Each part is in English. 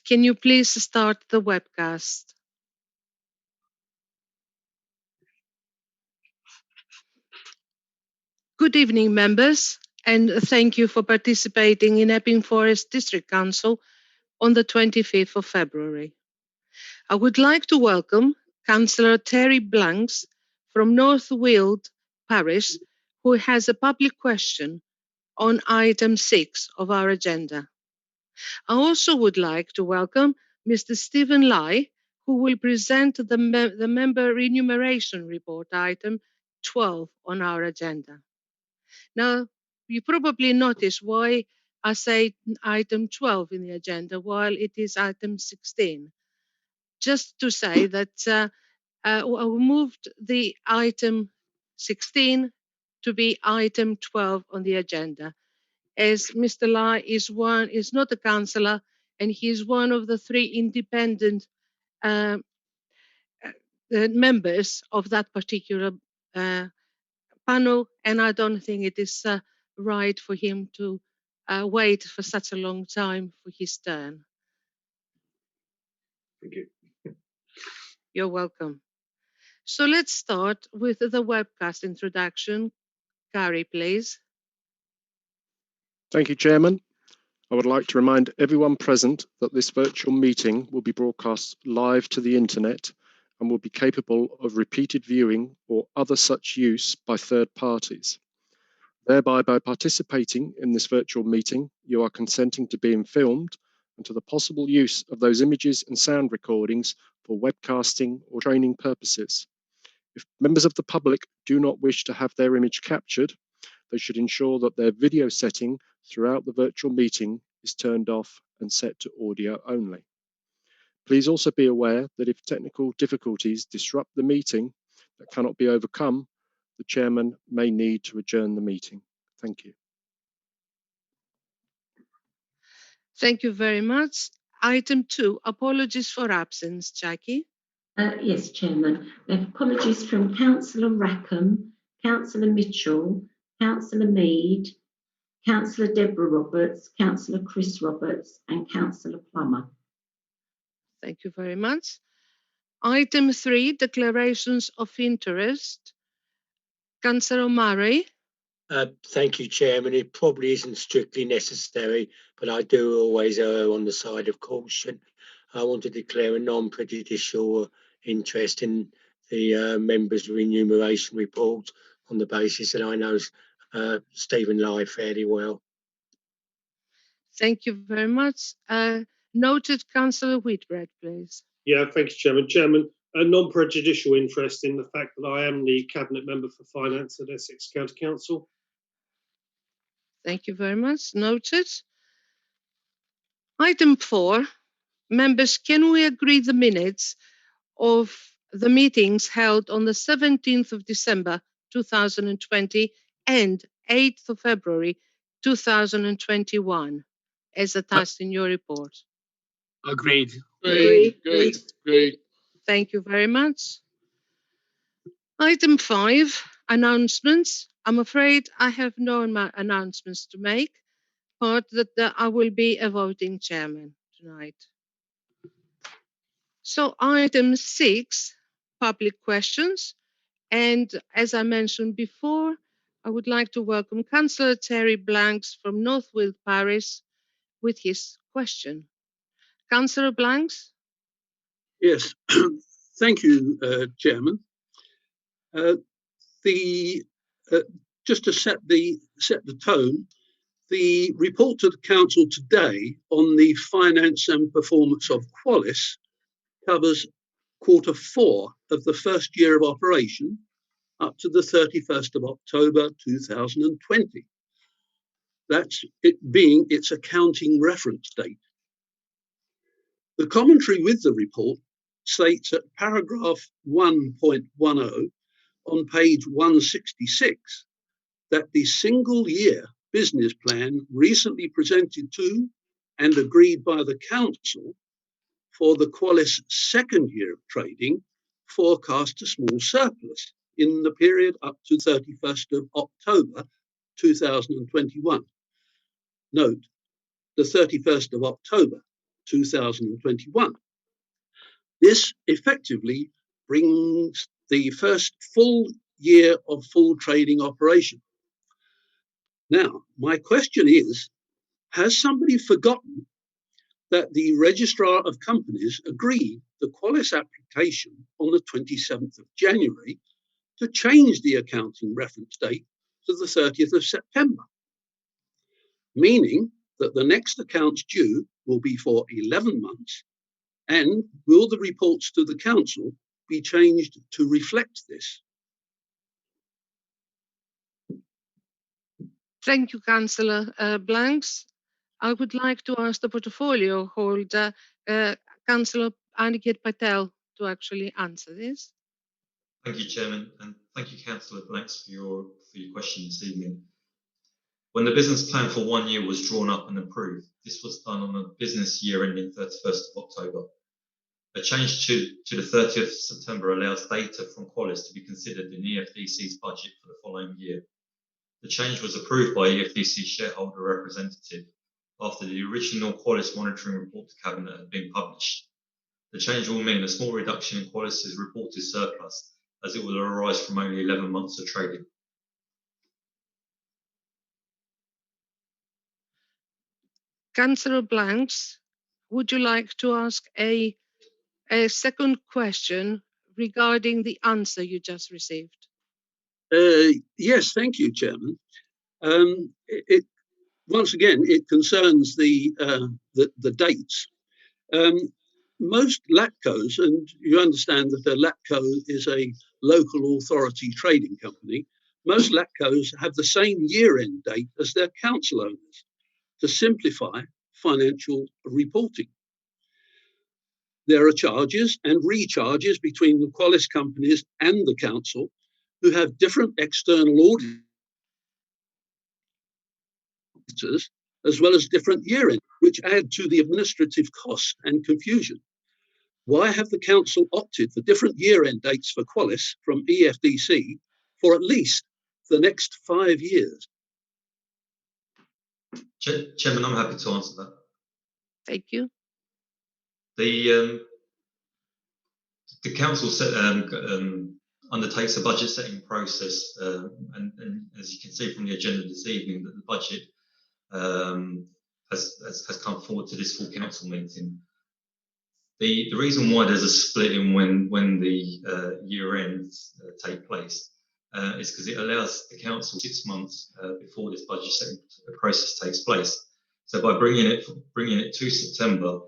can you please start the webcast? Good evening, members, and thank you for participating in Epping Forest District Council on the 25th of February. I would like to welcome Councillor Terry Blanks from North Weald Parish, who has a public question on item 6 of our agenda. I also would like to welcome Mr. Stephen Lai, who will present the member remuneration report item 12 on our agenda. Now, you probably notice why I say item 12 in the agenda while it is item 16. Just to say that I moved the item 16 to be item 12 on the agenda, as Mr. Lai is not a councillor and he is one of the 3 independent members of that particular panel, and I don't think it is right for him to wait for such a long time for his turn. Thank you. You're welcome. So let's start with the webcast introduction. Gary, please. Thank you, Chairman. I would like to remind everyone present that this virtual meeting will be broadcast live to the internet and will be capable of repeated viewing or other such use by third parties. Thereby, by participating in this virtual meeting, you are consenting to being filmed and to the possible use of those images and sound recordings for webcasting or training purposes. If members of the public do not wish to have their image captured, they should ensure that their video setting throughout the virtual meeting is turned off and set to audio only. Please also be aware that if technical difficulties disrupt the meeting that cannot be overcome, the chairman may need to adjourn the meeting. Thank you. Thank you very much. Item 2, apologies for absence. Jackie? Yes, Chairman. We have apologies from Councillor Rackham, Councillor Mitchell, Councillor Mead, Councillor Deborah Roberts, Councillor Chris Roberts and Councillor Plummer. Thank you very much. Item 3, declarations of interest. Councillor Murray? Thank you, Chairman. It probably isn't strictly necessary, but I do always err on the side of caution. I want to declare a non-prejudicial interest in the members' remuneration report on the basis that I know Stephen Lai fairly well. Thank you very much. Noted Councillor Whitbread, please. Yeah, thank you, Chairman. Chairman, a non-prejudicial interest in the fact that I am the Cabinet Member for Finance at Essex County Council. Thank you very much. Noted. Item 4, members, can we agree the minutes of the meetings held on the 17th of December 2020 and 8th of February 2021 as attached in your report? Agreed. Agreed. Thank you very much. Item 5, announcements. I'm afraid I have no announcements to make, but that I will be a voting chairman tonight. So item 6, public questions. And as I mentioned before, I would like to welcome Councillor Terry Blanks from North Weald Parish with his question. Councillor Blanks? Yes, thank you, Chairman. Just to set the tone, the report to the Council today on the finance and performance of Qualis covers Q4 of the first year of operation up to the 31st of October 2020. That's it being its accounting reference date. The commentary with the report states at paragraph 1.10 on page 166 that the single year business plan recently presented to and agreed by the Council for the Qualis second year of trading forecast a small surplus in the period up to 31st of October 2021. Note, the 31st of October 2021. This effectively brings the first full year of full trading operation. Now, my question is, has somebody forgotten that the Registrar of Companies agreed the Qualis application on the 27th of January to change the accounting reference date to the 30th of September, meaning that the next accounts due will be for 11 months, and will the reports to the Council be changed to reflect this? Thank you, Councillor Blanks. I would like to ask the portfolio holder, Councillor Aniket Patel, to actually answer this. Thank you, Chairman, and thank you, Councillor Blanks, for your question this evening. When the business plan for 1 year was drawn up and approved, this was done on a business year ending 31st of October. A change to the 30th of September allows data from Qualis to be considered in EFDC's budget for the following year. The change was approved by EFDC shareholder representative after the original Qualis monitoring report to Cabinet had been published. The change will mean a small reduction in Qualis's reported surplus, as it will arise from only 11 months of trading. Councillor Blanks, would you like to ask a second question regarding the answer you just received? Yes, thank you, Chairman. Once again, it concerns the dates. Most LATCOs, and you understand that a LATCO is a local authority trading company, most LATCOs have the same year-end date as their council owners to simplify financial reporting. There are charges and recharges between the Qualis companies and the council, who have different external auditors, as well as different year-end, which add to the administrative cost and confusion. Why have the council opted for different year-end dates for Qualis from EFDC for at least the next 5 years? Chairman, I'm happy to answer that. Thank you. The council undertakes a budget setting process, and as you can see from the agenda this evening, that the budget has come forward to this full council meeting. The reason why there's a split in when the year ends take place is because it allows the council 6 months before this budget setting process takes place. So by bringing it to September,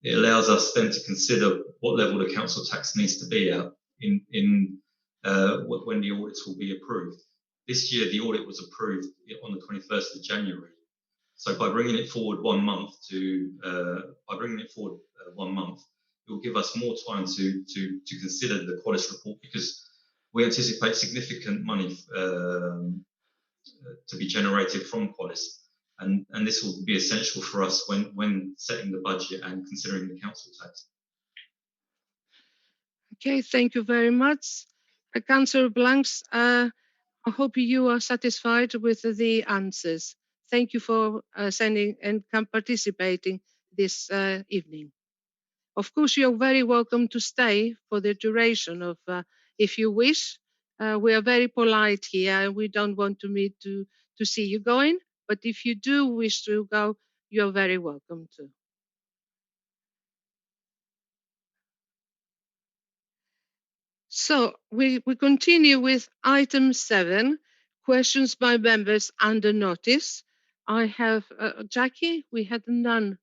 it allows us then to consider what level the council tax needs to be at when the audits will be approved. This year, the audit was approved on the 21st of January. So by bringing it forward 1 month it will give us more time to consider the Qualis report, because we anticipate significant money to be generated from Qualis, and this will be essential for us when setting the budget and considering the council tax. Okay, thank you very much. Councillor Blanks, I hope you are satisfied with the answers. Thank you for sending and participating this evening. Of course, you're very welcome to stay for the duration of, if you wish. We are very polite here. We don't want to see you going, but if you do wish to go, you're very welcome to. So we continue with item 7, questions by members under notice. I have, Jackie, we had none.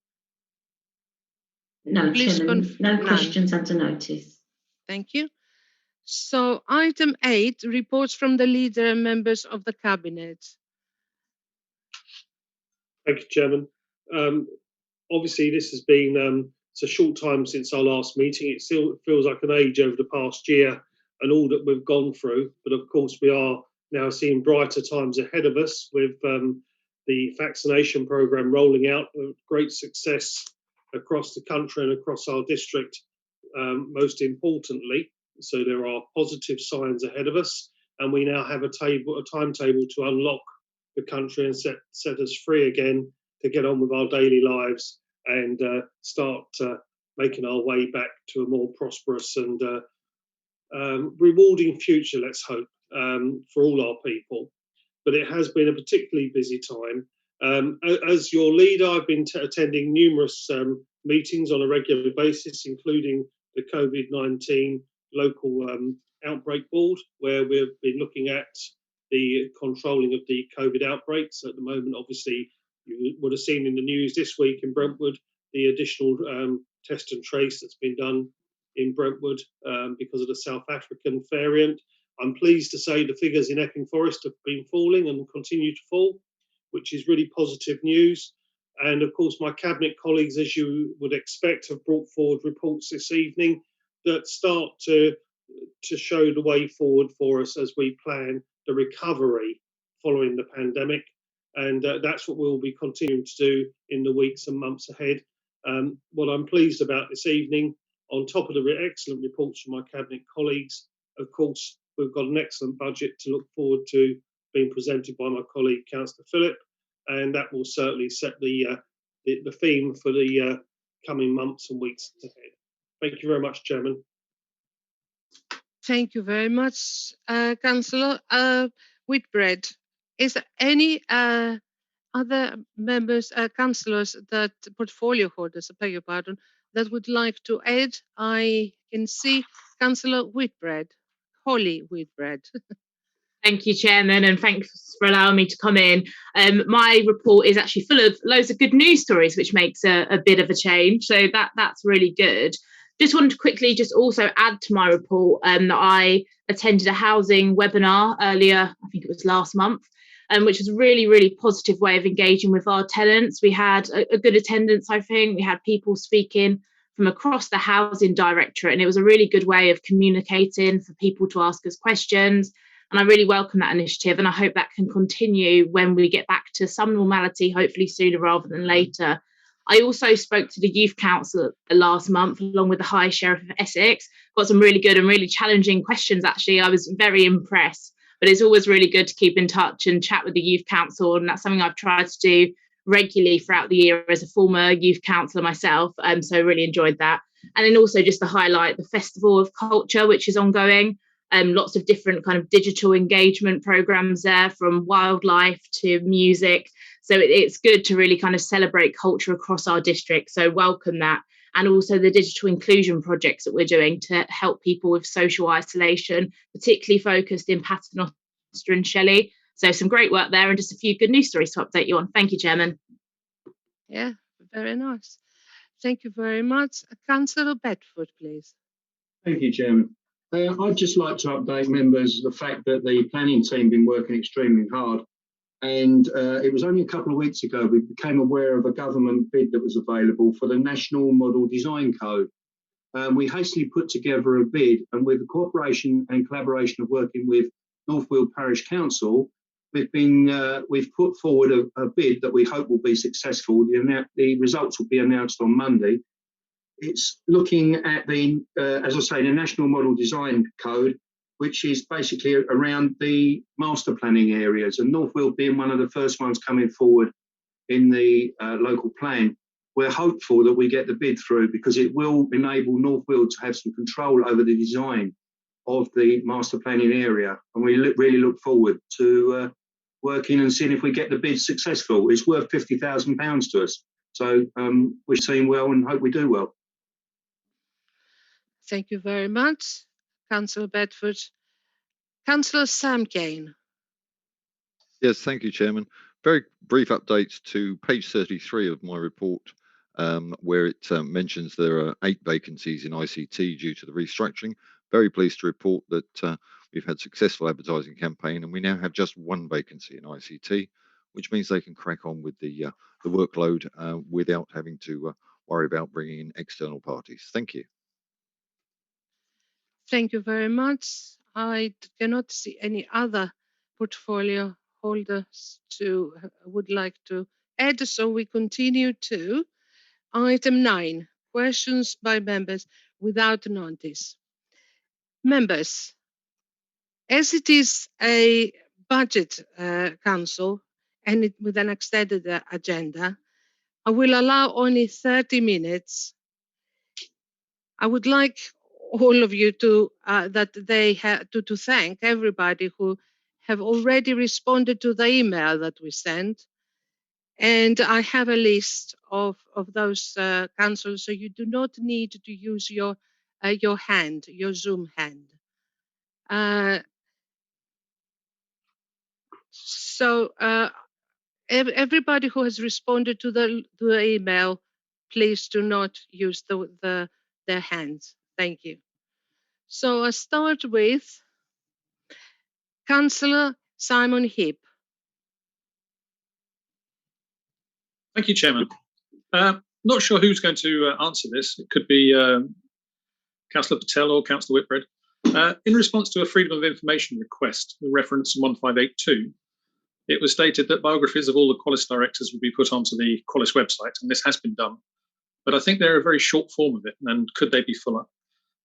No, Please Chairman, no questions under notice. Thank you. So item 8, reports from the leader and members of the cabinet. Thank you, Chairman. Obviously, this has been it's a short time since our last meeting. It still feels like an age over the past year and all that we've gone through. But of course, we are now seeing brighter times ahead of us with the vaccination programme rolling out with great success across the country and across our district, most importantly. So there are positive signs ahead of us, and we now have a timetable to unlock the country and set us free again to get on with our daily lives and start making our way back to a more prosperous and rewarding future, let's hope, for all our people. But it has been a particularly busy time. As your leader, I've been attending numerous meetings on a regular basis, including the COVID-19 local outbreak board, where we've been looking at the controlling of the COVID outbreaks. At the moment, obviously, you would have seen in the news this week in Brentwood the additional test and trace that's been done in Brentwood because of the South African variant. I'm pleased to say the figures in Epping Forest have been falling and continue to fall, which is really positive news. And of course, my cabinet colleagues, as you would expect, have brought forward reports this evening that start to show the way forward for us as we plan the recovery following the pandemic. And that's what we'll be continuing to do in the weeks and months ahead. What I'm pleased about this evening, on top of the excellent reports from my cabinet colleagues, of course, we've got an excellent budget to look forward to being presented by my colleague, Councillor Phillip, and that will certainly set the theme for the coming months and weeks ahead. Thank you very much, Chairman. Thank you very much, Councillor Whitbread. Is there any other members, councillors, that portfolio holders, I beg your pardon, that would like to add? I can see Councillor Whitbread, Holly Whitbread. Thank you, Chairman, and thanks for allowing me to come in. My report is actually full of loads of good news stories, which makes a bit of a change. So that's really good. Just wanted to quickly just also add to my report that I attended a housing webinar earlier, I think it was last month, which was a really, really positive way of engaging with our tenants. We had a good attendance, I think. We had people speaking from across the housing directorate, and it was a really good way of communicating for people to ask us questions. And I really welcome that initiative, and I hope that can continue when we get back to some normality, hopefully sooner rather than later. I also spoke to the Youth Council last month, along with the High Sheriff of Essex. Got some really good and really challenging questions, actually. I was very impressed. But it's always really good to keep in touch and chat with the Youth Council, and that's something I've tried to do regularly throughout the year as a former youth councillor myself. So I really enjoyed that. And then also just to highlight the Festival of Culture, which is ongoing. Lots of different kind of digital engagement programs there, from wildlife to music. So it's good to really kind of celebrate culture across our district. So welcome that. And also the digital inclusion projects that we're doing to help people with social isolation, particularly focused in Paternoster and Shelley. So some great work there, and just a few good news stories to update you on. Thank you, Chairman. Yeah, very nice. Thank you very much. Councillor Bedford, please. Thank you, Chairman. I'd just like to update members the fact that the planning team have been working extremely hard, and it was only a couple of weeks ago we became aware of a government bid that was available for the National Model Design Code. We hastily put together a bid, and with the cooperation and collaboration of working with North Weald Parish Council, we've put forward a bid that we hope will be successful. The results will be announced on Monday. It's looking at as I say, the National Model Design Code, which is basically around the master planning areas, and North Weald being one of the first ones coming forward in the local plan. We're hopeful that we get the bid through, because it will enable North Weald to have some control over the design of the master planning area, and we really look forward to working and seeing if we get the bid successful. It's worth £50,000 to us, so we're seeing well and hope we do well. Thank you very much, Councillor Bedford. Councillor Sam Kane. Yes, thank you, Chairman. Very brief updates to page 33 of my report, where it mentions there are 8 vacancies in ICT due to the restructuring. Very pleased to report that we've had successful advertising campaign, and we now have just 1 vacancy in ICT, which means they can crack on with the workload without having to worry about bringing in external parties. Thank you. Thank you very much. I cannot see any other portfolio holders would like to add, so we continue to item 9, questions by members without notice. Members, as it is a budget council and with an extended agenda, I will allow only 30 minutes. I would like all of you to to thank everybody who have already responded to the email that we sent. And I have a list of those councillors, so you do not need to use your hand, your Zoom hand. Everybody who has responded to the email, please do not use their hands. Thank you. So I start with Councillor Simon Heap. Thank you, Chairman. Not sure who's going to answer this. It could be Councillor Patel or Councillor Whitbread. In response to a Freedom of Information request, the reference 1582, it was stated that biographies of all the Qualis directors would be put onto the Qualis website, and this has been done. But I think they're a very short form of it, and could they be fuller?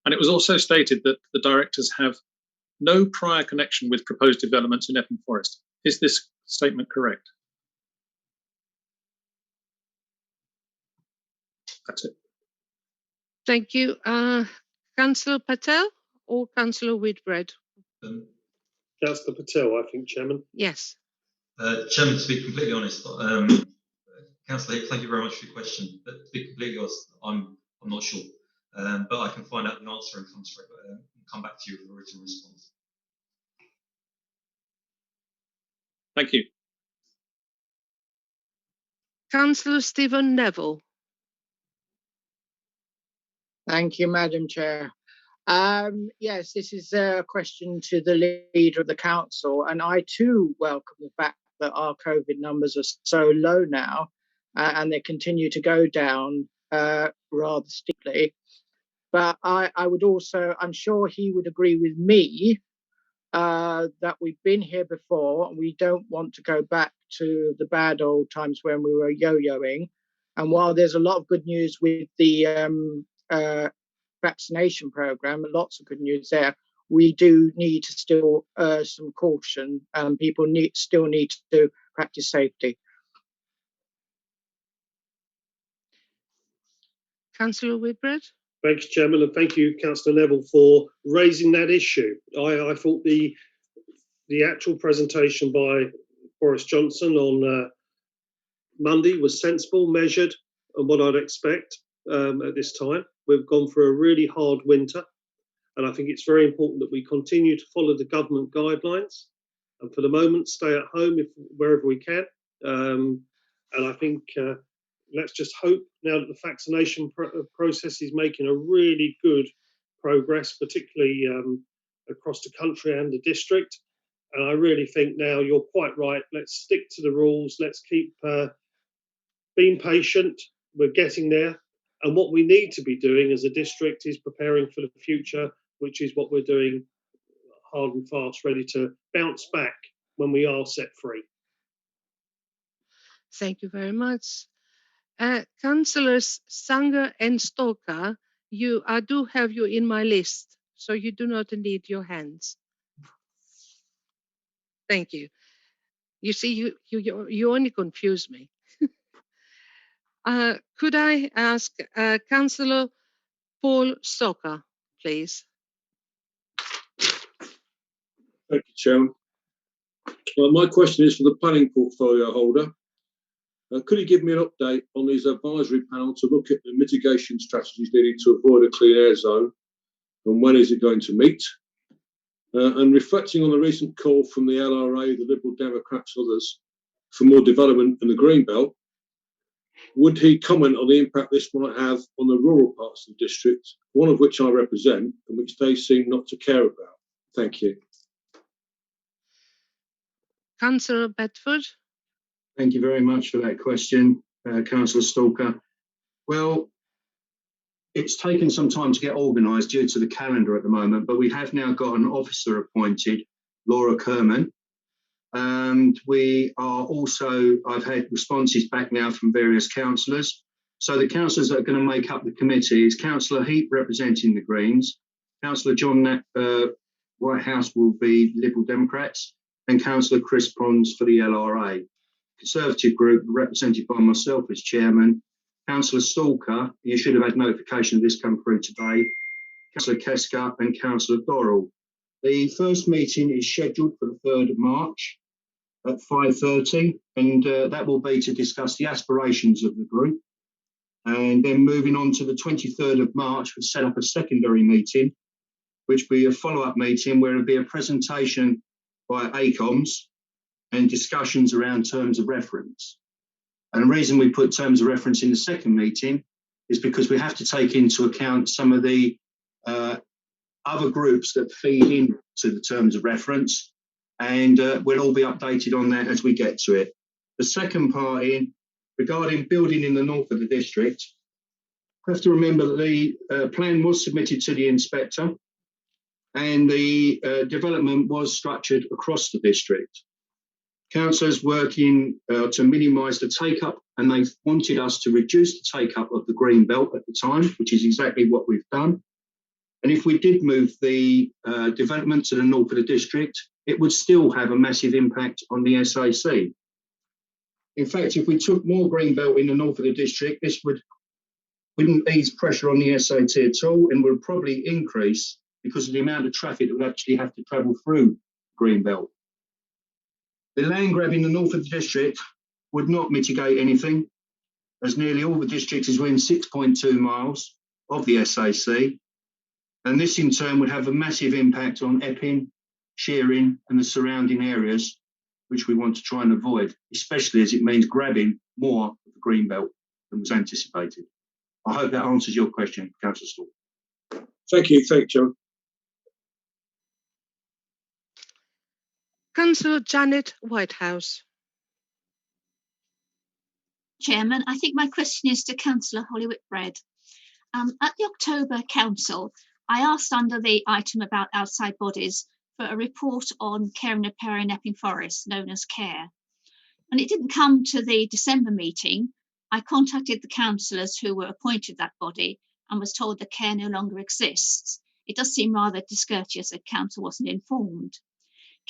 And it was also stated that the directors have no prior connection with proposed developments in Epping Forest. Is this statement correct? That's it. Thank you. Councillor Patel or Councillor Whitbread? Councillor Patel, I think, Chairman. Yes. Chairman, to be completely honest, Councillor Heap, thank you very much for your question. But to be completely honest, I'm not sure. But I can find out the answer and come back to you with a written response. Thank you. Councillor Stephen Neville. Thank you, Madam Chair. Yes, this is a question to the Leader of the Council, and I too welcome the fact that our COVID numbers are so low now, and they continue to go down rather steeply. But I would also, I'm sure he would agree with me that we've been here before, and we don't want to go back to the bad old times when we were yo-yoing. And while there's a lot of good news with the vaccination program, lots of good news there, we do need to still some caution, and people still need to practice safety. Councillor Whitbread. Thank you, Chairman, and thank you, Councillor Neville, for raising that issue. I thought the actual presentation by Boris Johnson on Monday was sensible, measured, and what I'd expect at this time. We've gone through a really hard winter, and I think it's very important that we continue to follow the government guidelines, and for the moment, stay at home wherever we can. And I think let's just hope now that the vaccination process is making a really good progress, particularly across the country and the district. And I really think now you're quite right. Let's stick to the rules. Let's keep being patient. We're getting there. And what we need to be doing as a district is preparing for the future, which is what we're doing hard and fast, ready to bounce back when we are set free. Thank you very much. Councillors Sanger and Stoker, I do have you in my list, so you do not need your hands. Thank you. You see, you only confuse me. Could I ask Councillor Paul Stoker, please? Thank you, Chairman. My question is for the planning portfolio holder. Could you give me an update on his advisory panel to look at the mitigation strategies needed to avoid a clean air zone, and when is it going to meet? And reflecting on the recent call from the LRA, the Liberal Democrats and others for more development in the Greenbelt, would he comment on the impact this might have on the rural parts of the district, one of which I represent, and which they seem not to care about? Thank you. Councillor Bedford. Thank you very much for that question, Councillor Stalker. Well, it's taken some time to get organised due to the calendar at the moment, but we have now got an officer appointed, Laura Kerman. And we are also, I've had responses back now from various councillors. So the councillors that are going to make up the committee is Councillor Heap representing the Greens, Councillor John Whitehouse will be Liberal Democrats, and Councillor Chris Pons for the LRA. Conservative group represented by myself as chairman, Councillor Stalker, you should have had notification of this come through today, Councillor Keska and Councillor Dorrell. The first meeting is scheduled for the 3rd of March at 5:30, and that will be to discuss the aspirations of the group. And then moving on to the 23rd of March, we'll set up a secondary meeting, which will be a follow-up meeting where there'll be a presentation by ACOMS and discussions around terms of reference. And the reason we put terms of reference in the second meeting is because we have to take into account some of the other groups that feed into the terms of reference, and we'll all be updated on that as we get to it. The second part regarding building in the north of the district, you have to remember that the plan was submitted to the inspector and the development was structured across the district. Councillors working to minimise the take-up, and they wanted us to reduce the take-up of the green belt at the time, which is exactly what we've done. And if we did move the development to the north of the district, it would still have a massive impact on the SAC. In fact, if we took more green belt in the north of the district, this wouldn't ease pressure on the SAT at all, and would probably increase because of the amount of traffic that would actually have to travel through green belt. The land grab in the north of the district would not mitigate anything, as nearly all the district is within 6.2 miles of the SAC, and this in turn would have a massive impact on Epping, Shearing and the surrounding areas, which we want to try and avoid, especially as it means grabbing more of the green belt than was anticipated. I hope that answers your question, Councillor Storr. Thank you, John. Councillor Janet Whitehouse. Chairman, I think my question is to Councillor Holly Whitbread. At the October Council, I asked under the item about outside bodies for a report on care and repair in Epping Forest, known as CARE. When it didn't come to the December meeting, I contacted the councillors who were appointed that body and was told that CARE no longer exists. It does seem rather discourteous that council wasn't informed.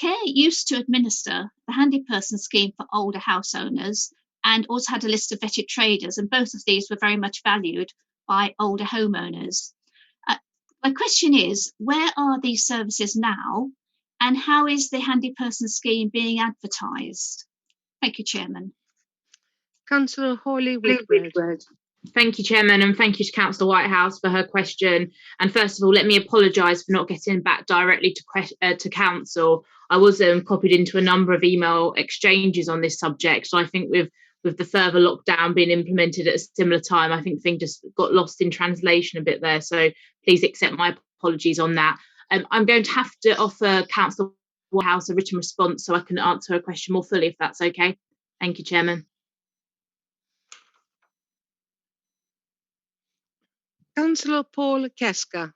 CARE used to administer the handy person scheme for older house owners and also had a list of vetted traders, and both of these were very much valued by older homeowners. My question is, where are these services now, and how is the handy person scheme being advertised? Thank you, Chairman. Councillor Holly Whitbread. Thank you, Chairman, and thank you to Councillor Whitehouse for her question. And first of all, let me apologise for not getting back directly to Council. I was copied into a number of email exchanges on this subject. So I think with the further lockdown being implemented at a similar time, I think things just got lost in translation a bit there. So please accept my apologies on that. I'm going to have to offer Councillor Whitehouse a written response so I can answer her question more fully, if that's okay. Thank you, Chairman. Councillor Paul Keska.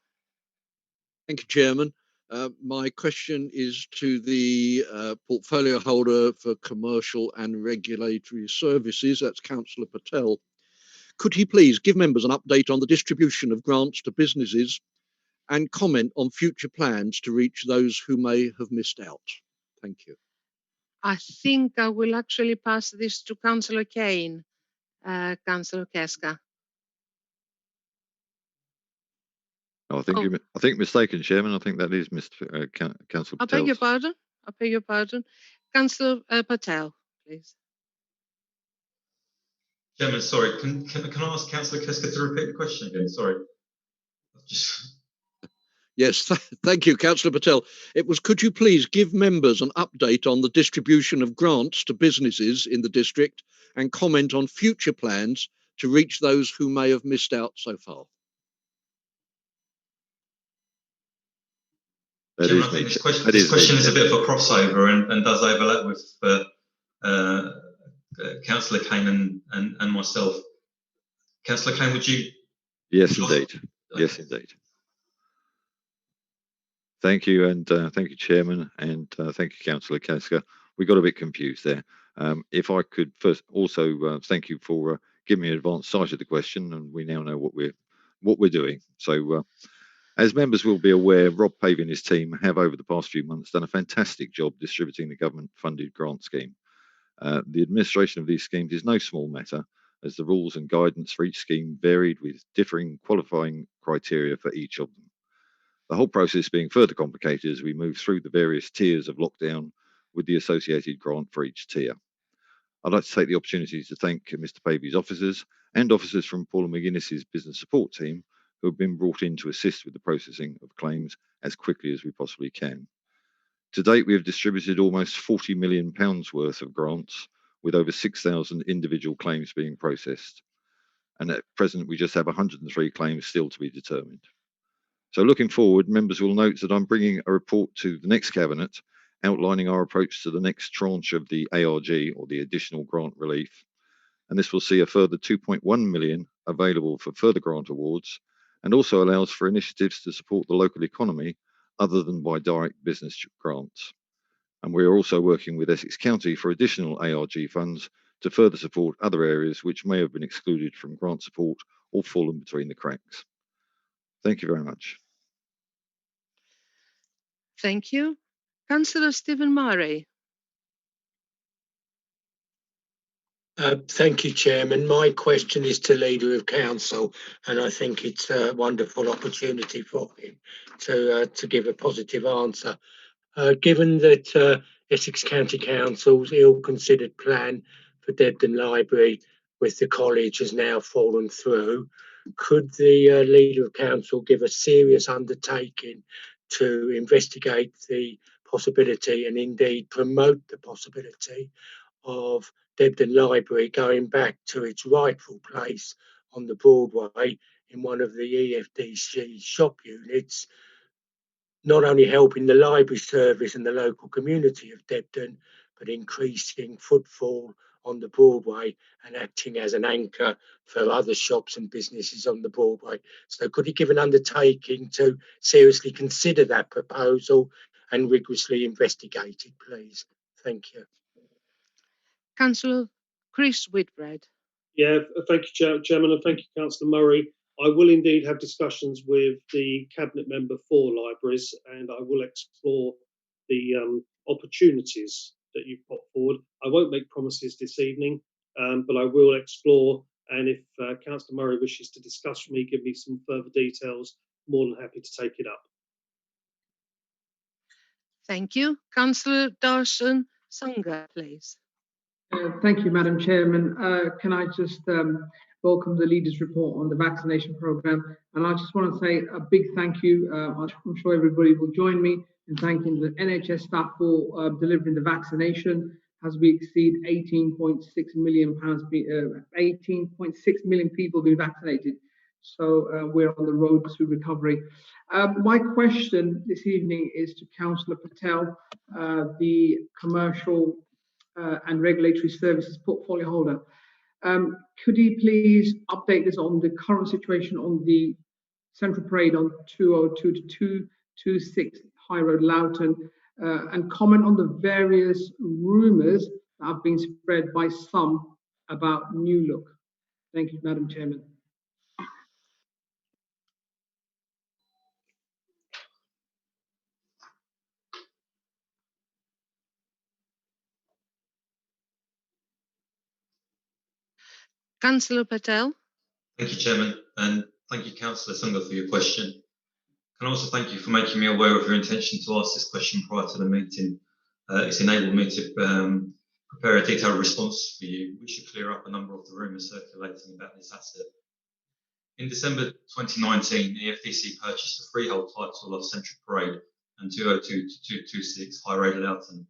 Thank you, Chairman. My question is to the portfolio holder for commercial and regulatory services, that's Councillor Patel. Could he please give members an update on the distribution of grants to businesses and comment on future plans to reach those who may have missed out? Thank you. I think I will actually pass this to Councillor Kane. Councillor Keska. I think mistaken, Chairman. I think that is Mr. Councillor Patel. I beg your pardon. Councillor Patel, please. Chairman, sorry. Can I ask Councillor Keska to repeat the question again? Sorry. Yes, thank you, Councillor Patel. It was, could you please give members an update on the distribution of grants to businesses in the district and comment on future plans to reach those who may have missed out so far? Chairman, I think this question is a bit of a crossover and does overlap with Councillor Kane and myself. Councillor Kane, would you? Yes, indeed. Yes, indeed. Thank you, and thank you, Chairman, and thank you, Councillor Keska. We got a bit confused there. If I could first also thank you for giving me an advance sight of the question, and we now know what we're doing. So, as members will be aware, Rob Pavey and his team have over the past few months done a fantastic job distributing the government-funded grant scheme. The administration of these schemes is no small matter, as the rules and guidance for each scheme varied with differing qualifying criteria for each of them. The whole process being further complicated as we move through the various tiers of lockdown with the associated grant for each tier. I'd like to take the opportunity to thank Mr. Pavey's officers and officers from Paula McGuinness's business support team who have been brought in to assist with the processing of claims as quickly as we possibly can. To date, we have distributed almost £40 million worth of grants, with over 6,000 individual claims being processed. And at present, we just have 103 claims still to be determined. So looking forward, members will note that I'm bringing a report to the next Cabinet outlining our approach to the next tranche of the ARG, or the additional grant relief. And this will see a further 2.1 million available for further grant awards, and also allows for initiatives to support the local economy other than by direct business grants. And we are also working with Essex County for additional ARG funds to further support other areas which may have been excluded from grant support or fallen between the cracks. Thank you very much. Thank you. Councillor Stephen Murray. Thank you, Chairman. My question is to Leader of Council, and I think it's a wonderful opportunity for him to give a positive answer. Given that Essex County Council's ill-considered plan for Debden Library with the college has now fallen through, could the Leader of Council give a serious undertaking to investigate the possibility and indeed promote the possibility of Debden Library going back to its rightful place on the Broadway in one of the EFDC shop units, not only helping the library service and the local community of Debden, but increasing footfall on the Broadway and acting as an anchor for other shops and businesses on the Broadway. So could you give an undertaking to seriously consider that proposal and rigorously investigate it, please? Thank you. Councillor Chris Whitbread. Yeah, thank you, Chairman, and thank you, Councillor Murray. I will indeed have discussions with the Cabinet member for libraries, and I will explore the opportunities that you've put forward. I won't make promises this evening, but I will explore, and if Councillor Murray wishes to discuss with me, give me some further details, more than happy to take it up. Thank you. Councillor Darson Sangha, please. Thank you, Madam Chairman. Can I just welcome the leader's report on the vaccination programme? And I just want to say a big thank you. I'm sure everybody will join me in thanking the NHS staff for delivering the vaccination as we exceed 18.6 million pounds, 18.6 million people being vaccinated. So we're on the road to recovery. My question this evening is to Councillor Patel, the commercial and regulatory services portfolio holder. Could he please update us on the current situation on the Central Parade on 202 to 226 High Road, Loughton, and comment on the various rumours that have been spread by some about New Look? Thank you, Madam Chairman. Councillor Patel. Thank you, Chairman, and thank you, Councillor Sangha, for your question. Can I also thank you for making me aware of your intention to ask this question prior to the meeting. It's enabled me to prepare a detailed response for you, which should clear up a number of the rumours circulating about this asset. In December 2019, the EFDC purchased the freehold title of Central Parade and 202 to 226 High Road, Loughton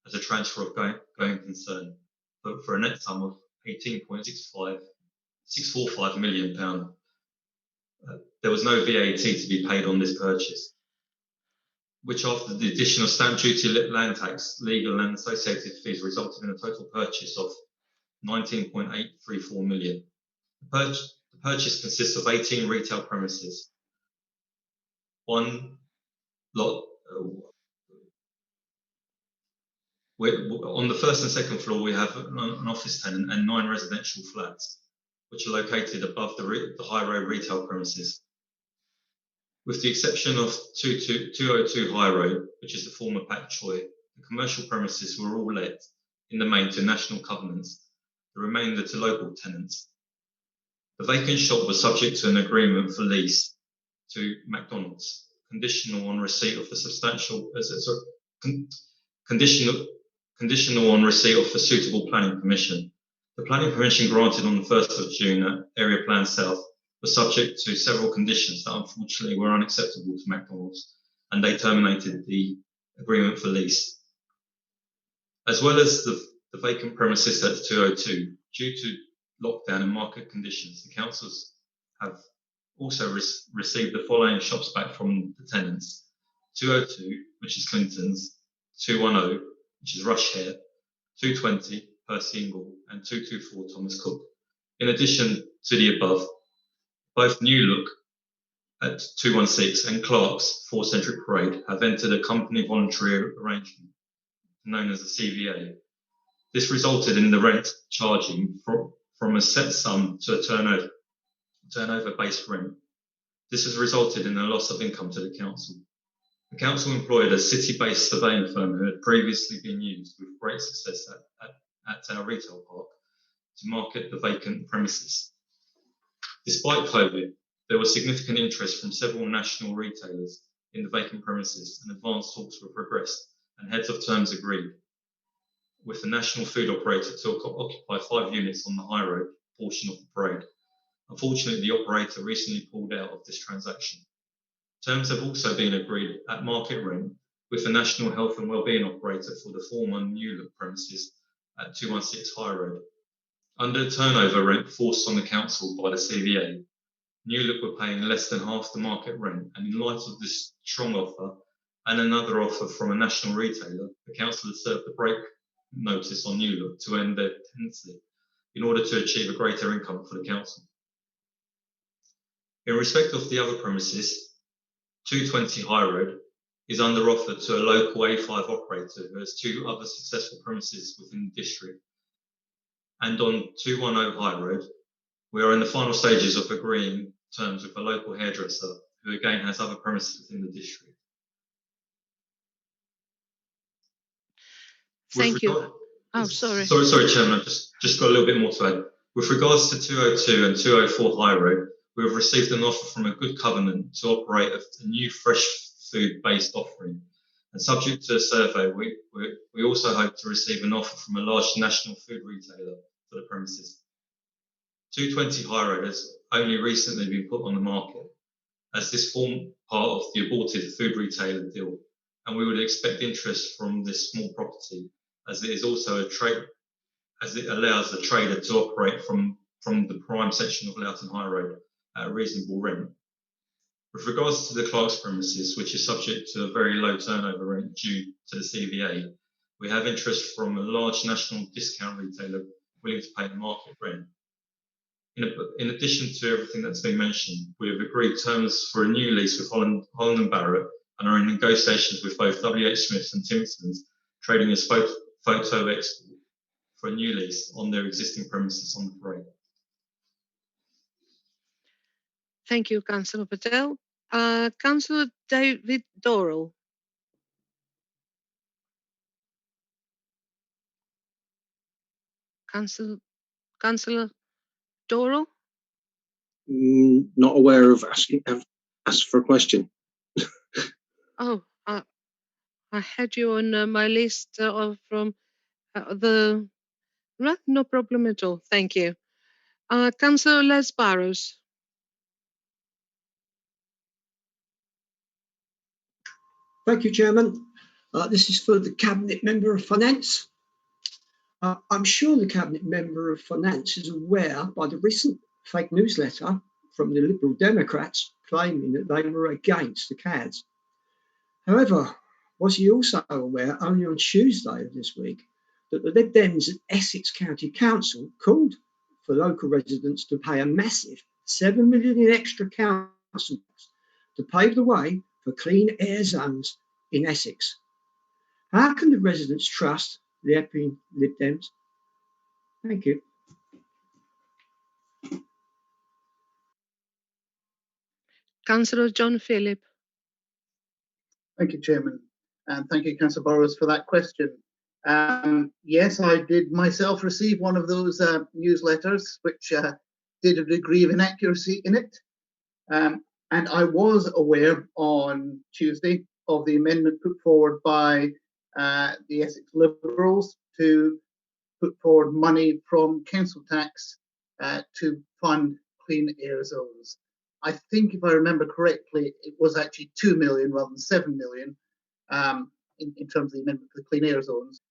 as a transfer of going concern, but for a net sum of £18.645 million. There was no VAT to be paid on this purchase, which after the additional stamp duty, land tax, legal and associated fees resulted in a total purchase of £19.834 million. The purchase consists of 18 retail premises, one lot. On the first and second floor, we have an office tenant and 9 residential flats, which are located above the High Road retail premises. With the exception of 202 High Road, which is the former Pak Choi, the commercial premises were all let in the main to national covenants, the remainder to local tenants. The vacant shop was subject to an agreement for lease to McDonald's, conditional on receipt of the conditional on receipt of the suitable planning permission. The planning permission granted on the 1st of June at Area Plan South was subject to several conditions that unfortunately were unacceptable to McDonald's, and they terminated the agreement for lease. As well as the vacant premises at 202, due to lockdown and market conditions, the councils have also received the following shops back from the tenants: 202, which is Clinton's, 210, which is Rush Hair, 220, Percy Ingle, and 224, Thomas Cook. In addition to the above, both New Look at 216 and Clark's 4 Centric Parade have entered a company voluntary arrangement known as a CVA. This resulted in the rent charging from a set sum to a turnover-based rent. This has resulted in a loss of income to the council. The council employed a city-based surveying firm who had previously been used with great success at our retail park to market the vacant premises. Despite COVID, there was significant interest from several national retailers in the vacant premises, and advanced talks were progressed and heads of terms agreed with the national food operator to occupy 5 units on the high road portion of the parade. Unfortunately, the operator recently pulled out of this transaction. Terms have also been agreed at market rent with the national health and wellbeing operator for the former New Look premises at 216 High Road. Under turnover rent forced on the council by the CVA, New Look were paying less than half the market rent, and in light of this strong offer and another offer from a national retailer, the council had served the break notice on New Look to end their tenancy in order to achieve a greater income for the council. In respect of the other premises, 220 High Road is under offer to a local A5 operator who has 2 other successful premises within the district. And on 210 High Road, we are in the final stages of agreeing terms with a local hairdresser who again has other premises within the district. Thank you. Oh, sorry. Sorry, Chairman, just got a little bit more to add. With regards to 202 and 204 High Road, we have received an offer from a Good Covenant to operate a new fresh food-based offering. And subject to a survey, we also hope to receive an offer from a large national food retailer for the premises. 220 High Road has only recently been put on the market, as this formed part of the aborted food retailer deal, and we would expect interest from this small property, as it is also a trade, as it allows the trader to operate from the prime section of Loughton High Road at a reasonable rent. With regards to the Clark's premises, which is subject to a very low turnover rent due to the CVA, we have interest from a large national discount retailer willing to pay the market rent. In addition to everything that's been mentioned, we have agreed terms for a new lease with Holland and Barrett and are in negotiations with both WH Smiths and Timorson's, trading as photo export for a new lease on their existing premises on the parade. Thank you, Councillor Patel. Councillor David Dorrell. Councillor Dorrell? Not aware of ask for a question. Oh, I had you on my list from the... No problem at all. Thank you. Councillor Les Barrows. Thank you, Chairman. This is for the Cabinet Member of Finance. I'm sure the Cabinet Member of Finance is aware by the recent fake newsletter from the Liberal Democrats claiming that they were against the CADs. However, was he also aware only on Tuesday of this week that the Lib Dems at Essex County Council called for local residents to pay a massive $7 million in extra council tax to pave the way for clean air zones in Essex? How can the residents trust the Epping Lib Dems? Thank you. Councillor John Philip. Thank you, Chairman, and thank you, Councillor Borrows, for that question. Yes, I did myself receive one of those newsletters, which did a degree of inaccuracy in it. And I was aware on Tuesday of the amendment put forward by the Essex Liberals to put forward money from council tax to fund clean air zones. I think, if I remember correctly, it was actually 2 million rather than 7 million in terms of the amendment for the clean air zones.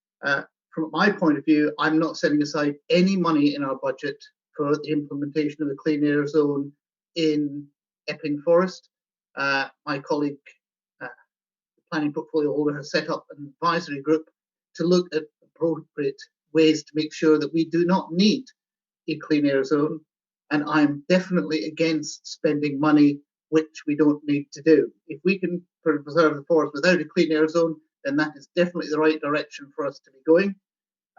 From my point of view, I'm not setting aside any money in our budget for the implementation of the clean air zone in Epping Forest. My colleague, the planning portfolio holder, has set up an advisory group to look at appropriate ways to make sure that we do not need a clean air zone. And I'm definitely against spending money which we don't need to do. If we can preserve the forest without a clean air zone, then that is definitely the right direction for us to be going.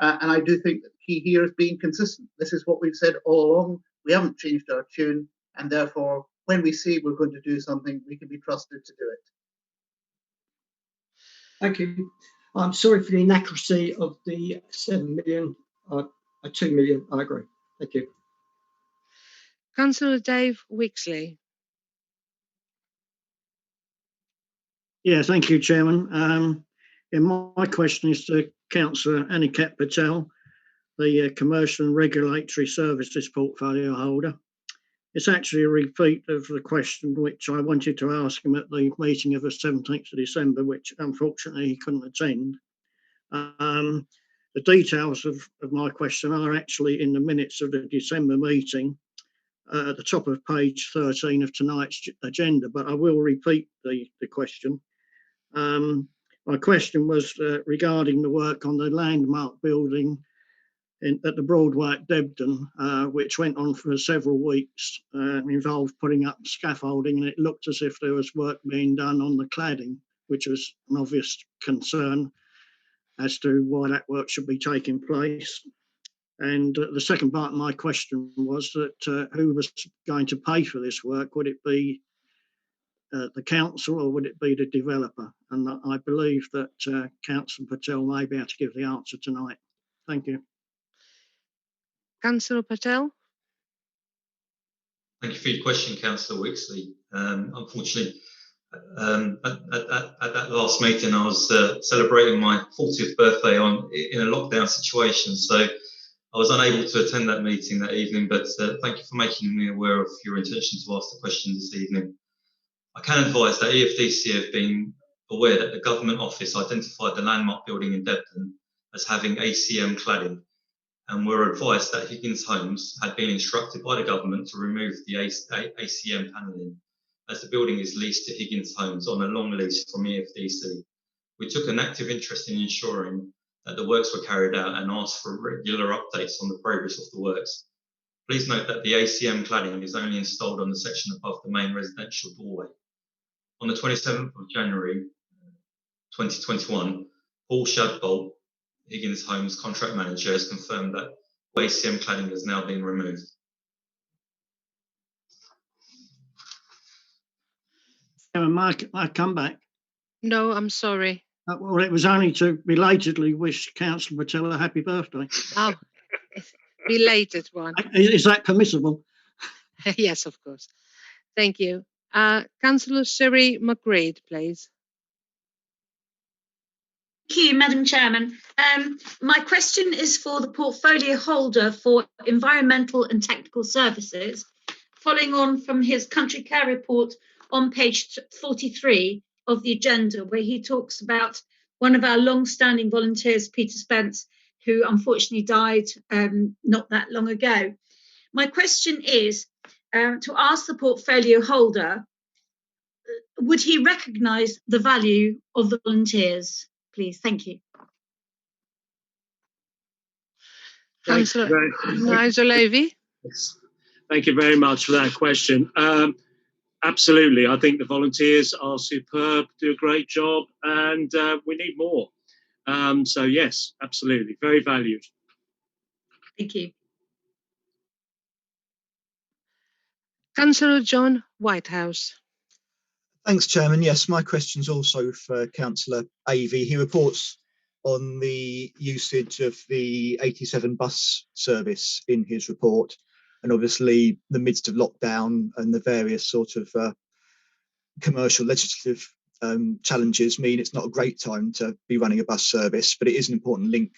And I do think that the key here is being consistent. This is what we've said all along. We haven't changed our tune, and therefore, when we say we're going to do something, we can be trusted to do it. Thank you. I'm sorry for the inaccuracy of the 7 million, 2 million. I agree. Thank you. Councillor Dave Wixley. Yeah, thank you, Chairman. My question is to Councillor Aniket Patel, the Commercial and Regulatory Services Portfolio Holder. It's actually a repeat of the question which I wanted to ask him at the meeting of the 17th of December, which unfortunately he couldn't attend. The details of my question are actually in the minutes of the December meeting at the top of page 13 of tonight's agenda, but I will repeat the question. My question was regarding the work on the landmark building at the Broadway at Debden, which went on for several weeks, involved putting up scaffolding, and it looked as if there was work being done on the cladding, which was an obvious concern as to why that work should be taking place. And the second part of my question was that who was going to pay for this work? Would it be the council or would it be the developer? And I believe that Councillor Patel may be able to give the answer tonight. Thank you. Councillor Patel. Thank you for your question, Councillor Wixley. Unfortunately, at that last meeting, I was celebrating my 40th birthday in a lockdown situation, so I was unable to attend that meeting that evening, but thank you for making me aware of your intention to ask the question this evening. I can advise that EFDC have been aware that the Government Office identified the landmark building in Debden as having ACM cladding, and were advised that Higgins Homes had been instructed by the government to remove the ACM panelling, as the building is leased to Higgins Homes on a long lease from EFDC. We took an active interest in ensuring that the works were carried out and asked for regular updates on the progress of the works. Please note that the ACM cladding is only installed on the section above the main residential doorway. On the 27th of January 2021, Paul Shadbolt, Higgins Homes contract manager, has confirmed that ACM cladding has now been removed. Mark, I come back. No, I'm sorry. Well, it was only to belatedly wish Councillor Patel a happy birthday. Oh, belated one. Is that permissible? Yes, of course. Thank you. Councillor Sherry McRae, please. Thank you, Madam Chairman. My question is for the portfolio holder for environmental and technical services, following on from his country care report on page 43 of the agenda, where he talks about one of our long-standing volunteers, Peter Spence, who unfortunately died not that long ago. My question is to ask the portfolio holder, would he recognise the value of the volunteers? Please, thank you. Councillor Nigel Levy. Yes. Thank you very much for that question. Absolutely, I think the volunteers are superb, do a great job, and we need more. So yes, absolutely, very valued. Thank you. Councillor John Whitehouse. Thanks, Chairman. Yes, my question's also for Councillor Avey. He reports on the usage of the 87 bus service in his report. And obviously, the midst of lockdown and the various sort of commercial legislative challenges mean it's not a great time to be running a bus service, but it is an important link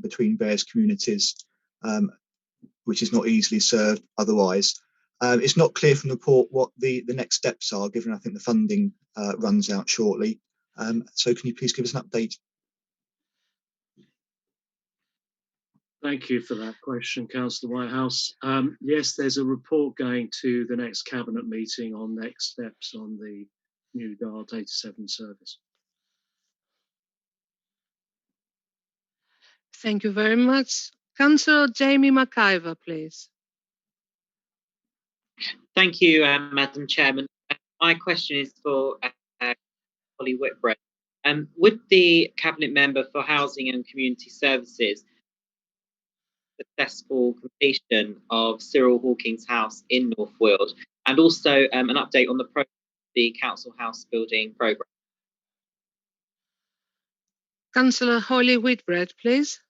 between various communities, which is not easily served otherwise. It's not clear from the report what the next steps are, given I think the funding runs out shortly. So can you please give us an update? Thank you for that question, Councillor Whitehouse. Yes, there's a report going to the next Cabinet meeting on next steps on the new DART 87 service. Thank you very much. Councillor Jamie McIver, please. Thank you, Madam Chairman. My question is for Holly Whitbread. Would the Cabinet Member for Housing and Community Services successful completion of Cyril Hawkins House in North Weald, and also an update on the the council house building programme? Councillor Holly Whitbread, please.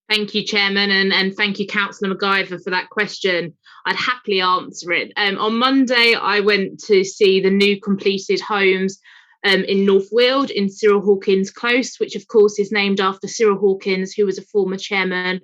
Thank you, Chairman, and thank you, Councillor McIver, for that question. I'd happily answer it. On Monday, I went to see the new completed homes in North Weald in Cyril Hawkins Close, which of course is named after Cyril Hawkins, who was a former chairman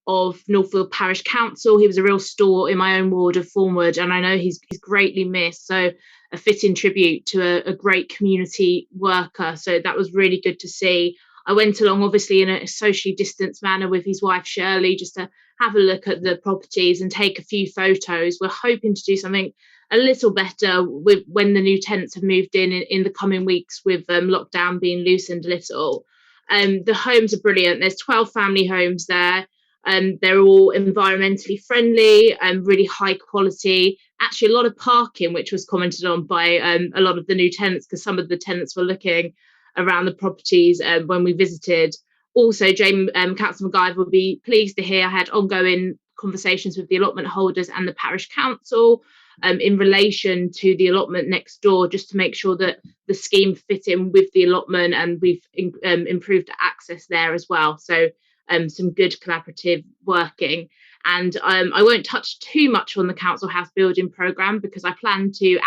of North Weald Parish Council. He was a real stalwart in my own ward of Thornwood, and I know he's greatly missed. So a fitting tribute to a great community worker. So that was really good to see. I went along, obviously, in a socially distanced manner with his wife, Shirley, just to have a look at the properties and take a few photos. We're hoping to do something a little better with when the new tenants have moved in the coming weeks, with lockdown being loosened a little. The homes are brilliant. There's 12 family homes there. They're all environmentally friendly and really high quality. Actually, a lot of parking, which was commented on by a lot of the new tenants, because some of the tenants were looking around the properties when we visited. Also, Councillor McIver would be pleased to hear I had ongoing conversations with the allotment holders and the parish council in relation to the allotment next door, just to make sure that the scheme fit in with the allotment, and we've improved access there as well. So some good collaborative working. And I won't touch too much on the council house building programme, because I plan to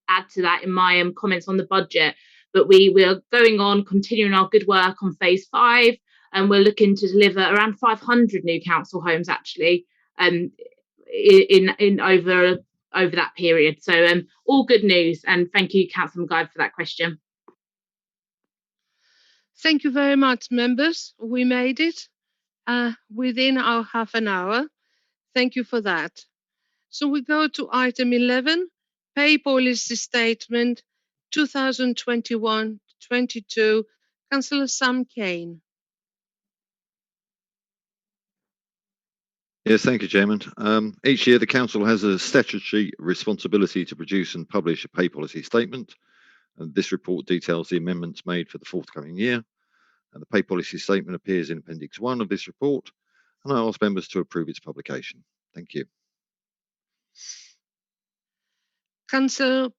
add to that in my comments on the budget. But we're going on, continuing our good work on phase 5, and we're looking to deliver around 500 new council homes actually in over that period. So all good news, and thank you, Councillor McGuire, for that question. Thank you very much, members. We made it within our half an hour. Thank you for that. So we go to item 11, Pay Policy Statement 2021-22, Councillor Sam Kane. Yes, thank you, Chairman. Each year, the Council has a statutory responsibility to produce and publish a pay policy statement. And this report details the amendments made for the forthcoming year. And the pay policy statement appears in Appendix 1 of this report. And I ask members to approve its publication. Thank you. Councillor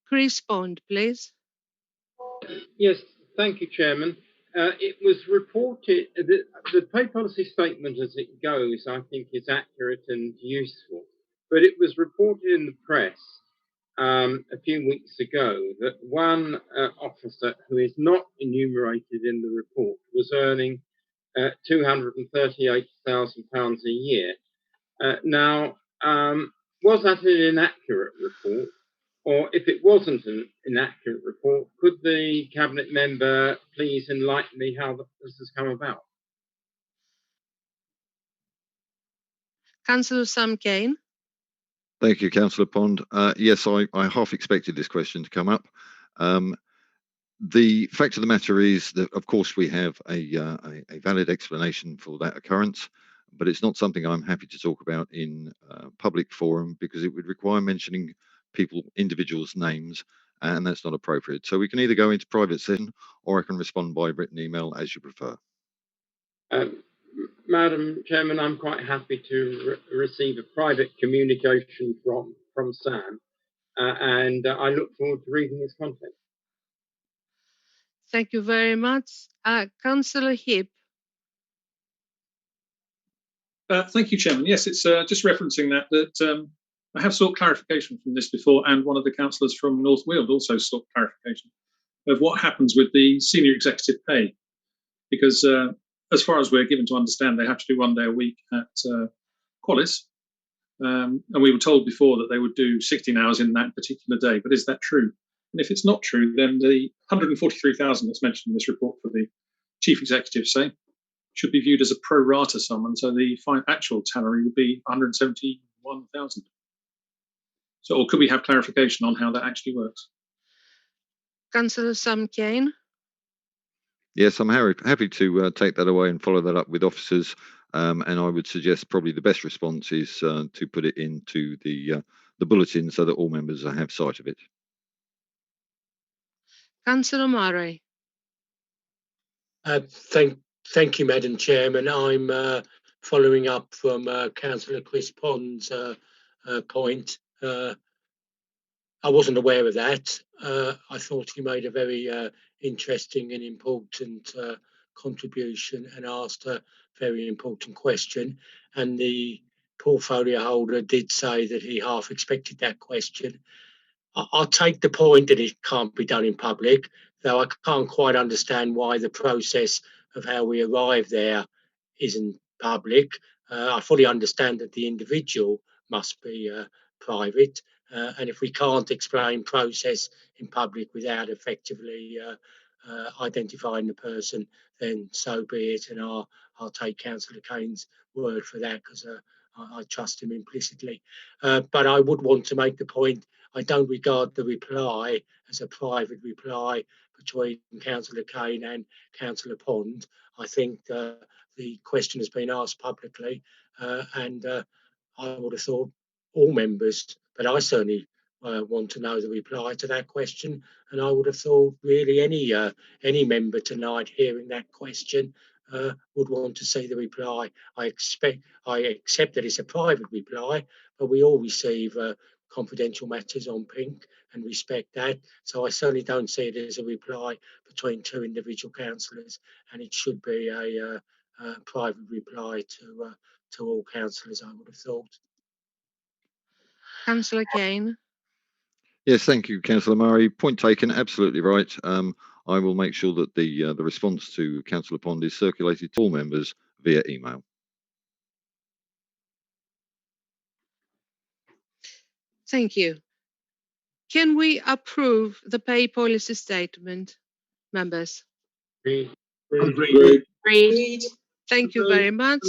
Chris Bond, please. Yes, thank you, Chairman. It was reported that the pay policy statement as it goes, I think, is accurate and useful. But it was reported in the press a few weeks ago that one officer who is not enumerated in the report was earning £238,000 a year. Now, was that an inaccurate report? Or if it wasn't an inaccurate report, could the Cabinet Member please enlighten me how this has come about? Councillor Sam Kane. Thank you, Councillor Pond. Yes, I half expected this question to come up. The fact of the matter is that, of course, we have a valid explanation for that occurrence, but it's not something I'm happy to talk about in public forum, because it would require mentioning individuals' names, and that's not appropriate. So we can either go into private session, or I can respond by written email, as you prefer. Madam Chairman, I'm quite happy to receive a private communication from Sam, and I look forward to reading his content. Thank you very much. Councillor Heap. Thank you, Chairman. Yes, it's just referencing that I have sought clarification from this before, and one of the councillors from North Weald also sought clarification of what happens with the senior executive pay, because as far as we're given to understand, they have to do 1 day a week at Qualis, and we were told before that they would do 16 hours in that particular day. But is that true? And if it's not true, then the 143,000 that's mentioned in this report for the chief executive, say, should be viewed as a pro rata sum, and so the actual salary would be 171,000. So, or could we have clarification on how that actually works? Councillor Sam Kane. Yes, I'm happy to take that away and follow that up with officers. And I would suggest probably the best response is to put it into the bulletin so that all members have sight of it. Councillor Murray. Thank you, Madam Chairman. I'm following up from Councillor Chris Pond's point. I wasn't aware of that. I thought he made a very interesting and important contribution and asked a very important question. And the portfolio holder did say that he half expected that question. I'll take the point that it can't be done in public, though I can't quite understand why the process of how we arrive there isn't public. I fully understand that the individual must be private, and if we can't explain process in public without effectively identifying the person, then so be it, and I'll take Councillor Kane's word for that, because I trust him implicitly. But I would want to make the point, I don't regard the reply as a private reply between Councillor Kane and Councillor Pond. I think the question has been asked publicly, and I would have thought all members, but I certainly want to know the reply to that question, and I would have thought really any member tonight hearing that question would want to see the reply. I accept that it's a private reply, but we all receive confidential matters on Pink and respect that. So I certainly don't see it as a reply between two individual councillors, and it should be a private reply to all councillors, I would have thought. Councillor Kane. Yes, thank you, Councillor Murray. Point taken, absolutely right. I will make sure that the response to Councillor Pond is circulated to all members via email. Thank you. Can we approve the pay policy statement, members? Agreed. Thank you very much.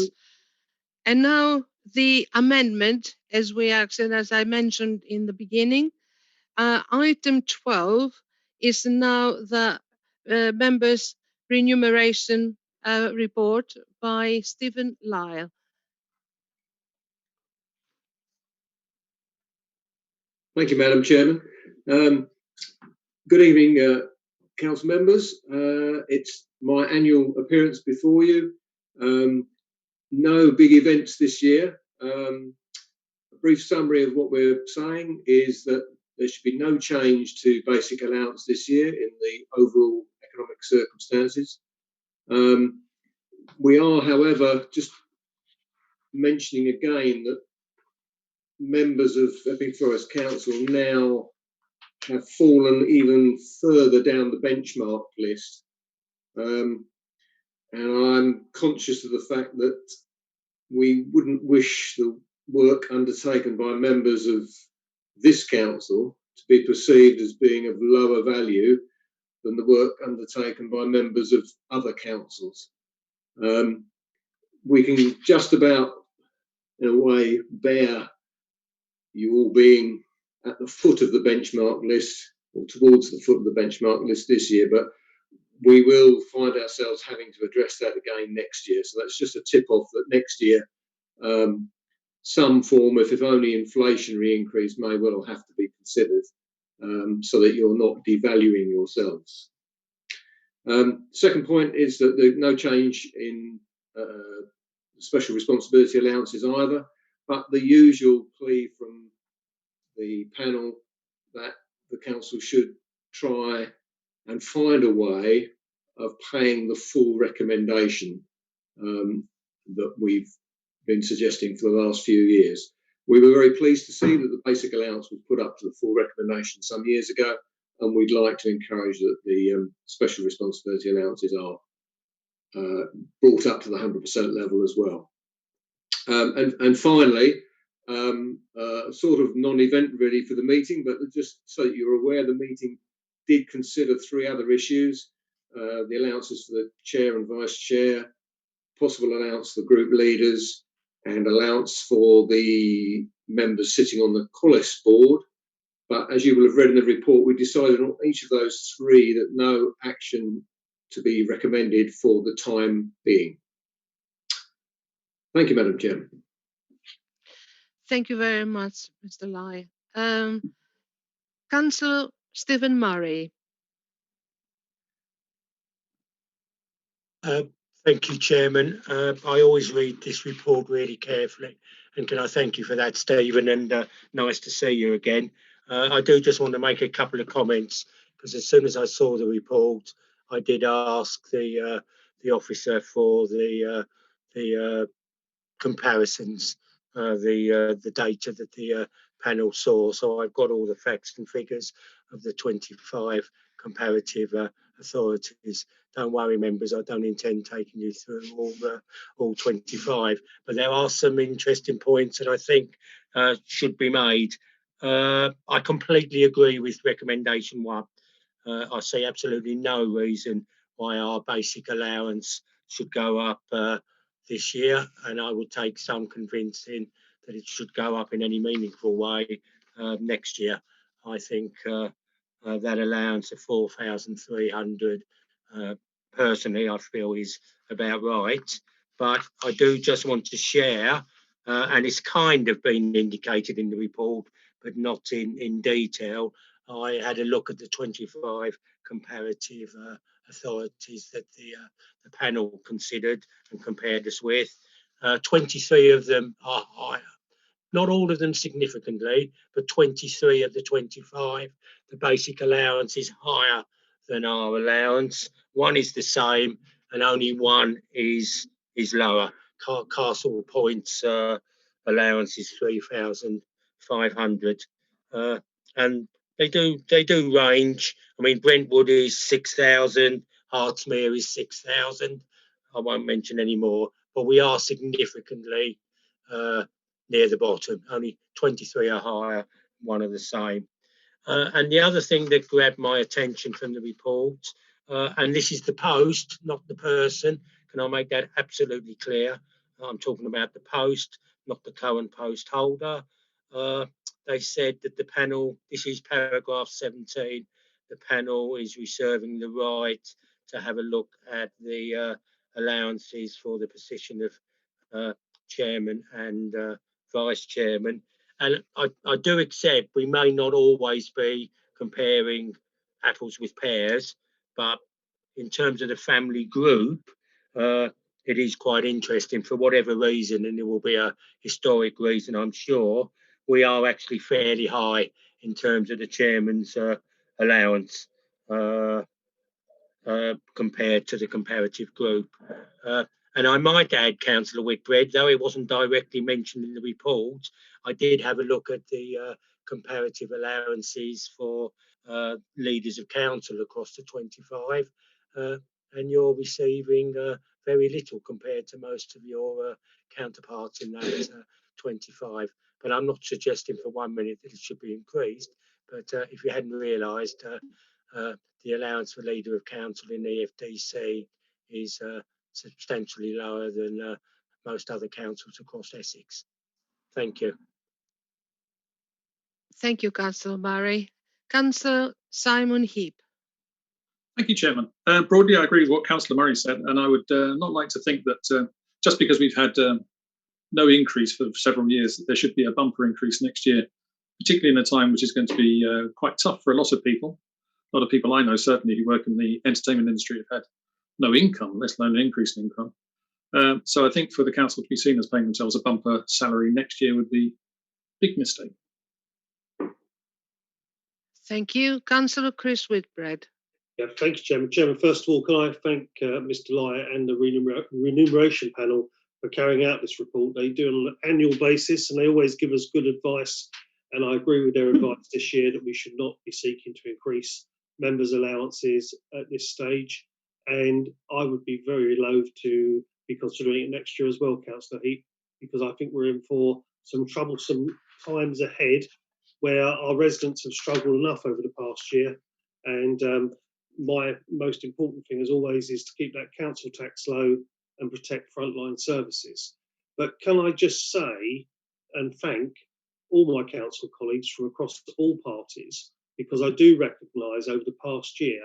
And now the amendment, as I mentioned in the beginning, item 12 is now the members' remuneration report by Stephen Lyle. Thank you, Madam Chairman. Good evening, council members. It's my annual appearance before you. No big events this year. A brief summary of what we're saying is that there should be no change to basic allowance this year in the overall economic circumstances. We are, however, just mentioning again that members of Epping Forest Council now have fallen even further down the benchmark list. And I'm conscious of the fact that we wouldn't wish the work undertaken by members of this council to be perceived as being of lower value than the work undertaken by members of other councils. We can just about, in a way, bear you all being at the foot of the benchmark list, or towards the foot of the benchmark list this year, but we will find ourselves having to address that again next year. So that's just a tip-off that next year some form of, if only inflationary increase, may well have to be considered, so that you're not devaluing yourselves. Second point is that there's no change in special responsibility allowances either, but the usual plea from the panel that the council should try and find a way of paying the full recommendation that we've been suggesting for the last few years. We were very pleased to see that the basic allowance was put up to the full recommendation some years ago, and we'd like to encourage that the special responsibility allowances are brought up to the 100% level as well. And finally, sort of non-event really for the meeting, but just so that you're aware, the meeting did consider 3 other issues: the allowances for the chair and vice chair, possible allowance for group leaders, and allowance for the members sitting on the Collis board. But as you will have read in the report, we decided on each of those 3 that no action to be recommended for the time being. Thank you, Madam Chair. Thank you very much, Mr. Lai. Councillor Stephen Murray. Thank you, Chairman. I always read this report really carefully, and can I thank you for that, Stephen, and nice to see you again. I do just want to make a couple of comments, because as soon as I saw the report, I did ask the officer for the comparisons, the data that the panel saw. So I've got all the facts and figures of the 25 comparative authorities. Don't worry, members, I don't intend taking you through all 25, but there are some interesting points that I think should be made. I completely agree with recommendation 1. I see absolutely no reason why our basic allowance should go up this year, and I would take some convincing that it should go up in any meaningful way next year. I think that allowance of 4,300 personally I feel is about right, but I do just want to share, and it's kind of been indicated in the report but not in detail. I had a look at the 25 comparative authorities that the panel considered and compared us with. 23 of them are higher. Not all of them significantly, but 23 of the 25, the basic allowance is higher than our allowance. 1 is the same, and only 1 is lower. Castle Point's allowance is 3,500, and they do range. I mean, Brentwood is 6,000, Hartsmere is 6,000. I won't mention any more, but we are significantly near the bottom. Only 23 are higher, 1 are the same. And the other thing that grabbed my attention from the report, and this is the post, not the person. Can I make that absolutely clear? I'm talking about the post, not the current post holder. They said that the panel, this is paragraph 17, the panel is reserving the right to have a look at the allowances for the position of chairman and vice chairman. And I do accept we may not always be comparing apples with pears, but in terms of the family group, it is quite interesting for whatever reason, and there will be a historic reason, I'm sure. We are actually fairly high in terms of the chairman's allowance compared to the comparative group. And I might add, Councillor Whitbread, though it wasn't directly mentioned in the report, I did have a look at the comparative allowances for leaders of council across the 25, and you're receiving very little compared to most of your counterparts in that 25. But I'm not suggesting for 1 minute that it should be increased, but if you hadn't realised, the allowance for leader of council in EFDC is substantially lower than most other councils across Essex. Thank you. Thank you, Councillor Murray. Councillor Simon Heap. Thank you, Chairman. Broadly, I agree with what Councillor Murray said, and I would not like to think that just because we've had no increase for several years, that there should be a bumper increase next year, particularly in a time which is going to be quite tough for a lot of people. A lot of people I know, certainly, who work in the entertainment industry have had no income, let alone an increase in income. So I think for the council to be seen as paying themselves a bumper salary next year would be a big mistake. Thank you. Councillor Chris Whitbread. Yeah, thank you, Chairman. Chairman, first of all, can I thank Mr. Lai and the remuneration panel for carrying out this report. They do it on an annual basis, and they always give us good advice. And I agree with their advice this year that we should not be seeking to increase members' allowances at this stage. And I would be very loath to be considering it next year as well, Councillor Heap, because I think we're in for some troublesome times ahead where our residents have struggled enough over the past year. And my most important thing, as always, is to keep that council tax low and protect frontline services. But can I just say and thank all my council colleagues from across all parties, because I do recognise over the past year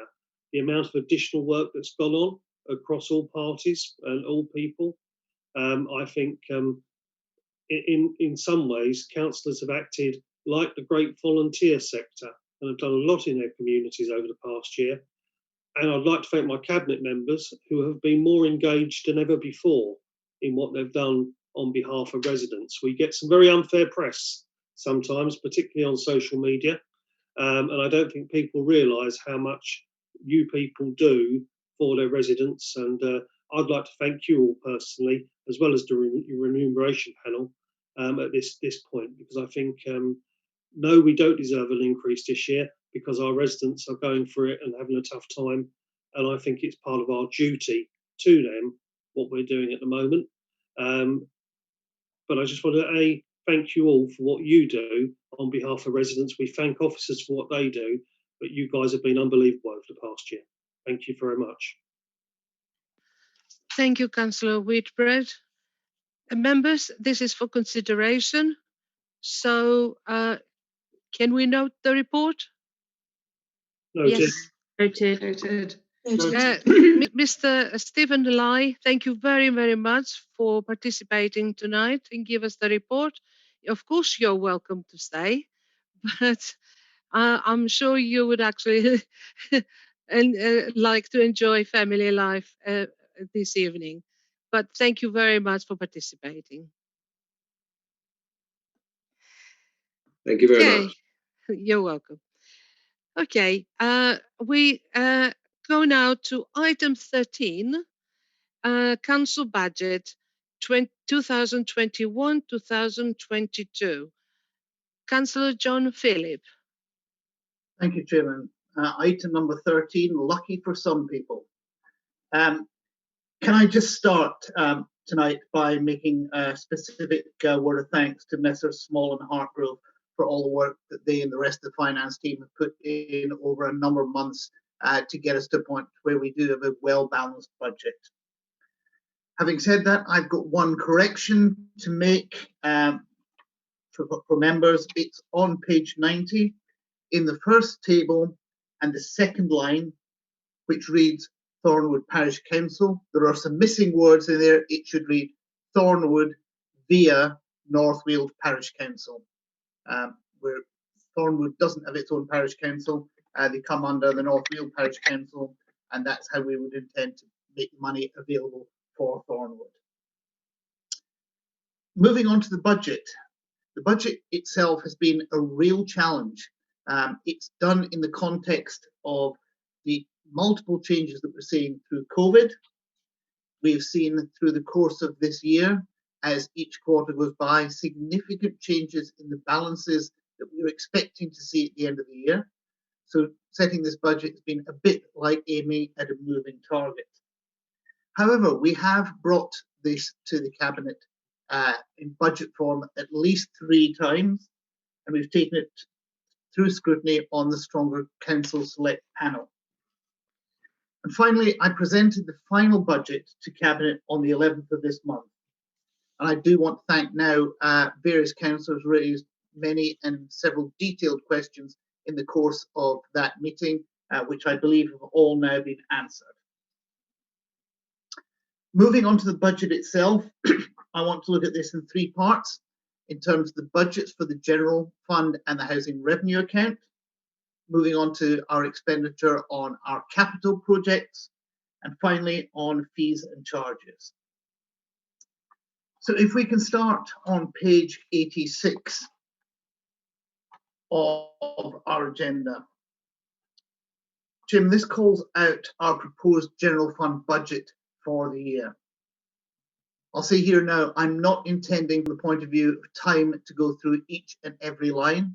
the amount of additional work that's gone on across all parties and all people. I think in some ways councillors have acted like the great volunteer sector and have done a lot in their communities over the past year. And I'd like to thank my cabinet members who have been more engaged than ever before in what they've done on behalf of residents. We get some very unfair press sometimes, particularly on social media, and I don't think people realise how much you people do for their residents. And I'd like to thank you all personally, as well as the remuneration panel at this point, because I think no, we don't deserve an increase this year because our residents are going through it and having a tough time. And I think it's part of our duty to them, what we're doing at the moment. But I just want to thank you all for what you do on behalf of residents. We thank officers for what they do, but you guys have been unbelievable over the past year. Thank you very much. Thank you, Councillor Whitbread. Members, this is for consideration. So can we note the report? Noted. Yes. Noted. Mr. Stephen Lai, thank you very, very much for participating tonight and give us the report. Of course, you're welcome to stay, but I'm sure you would actually like to enjoy family life this evening. But thank you very much for participating. Thank you very much. You're welcome. Okay, we go now to item 13, Council Budget 2021-2022. Councillor John Phillip. Thank you, Chairman. Item number 13, lucky for some people. Can I just start tonight by making a specific word of thanks to Messrs. Small and Hartgrove for all the work that they and the rest of the finance team have put in over a number of months to get us to a point where we do have a well-balanced budget. Having said that, I've got one correction to make for members. It's on page 90 in the first table and the second line, which reads Thornwood Parish Council. There are some missing words in there. It should read Thornwood via North Weald Parish Council. Where Thornwood doesn't have its own parish council, they come under the North Weald Parish Council, and that's how we would intend to make money available for Thornwood. Moving on to the budget. The budget itself has been a real challenge. It's done in the context of the multiple changes that we're seeing through COVID. We've seen through the course of this year, as each quarter goes by, significant changes in the balances that we were expecting to see at the end of the year. So setting this budget has been a bit like aiming at a moving target. However, we have brought this to the Cabinet in budget form at least 3 times, and we've taken it through scrutiny on the Stronger Council Select Panel. And finally, I presented the final budget to Cabinet on the 11th of this month. And I do want to thank now various councillors raised many and several detailed questions in the course of that meeting, which I believe have all now been answered. Moving on to the budget itself, I want to look at this in 3 parts in terms of the budgets for the General Fund and the Housing Revenue Account. Moving on to our expenditure on our capital projects, and finally on fees and charges. So if we can start on page 86 of our agenda. Jim, this calls out our proposed general fund budget for the year. I'll say here now, I'm not intending from the point of view of time to go through each and every line.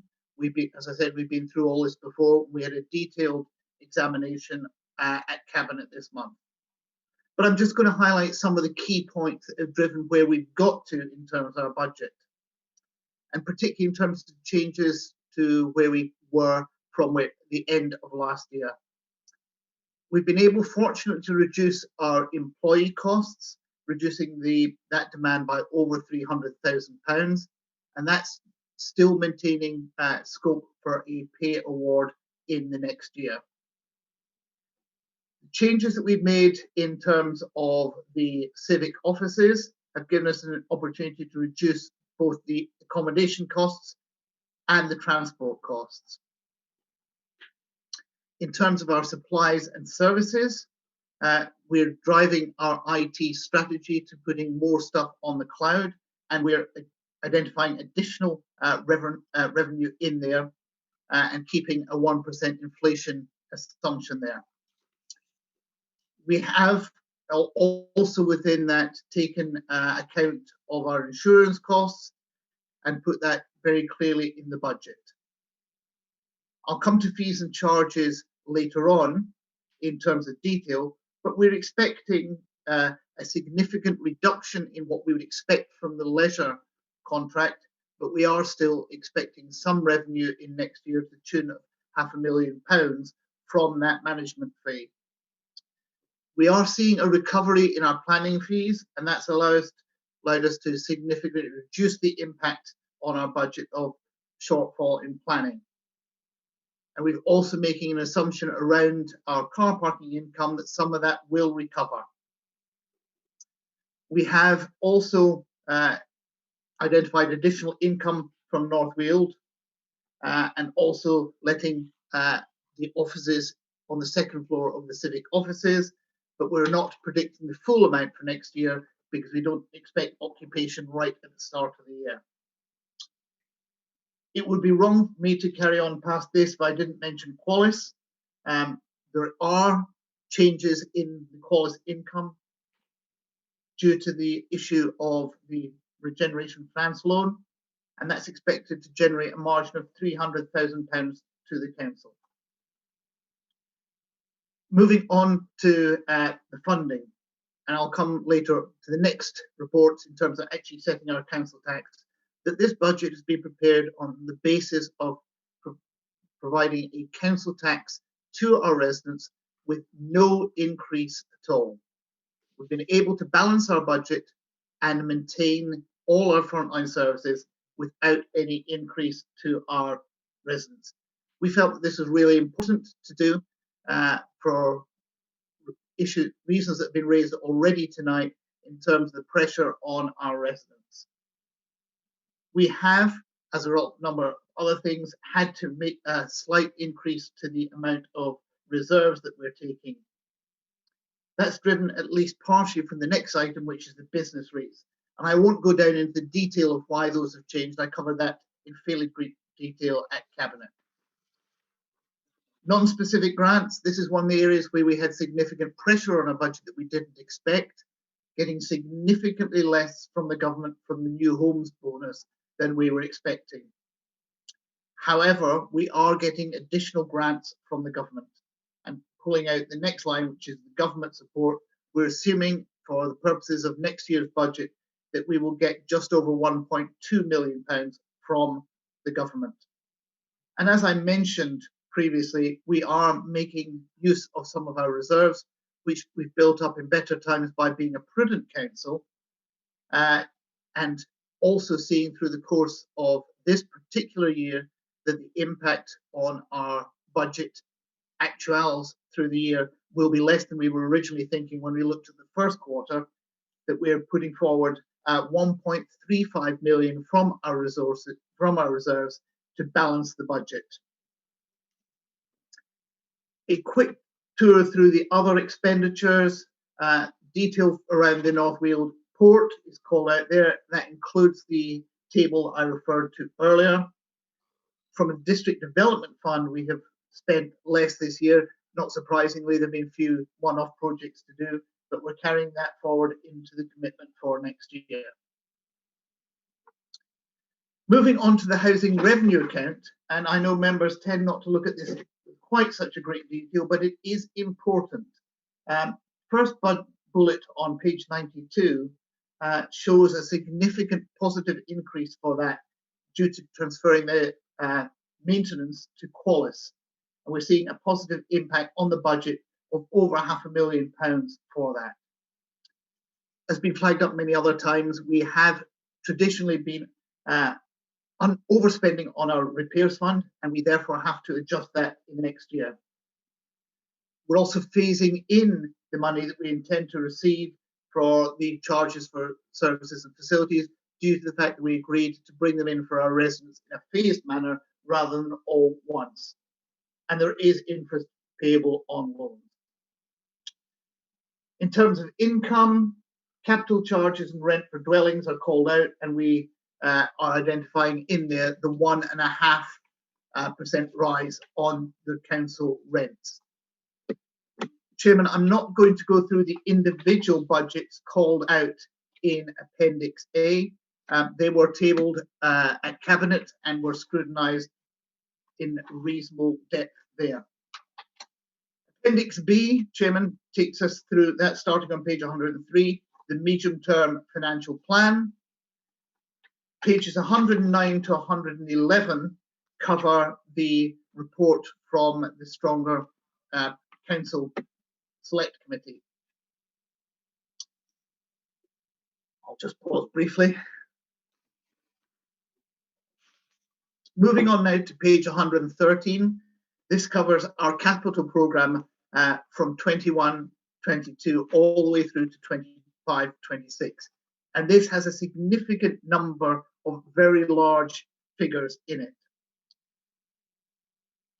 As I said, we've been through all this before. We had a detailed examination at Cabinet this month. But I'm just going to highlight some of the key points that have driven where we've got to in terms of our budget, and particularly in terms of changes to where we were from the end of last year. We've been able, fortunately, to reduce our employee costs, reducing that demand by over £300,000, and that's still maintaining scope for a pay award in the next year. The changes that we've made in terms of the civic offices have given us an opportunity to reduce both the accommodation costs and the transport costs. In terms of our supplies and services, we're driving our IT strategy to putting more stuff on the cloud, and we're identifying additional revenue in there and keeping a 1% inflation assumption there. We have also within that taken account of our insurance costs and put that very clearly in the budget. I'll come to fees and charges later on in terms of detail, but we're expecting a significant reduction in what we would expect from the leisure contract, but we are still expecting some revenue in next year to the tune of £500,000 from that management fee. We are seeing a recovery in our planning fees, and that's allowed us to significantly reduce the impact on our budget of shortfall in planning. And we're also making an assumption around our car parking income that some of that will recover. We have also identified additional income from North Weald and also letting the offices on the second floor of the civic offices, but we're not predicting the full amount for next year because we don't expect occupation right at the start of the year. It would be wrong for me to carry on past this if I didn't mention Qualis. There are changes in the Qualis income due to the issue of the Regeneration France loan, and that's expected to generate a margin of £300,000 to the council. Moving on to the funding, and I'll come later to the next report in terms of actually setting our council tax, that this budget has been prepared on the basis of providing a council tax to our residents with no increase at all. We've been able to balance our budget and maintain all our frontline services without any increase to our residents. We felt that this was really important to do for reasons that have been raised already tonight in terms of the pressure on our residents. We have, as a number of other things, had to make a slight increase to the amount of reserves that we're taking. That's driven at least partially from the next item, which is the business rates. And I won't go down into the detail of why those have changed. I covered that in fairly great detail at Cabinet. Non-specific grants, this is one of the areas where we had significant pressure on a budget that we didn't expect, getting significantly less from the government from the new homes bonus than we were expecting. However, we are getting additional grants from the government. And pulling out the next line, which is the government support, we're assuming for the purposes of next year's budget that we will get just over £1.2 million from the government. And as I mentioned previously, we are making use of some of our reserves, which we've built up in better times by being a prudent council, and also seeing through the course of this particular year that the impact on our budget actuals through the year will be less than we were originally thinking when we looked at the first quarter, that we're putting forward 1.35 million from our reserves to balance the budget. A quick tour through the other expenditures. Detail around the North Weald Port is called out there. That includes the table I referred to earlier. From a district development fund, we have spent less this year. Not surprisingly, there have been a few one-off projects to do, but we're carrying that forward into the commitment for next year. Moving on to the housing revenue account, and I know members tend not to look at this in quite such a great detail, but it is important. First bullet on page 92 shows a significant positive increase for that due to transferring the maintenance to Qualis. And we're seeing a positive impact on the budget of over £500,000 for that. As been flagged up many other times, we have traditionally been overspending on our repairs fund, and we therefore have to adjust that in the next year. We're also phasing in the money that we intend to receive for the charges for services and facilities due to the fact that we agreed to bring them in for our residents in a phased manner rather than all once. And there is interest payable on loans. In terms of income, capital charges and rent for dwellings are called out, and we are identifying in there the 1.5% rise on the council rents. Chairman, I'm not going to go through the individual budgets called out in Appendix A. They were tabled at Cabinet and were scrutinised in reasonable depth there. Appendix B, Chairman, takes us through that, starting on page 103, the medium-term financial plan. Pages 109 to 111 cover the report from the Stronger Council Select Committee. I'll just pause briefly. Moving on now to page 113. This covers our capital programme from 21-22 all the way through to 25-26. And this has a significant number of very large figures in it.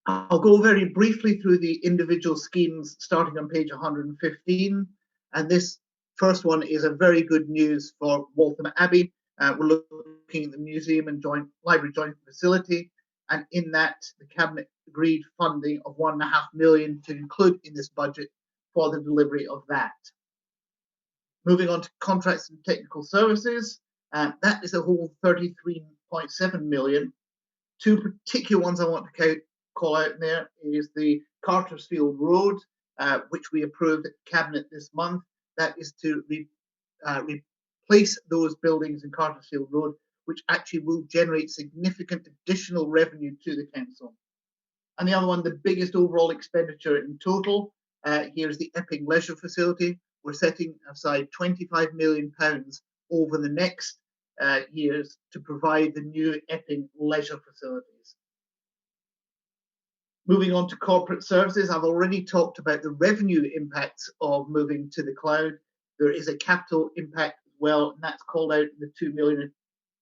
I'll go very briefly through the individual schemes starting on page 115. And this first one is a very good news for Waltham Abbey. We're looking at the museum and library joint facility. And in that, the Cabinet agreed funding of £1.5 million to include in this budget for the delivery of that. Moving on to contracts and technical services, that is a whole 33.7 million. Two particular ones I want to call out in there is the Cartersfield Road, which we approved at Cabinet this month. That is to replace those buildings in Cartersfield Road, which actually will generate significant additional revenue to the council. And the other one, the biggest overall expenditure in total, here's the Epping Leisure Facility. We're setting aside £25 million over the next years to provide the new Epping Leisure Facilities. Moving on to corporate services, I've already talked about the revenue impacts of moving to the cloud. There is a capital impact as well, and that's called out in the £2 million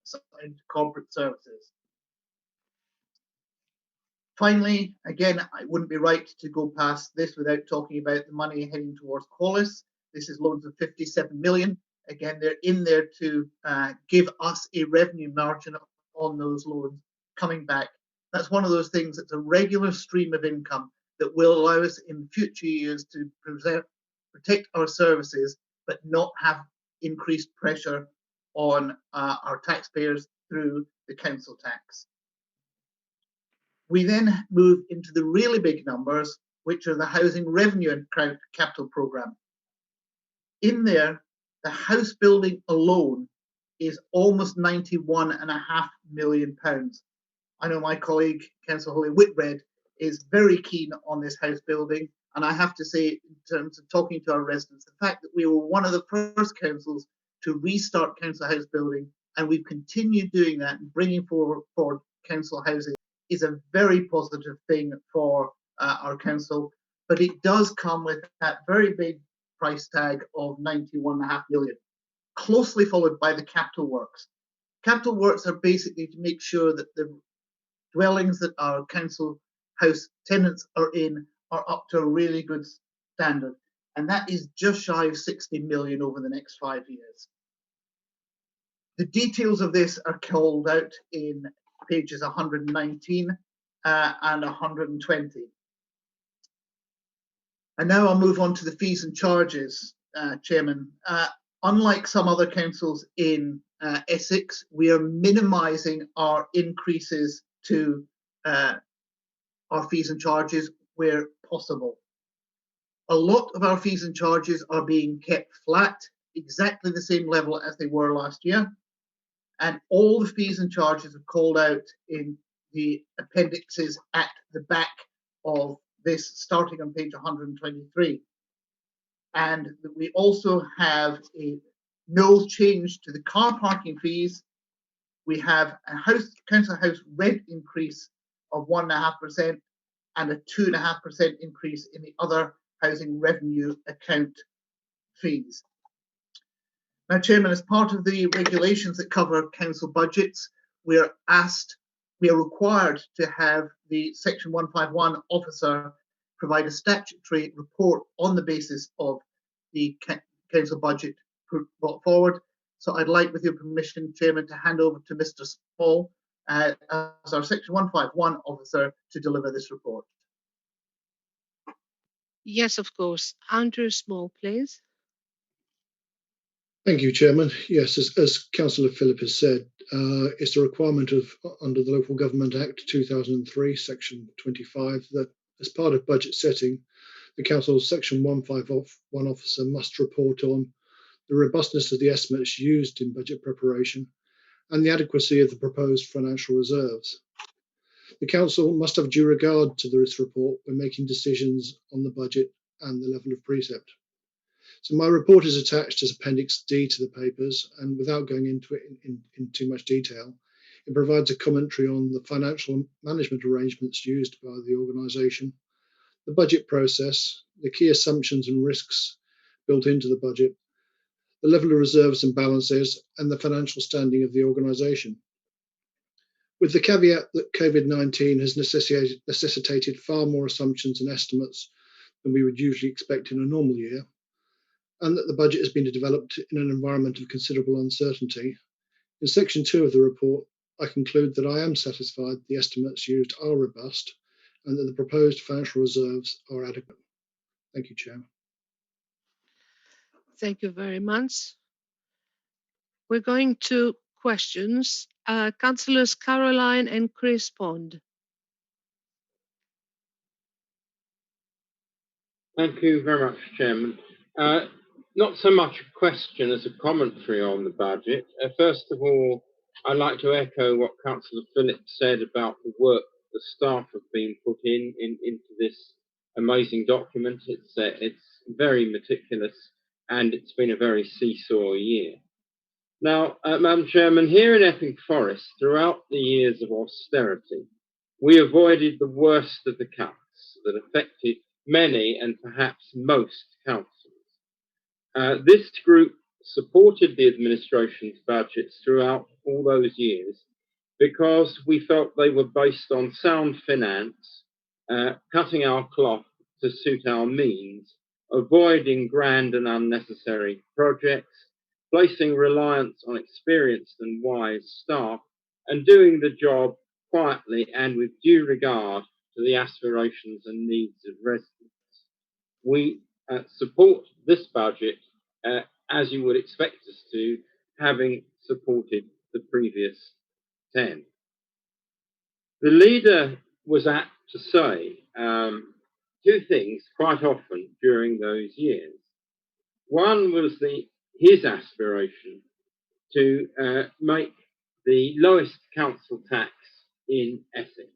assigned to corporate services. Finally, again, it wouldn't be right to go past this without talking about the money heading towards Qualis. This is loans of 57 million. Again, they're in there to give us a revenue margin on those loans coming back. That's one of those things that's a regular stream of income that will allow us in future years to protect our services, but not have increased pressure on our taxpayers through the council tax. We then move into the really big numbers, which are the housing revenue and capital programme. In there, the house building alone is almost £91.5 million. I know my colleague, Councillor Holly Whitbread, is very keen on this house building. And I have to say, in terms of talking to our residents, the fact that we were one of the first councils to restart council house building, and we've continued doing that and bringing forward council houses, is a very positive thing for our council. But it does come with that very big price tag of £91.5 million, closely followed by the capital works. Capital works are basically to make sure that the dwellings that our council house tenants are in are up to a really good standard. And that is just shy of 60 million over the next 5 years. The details of this are called out in pages 119 and 120. And now I'll move on to the fees and charges. Chairman. Unlike some other councils in Essex, we are minimising our increases to our fees and charges where possible. A lot of our fees and charges are being kept flat, exactly the same level as they were last year. And all the fees and charges are called out in the appendixes at the back of this, starting on page 123. And we also have a no change to the car parking fees. We have a council house rent increase of 1.5% and a 2.5% increase in the other housing revenue account fees. Now, Chairman, as part of the regulations that cover council budgets, we are required to have the Section 151 officer provide a statutory report on the basis of the council budget brought forward. So I'd like, with your permission, Chairman, to hand over to Mr. Small as our Section 151 officer to deliver this report. Yes, of course. Andrew Small, please. Thank you, Chairman. Yes, as Councillor Phillip has said, it's a requirement under the Local Government Act 2003, Section 25, that as part of budget setting, the Council's Section 151 officer must report on the robustness of the estimates used in budget preparation and the adequacy of the proposed financial reserves. The Council must have due regard to this report when making decisions on the budget and the level of precept. So my report is attached as Appendix D to the papers, and without going into it in too much detail, it provides a commentary on the financial management arrangements used by the organisation, the budget process, the key assumptions and risks built into the budget, the level of reserves and balances, and the financial standing of the organisation. With the caveat that COVID-19 has necessitated far more assumptions and estimates than we would usually expect in a normal year, and that the budget has been developed in an environment of considerable uncertainty, in Section 2 of the report, I conclude that I am satisfied the estimates used are robust and that the proposed financial reserves are adequate. Thank you, Chair. Thank you very much. We're going to questions. Councillors Caroline and Chris Pond. Thank you very much, Chairman. Not so much a question as a commentary on the budget. First of all, I'd like to echo what Councillor Phillips said about the work the staff have been put into this amazing document. It's very meticulous and it's been a very seesaw year. Now, Madam Chairman, here in Epping Forest, throughout the years of austerity, we avoided the worst of the cuts that affected many and perhaps most councils. This group supported the administration's budgets throughout all those years because we felt they were based on sound finance, cutting our cloth to suit our means, avoiding grand and unnecessary projects, placing reliance on experienced and wise staff, and doing the job quietly and with due regard to the aspirations and needs of residents. We support this budget as you would expect us to, having supported the previous 10. The leader was apt to say two things quite often during those years. One was his aspiration to make the lowest council tax in Essex.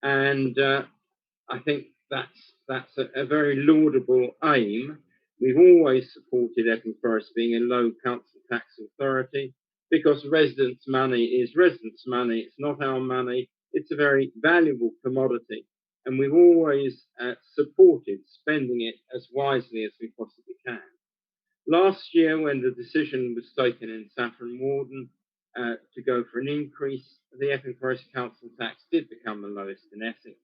And I think that's a very laudable aim. We've always supported Epping Forest being a low council tax authority because residents' money is residents' money. It's not our money. It's a very valuable commodity. And we've always supported spending it as wisely as we possibly can. Last year, when the decision was taken in Saffron Walden to go for an increase, the Epping Forest Council tax did become the lowest in Essex.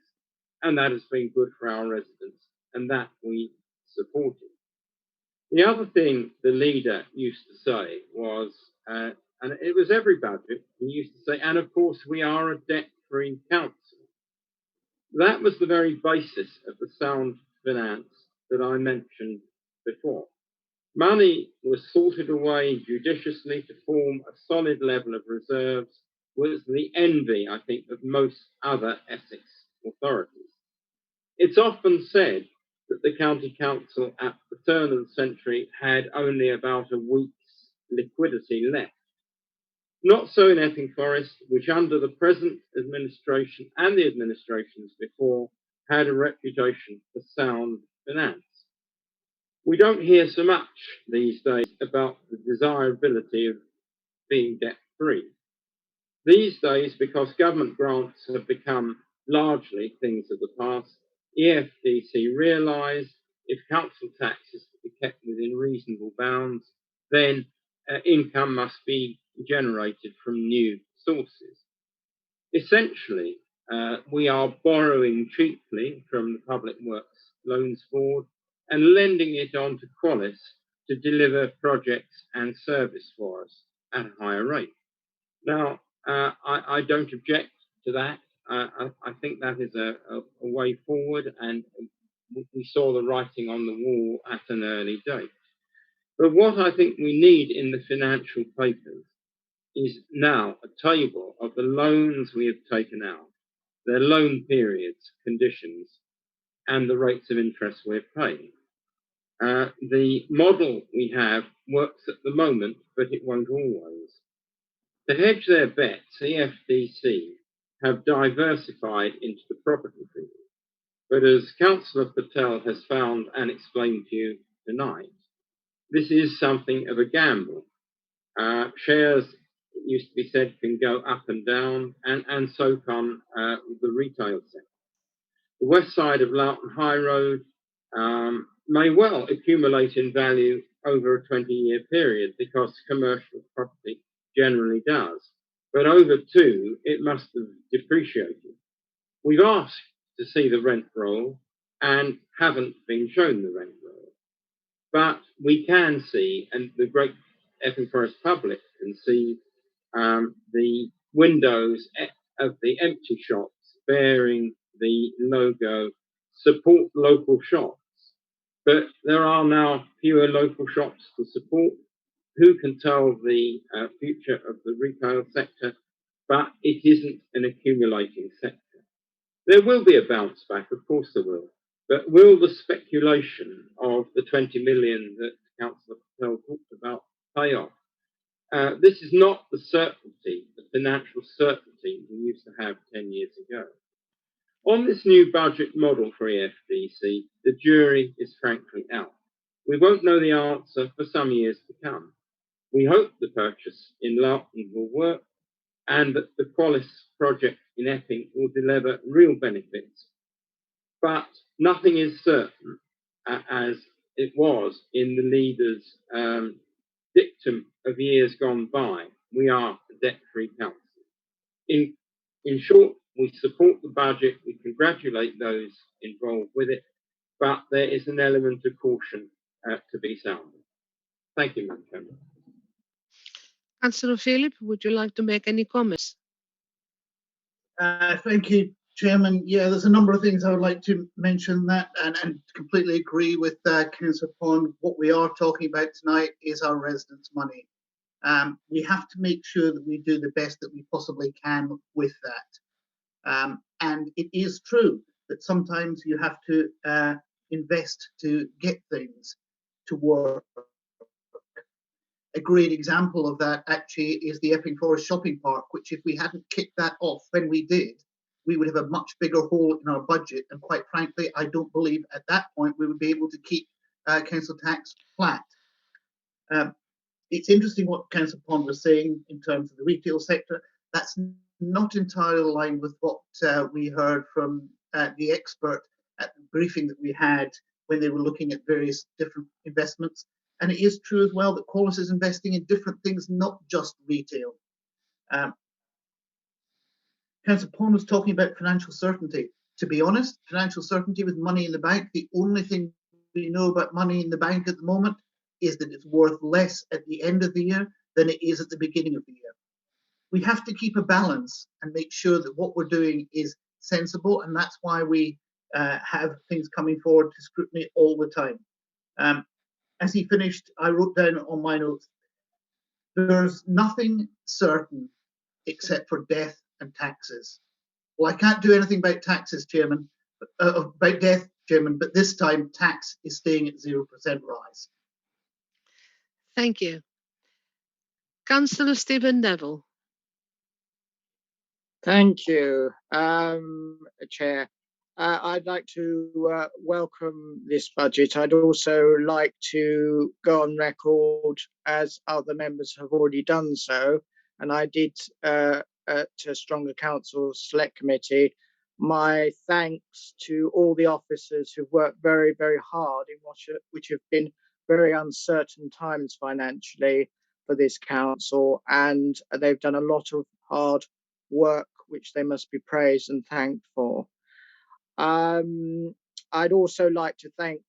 And that has been good for our residents, and that we supported. The other thing the leader used to say was, and it was every budget, he used to say, and of course we are a debt-free council. That was the very basis of the sound finance that I mentioned before. Money was sorted away judiciously to form a solid level of reserves, was the envy, I think, of most other Essex authorities. It's often said that the County Council at the turn of the century had only about a week's liquidity left. Not so in Epping Forest, which under the present administration and the administrations before had a reputation for sound finance. We don't hear so much these days about the desirability of being debt-free. These days, because government grants have become largely things of the past, EFDC realised if council tax is to be kept within reasonable bounds, then income must be generated from new sources. Essentially, we are borrowing cheaply from the Public Works Loans Board and lending it on to Qualis to deliver projects and service for us at a higher rate. Now, I don't object to that. I think that is a way forward, and we saw the writing on the wall at an early date. But what I think we need in the financial papers is now a table of the loans we have taken out, their loan periods, conditions, and the rates of interest we're paying. The model we have works at the moment, but it won't always. To hedge their bets, EFDC have diversified into the property field. But as Councillor Patel has found and explained to you tonight, this is something of a gamble. Shares, it used to be said, can go up and down, and so can the retail sector. The west side of Loughton High Road may well accumulate in value over a 20-year period because commercial property generally does. But over two, it must have depreciated. We've asked to see the rent roll and haven't been shown the rent roll. But we can see, and the great Epping Forest public can see, the windows of the empty shops bearing the logo "Support Local Shops." But there are now fewer local shops to support. Who can tell the future of the retail sector? But it isn't an accumulating sector. There will be a bounce back, of course there will. But will the speculation of the 20 million that Councillor Patel talked about pay off? This is not the certainty, the financial certainty we used to have 10 years ago. On this new budget model for EFDC, the jury is frankly out. We won't know the answer for some years to come. We hope the purchase in Loughton will work and that the Qualis project in Epping will deliver real benefits. But nothing is certain, as it was in the leader's dictum of years gone by. We are a debt-free council. In short, we support the budget, we congratulate those involved with it, but there is an element of caution to be sounded. Thank you, Madam Chairman. Councillor Phillip, would you like to make any comments? Thank you, Chairman. Yeah, there's a number of things I would like to mention that and completely agree with Councillor Pond. What we are talking about tonight is our residents' money. We have to make sure that we do the best that we possibly can with that. And it is true that sometimes you have to invest to get things to work. A great example of that actually is the Epping Forest Shopping Park, which if we hadn't kicked that off when we did, we would have a much bigger hole in our budget. And quite frankly, I don't believe at that point we would be able to keep council tax flat. It's interesting what Councillor Pond was saying in terms of the retail sector. That's not entirely aligned with what we heard from the expert at the briefing that we had when they were looking at various different investments. And it is true as well that Qualis is investing in different things, not just retail. Councillor Pond was talking about financial certainty. To be honest, financial certainty with money in the bank, the only thing we know about money in the bank at the moment is that it's worth less at the end of the year than it is at the beginning of the year. We have to keep a balance and make sure that what we're doing is sensible, and that's why we have things coming forward to scrutiny all the time. as he finished, I wrote down on my notes, there's nothing certain except for death and taxes. Well, I can't do anything about taxes, Chairman, about death, Chairman, but this time tax is staying at 0% rise. Thank you. Councillor Stephen Neville. Thank you, Chair. I'd like to welcome this budget. I'd also like to go on record, as other members have already done so, and I did at Stronger Council Select Committee, my thanks to all the officers who've worked very, very hard in which have been very uncertain times financially for this council, and they've done a lot of hard work which they must be praised and thanked for. I'd also like to thank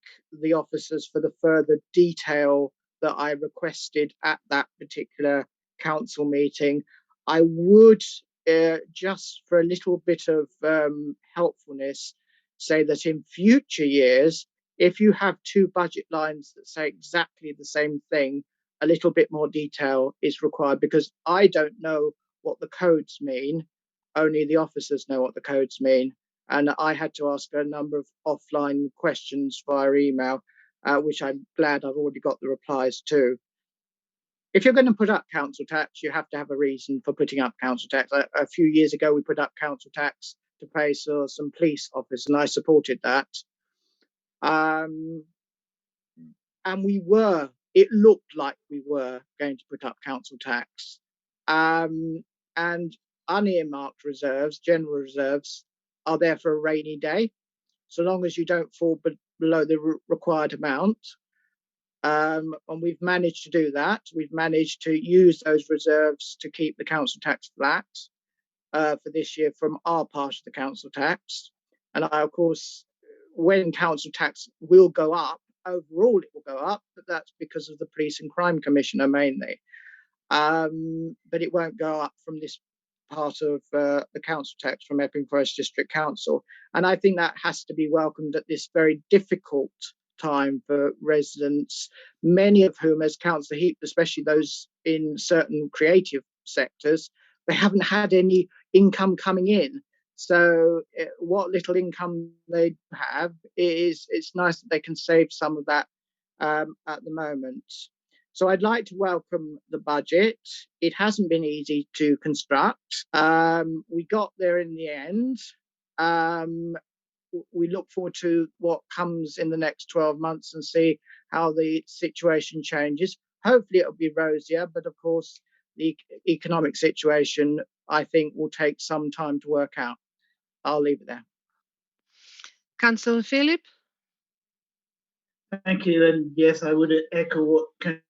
the officers for the further detail that I requested at that particular council meeting. I would, just for a little bit of helpfulness, say that in future years, if you have two budget lines that say exactly the same thing, a little bit more detail is required, because I don't know what the codes mean. Only the officers know what the codes mean. And I had to ask a number of offline questions via email, which I'm glad I've already got the replies to. If you're going to put up council tax, you have to have a reason for putting up council tax. A few years ago, we put up council tax to pay for some police officers, and I supported that. And it looked like we were going to put up council tax. And unearmarked reserves, general reserves, are there for a rainy day, so long as you don't fall below the required amount. And we've managed to do that. We've managed to use those reserves to keep the council tax flat for this year from our part of the council tax. And of course, when council tax will go up, overall it will go up, but that's because of the Police and Crime Commissioner mainly. But it won't go up from this part of the council tax from Epping Forest District Council. And I think that has to be welcomed at this very difficult time for residents, many of whom, as Councillor Heap, especially those in certain creative sectors, they haven't had any income coming in. So what little income they have, it's nice that they can save some of that at the moment. So I'd like to welcome the budget. It hasn't been easy to construct. We got there in the end. We look forward to what comes in the next 12 months and see how the situation changes. Hopefully it'll be rosier, but of course the economic situation, I think, will take some time to work out. I'll leave it there. Councillor Phillip. Thank you. And yes, I would echo what Councillor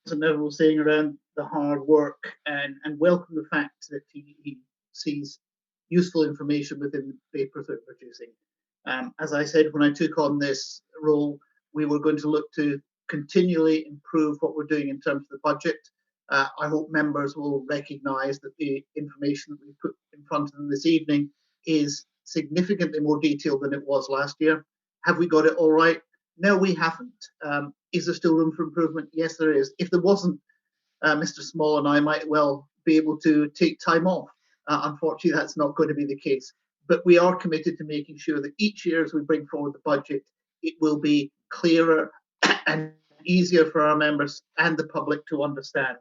Neville was saying around the hard work, and welcome the fact that he sees useful information within the papers that we're producing. As I said, when I took on this role, we were going to look to continually improve what we're doing in terms of the budget. I hope members will recognise that the information that we put in front of them this evening is significantly more detailed than it was last year. Have we got it all right? No, we haven't. Is there still room for improvement? Yes, there is. If there wasn't, Mr. Small and I might well be able to take time off. Unfortunately, that's not going to be the case. But we are committed to making sure that each year as we bring forward the budget, it will be clearer and easier for our members and the public to understand.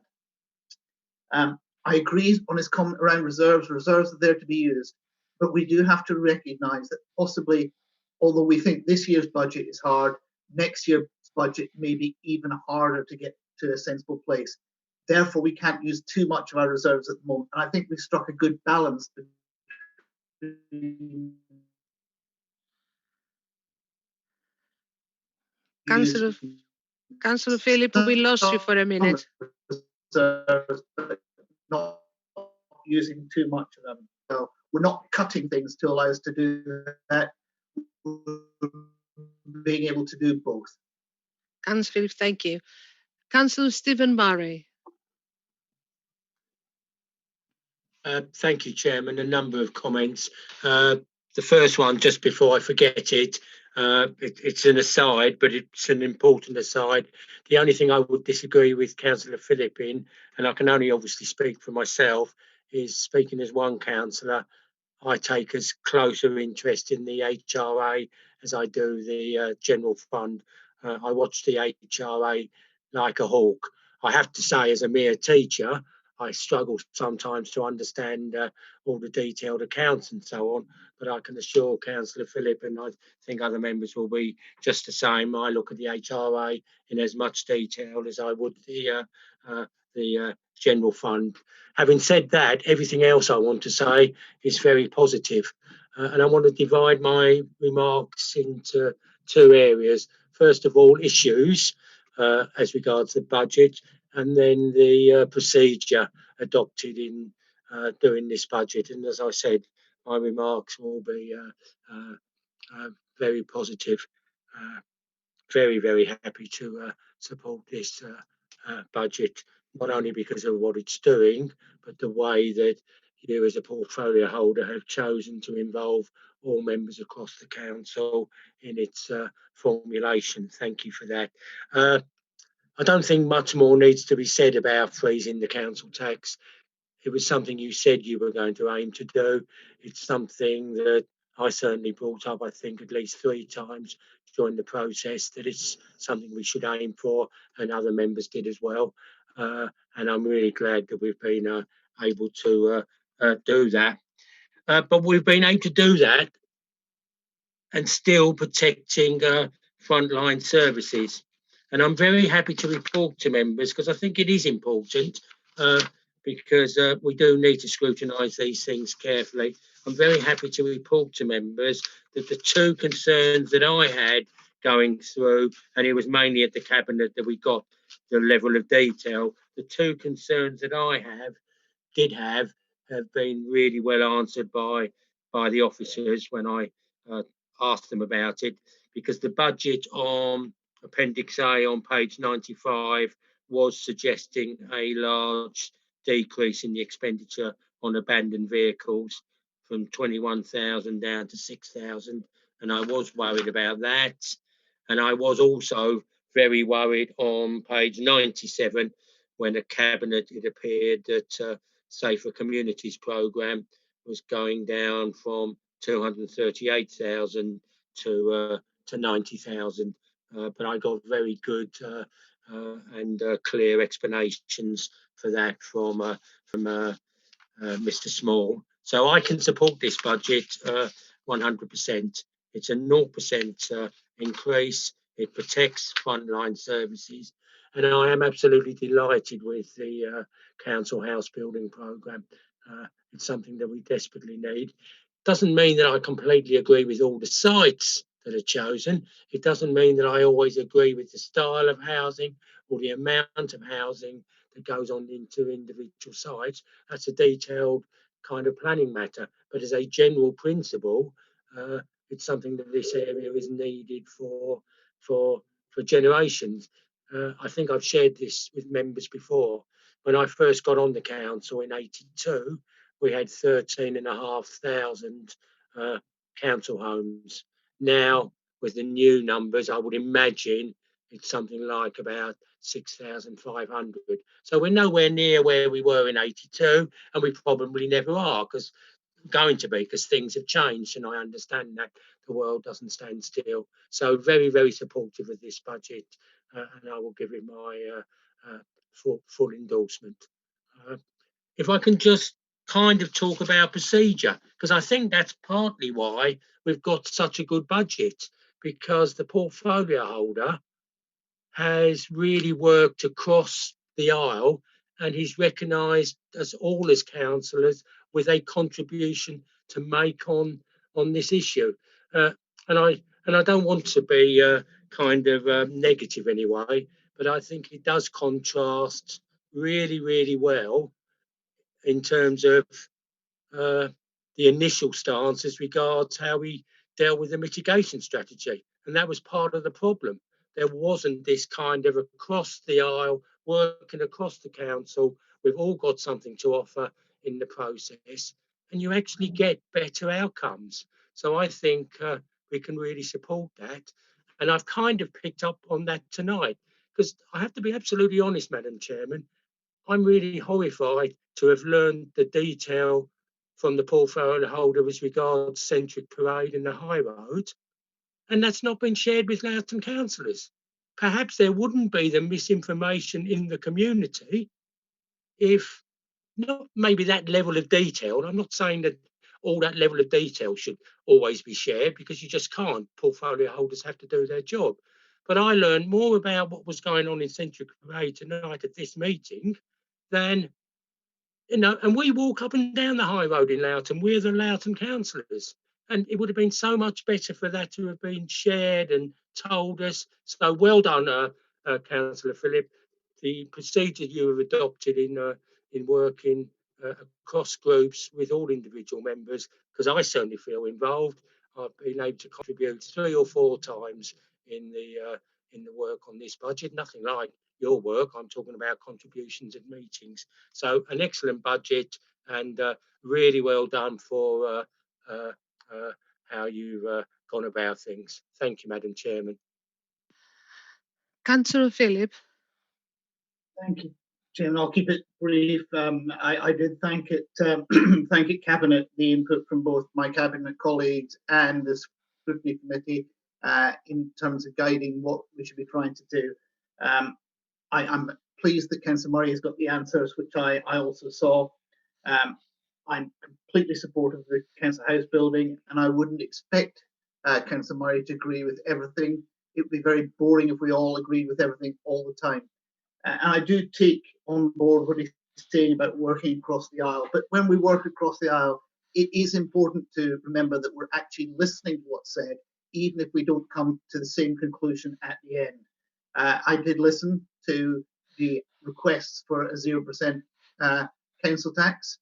I agree on his comment around reserves. Reserves are there to be used. But we do have to recognise that possibly, although we think this year's budget is hard, next year's budget may be even harder to get to a sensible place. Therefore, we can't use too much of our reserves at the moment. And I think we've struck a good balance between Councillor Phillip, we lost you for a minute. Not using too much of them. So we're not cutting things to allow us to do that. Being able to do both. Councillor Phillip, thank you. Councillor Stephen Murray. Thank you, Chairman. A number of comments. The first one, just before I forget it, It's an aside, but it's an important aside. The only thing I would disagree with Councillor Phillip in, and I can only obviously speak for myself, is speaking as one councillor, I take as closer interest in the HRA as I do the general fund. I watch the HRA like a hawk. I have to say, as a mere teacher, I struggle sometimes to understand all the detailed accounts and so on, but I can assure Councillor Phillip, and I think other members will be just the same, I look at the HRA in as much detail as I would the general fund. Having said that, everything else I want to say is very positive. And I want to divide my remarks into two areas. First of all, issues as regards the budget, and then the procedure adopted in doing this budget. And as I said, my remarks will be very positive. Very, very happy to support this budget, not only because of what it's doing, but the way that you as a portfolio holder have chosen to involve all members across the council in its formulation. Thank you for that. I don't think much more needs to be said about freezing the council tax. It was something you said you were going to aim to do. It's something that I certainly brought up, I think, at least 3 times during the process, that it's something we should aim for, and other members did as well. And I'm really glad that we've been able to do that. But we've been able to do that and still protecting frontline services. And I'm very happy to report to members, because I think it is important, because we do need to scrutinise these things carefully. I'm very happy to report to members that the 2 concerns that I had going through, and it was mainly at the Cabinet that we got the level of detail, the 2 concerns that I did have been really well answered by the officers when I asked them about it, because the budget on Appendix A on page 95 was suggesting a large decrease in the expenditure on abandoned vehicles from 21,000 down to 6,000, and I was worried about that. And I was also very worried on page 97 when the Cabinet, it appeared that Safer Communities programme was going down from 238,000 to 90,000. But I got very good and clear explanations for that from Mr. Small. So I can support this budget 100%. It's a 0% increase. It protects frontline services. And I am absolutely delighted with the council house building programme. It's something that we desperately need. Doesn't mean that I completely agree with all the sites that are chosen. It doesn't mean that I always agree with the style of housing or the amount of housing that goes on into individual sites. That's a detailed kind of planning matter. But as a general principle, it's something that this area is needed for generations. I think I've shared this with members before. When I first got on the council in '82, we had 13,500 council homes. Now, with the new numbers, I would imagine it's something like about 6,500. So we're nowhere near where we were in '82, and we probably never are, because things have changed, and I understand that the world doesn't stand still. So very, very supportive of this budget, and I will give it my full endorsement. If I can just kind of talk about procedure, because I think that's partly why we've got such a good budget, because the portfolio holder has really worked across the aisle, and he's recognised us all as councillors with a contribution to make on this issue. And I don't want to be kind of negative anyway, but I think it does contrast really, really well in terms of the initial stance as regards how we dealt with the mitigation strategy. And that was part of the problem. There wasn't this kind of across the aisle, working across the council. We've all got something to offer in the process, and you actually get better outcomes. So I think we can really support that. And I've kind of picked up on that tonight, because I have to be absolutely honest, Madam Chairman, I'm really horrified to have learned the detail from the portfolio holder as regards Centric Parade and the High Road, and that's not been shared with Loughton councillors. Perhaps there wouldn't be the misinformation in the community if not maybe that level of detail. And I'm not saying that all that level of detail should always be shared, because you just can't. Portfolio holders have to do their job. But I learned more about what was going on in Centric Parade tonight at this meeting than, and we walk up and down the High Road in Loughton. We're the Loughton councillors. And it would have been so much better for that to have been shared and told us. So well done, Councillor Phillip. The procedure you have adopted in working across groups with all individual members, because I certainly feel involved. I've been able to contribute 3 or 4 times in the work on this budget. Nothing like your work. I'm talking about contributions at meetings. So an excellent budget, and really well done for how you've gone about things. Thank you, Madam Chairman. Councillor Phillip. Thank you, Chairman. I'll keep it brief. I did thank it Cabinet, the input from both my Cabinet colleagues and the Scrutiny Committee in terms of guiding what we should be trying to do. I'm pleased that Councillor Murray has got the answers, which I also saw. I'm completely supportive of the Council House building, and I wouldn't expect Councillor Murray to agree with everything. It would be very boring if we all agreed with everything all the time. And I do take on board what he's saying about working across the aisle. But when we work across the aisle, it is important to remember that we're actually listening to what's said, even if we don't come to the same conclusion at the end. I did listen to the requests for a 0% council tax,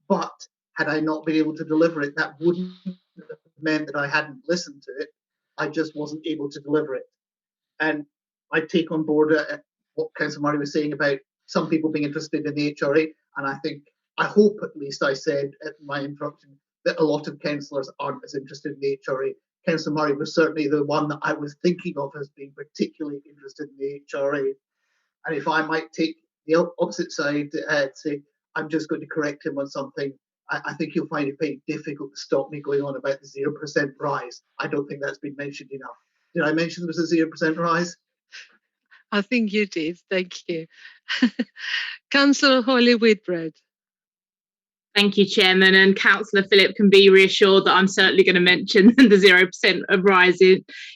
but had I not been able to deliver it, that wouldn't have meant that I hadn't listened to it. I just wasn't able to deliver it. And I take on board what Councillor Murray was saying about some people being interested in the HRA, and I hope at least I said at my introduction that a lot of councillors aren't as interested in the HRA. Councillor Murray was certainly the one that I was thinking of as being particularly interested in the HRA. And if I might take the opposite side, say I'm just going to correct him on something, I think you'll find it very difficult to stop me going on about the 0% rise. I don't think that's been mentioned enough. Did I mention there was a 0% rise? I think you did. Thank you. Councillor Holly Whitbread. Thank you, Chairman, and Councillor Phillip can be reassured that I'm certainly going to mention the 0% of rise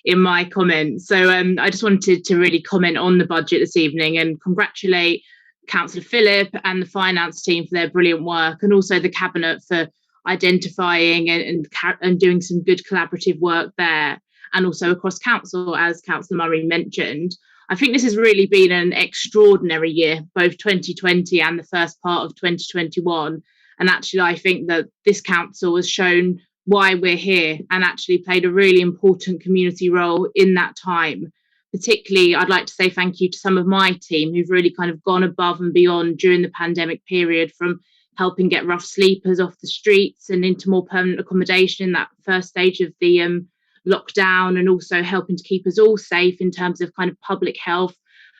in my comments. So I just wanted to really comment on the budget this evening and congratulate Councillor Phillip and the finance team for their brilliant work, and also the Cabinet for identifying and doing some good collaborative work there, and also across council, as Councillor Murray mentioned. I think this has really been an extraordinary year, both 2020 and the first part of 2021. And actually, I think that this council has shown why we're here and actually played a really important community role in that time. Particularly, I'd like to say thank you to some of my team who've really kind of gone above and beyond during the pandemic period, from helping get rough sleepers off the streets and into more permanent accommodation in that first stage of the lockdown, and also helping to keep us all safe in terms of kind of public health,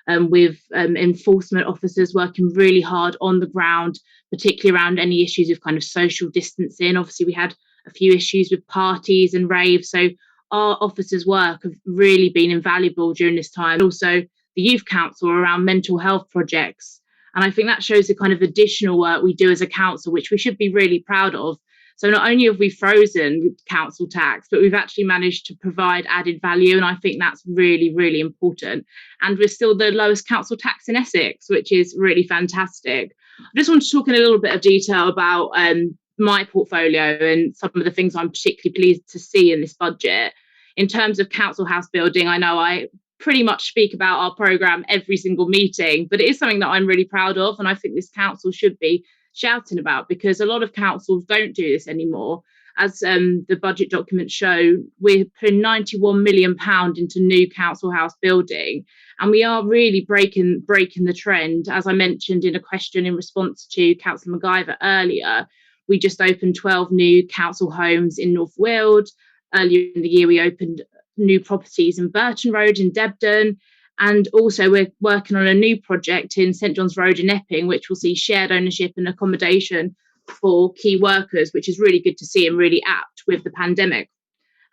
with enforcement officers working really hard on the ground, particularly around any issues of kind of social distancing. Obviously, we had a few issues with parties and raves, so our officers' work have really been invaluable during this time. Also, the Youth Council around mental health projects. And I think that shows the kind of additional work we do as a council, which we should be really proud of. So not only have we frozen council tax, but we've actually managed to provide added value. And I think that's really, really important. And we're still the lowest council tax in Essex, which is really fantastic. I just want to talk in a little bit of detail about my portfolio and some of the things I'm particularly pleased to see in this budget. In terms of council house building, I know I pretty much speak about our programme every single meeting, but it is something that I'm really proud of, and I think this council should be shouting about, because a lot of councils don't do this anymore. As the budget documents show, we're putting £91 million into new council house building, and we are really breaking the trend. As I mentioned in a question in response to Councillor MacGyver earlier, we just opened 12 new council homes in North Weald. earlier in the year, we opened new properties in Burton Road in Debden. And also we're working on a new project in St John's Road in Epping, which will see shared ownership and accommodation for key workers, which is really good to see and really apt with the pandemic.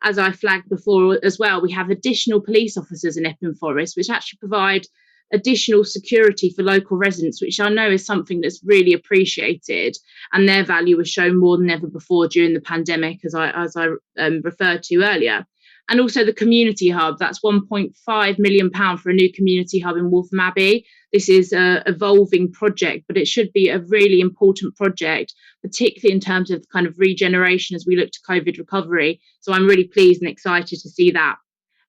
As I flagged before as well, we have additional police officers in Epping Forest, which actually provide additional security for local residents, which I know is something that's really appreciated, and their value was shown more than ever before during the pandemic, as I referred to earlier. And also the community hub, that's £1.5 million for a new community hub in Waltham Abbey. This is an evolving project, but it should be a really important project, particularly in terms of kind of regeneration as we look to COVID recovery. So I'm really pleased and excited to see that.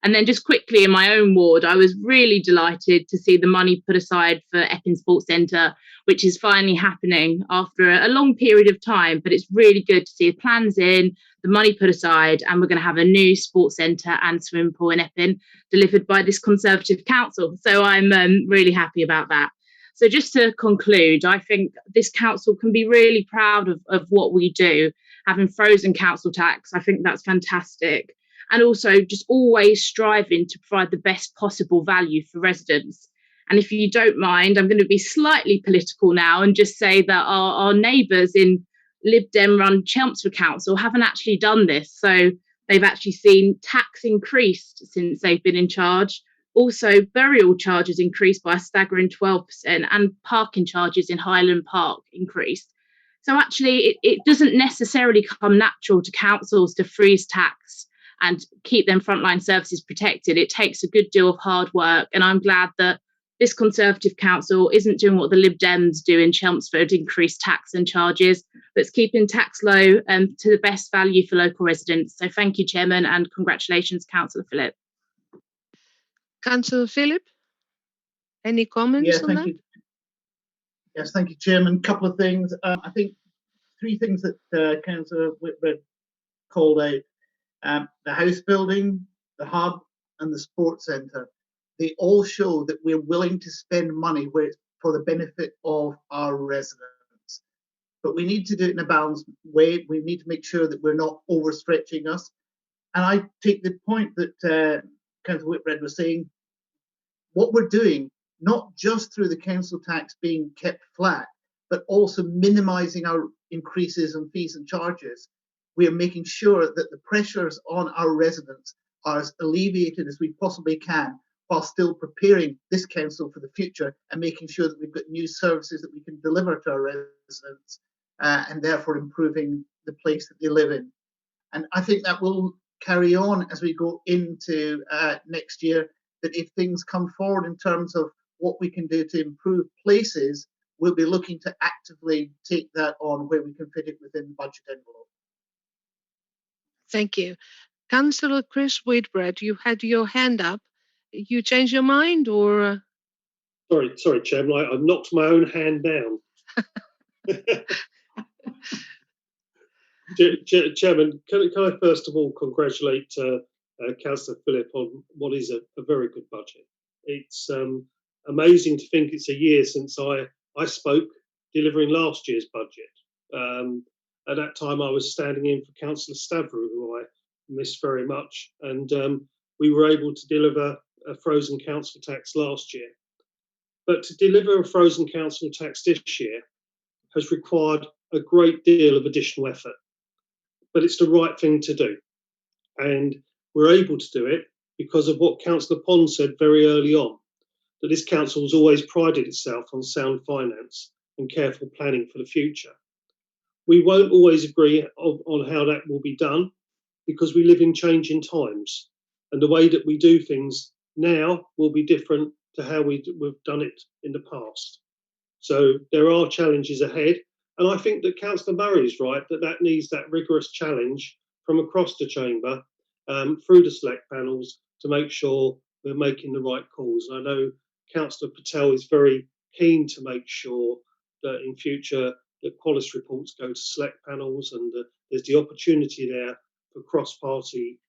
And then just quickly in my own ward, I was really delighted to see the money put aside for Epping Sports Centre, which is finally happening after a long period of time. But it's really good to see the plans in, the money put aside, and we're going to have a new sports centre and swimming pool in Epping delivered by this Conservative council. So I'm really happy about that. So just to conclude, I think this council can be really proud of what we do, having frozen council tax. I think that's fantastic. And also just always striving to provide the best possible value for residents. And if you don't mind, I'm going to be slightly political now and just say that our neighbours in Lib Dem run Chelmsford Council haven't actually done this. So they've actually seen tax increased since they've been in charge. Also, burial charges increased by a staggering 12%, and parking charges in Highland Park increased. So actually, it doesn't necessarily come natural to councils to freeze tax and keep them frontline services protected. It takes a good deal of hard work, and I'm glad that this Conservative council isn't doing what the Lib Dems do in Chelmsford, increase tax and charges, but it's keeping tax low to the best value for local residents. So thank you, Chairman, and congratulations, Councillor Phillip. Councillor Phillip, any comments on that? You. Yes, thank you, Chairman. A couple of things. I think three things that Councillor Whitbread called out. The house building, the hub, and the sports centre, they all show that we're willing to spend money where it's for the benefit of our residents. But we need to do it in a balanced way. We need to make sure that we're not overstretching us. And I take the point that Councillor Whitbread was saying, what we're doing, not just through the council tax being kept flat, but also minimising our increases in fees and charges. We are making sure that the pressures on our residents are as alleviated as we possibly can, while still preparing this council for the future and making sure that we've got new services that we can deliver to our residents and therefore improving the place that they live in. And I think that will carry on as we go into next year, that if things come forward in terms of what we can do to improve places, we'll be looking to actively take that on where we can fit it within the budget envelope. Thank you. Councillor Chris Whitbread, you had your hand up. You changed your mind, or? Sorry, Chairman, I knocked my own hand down. Chairman, can I first of all congratulate Councillor Phillip on what is a very good budget. It's amazing to think it's a year since I spoke delivering last year's budget. At that time, I was standing in for Councillor Stavrou, who I miss very much, and we were able to deliver a frozen council tax last year. But to deliver a frozen council tax this year has required a great deal of additional effort. But it's the right thing to do. And we're able to do it because of what Councillor Pond said very early on, that this council has always prided itself on sound finance and careful planning for the future. We won't always agree on how that will be done because we live in changing times, and the way that we do things now will be different to how we've done it in the past. So there are challenges ahead, and I think that Councillor Murray is right that needs that rigorous challenge from across the chamber through the select panels to make sure we're making the right calls. And I know Councillor Patel is very keen to make sure that in future that Qualis reports go to select panels, and there's the opportunity there for cross-party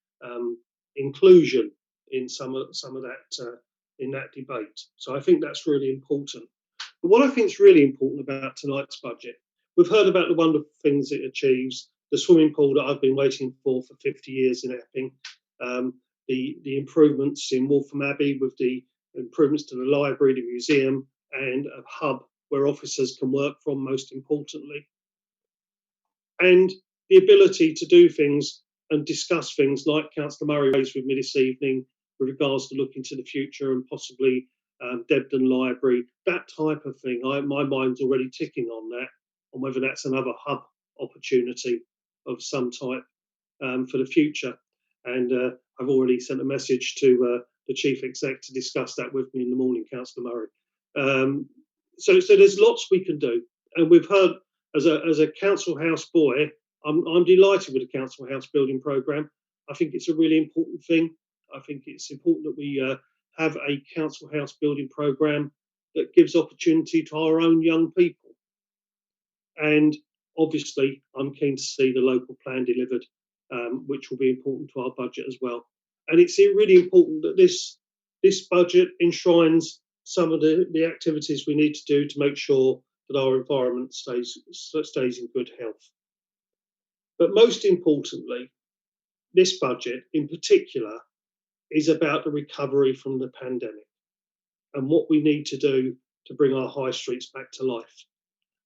inclusion in some of that in that debate. So I think that's really important. But what I think is really important about tonight's budget, we've heard about the wonderful things it achieves, the swimming pool that I've been waiting for 50 years in Epping, the improvements in Waltham Abbey with the improvements to the library, the museum, and a hub where officers can work from, most importantly. And the ability to do things and discuss things like Councillor Murray raised with me this evening with regards to looking to the future and possibly Debden Library, that type of thing. My mind's already ticking on that, on whether that's another hub opportunity of some type for the future. And I've already sent a message to the Chief Exec to discuss that with me in the morning, Councillor Murray. So there's lots we can do. And we've heard, as a council house boy, I'm delighted with the council house building programme. I think it's a really important thing. I think it's important that we have a council house building programme that gives opportunity to our own young people. And obviously, I'm keen to see the local plan delivered, which will be important to our budget as well. And it's really important that this budget enshrines some of the activities we need to do to make sure that our environment stays in good health. But most importantly, this budget in particular is about the recovery from the pandemic and what we need to do to bring our high streets back to life.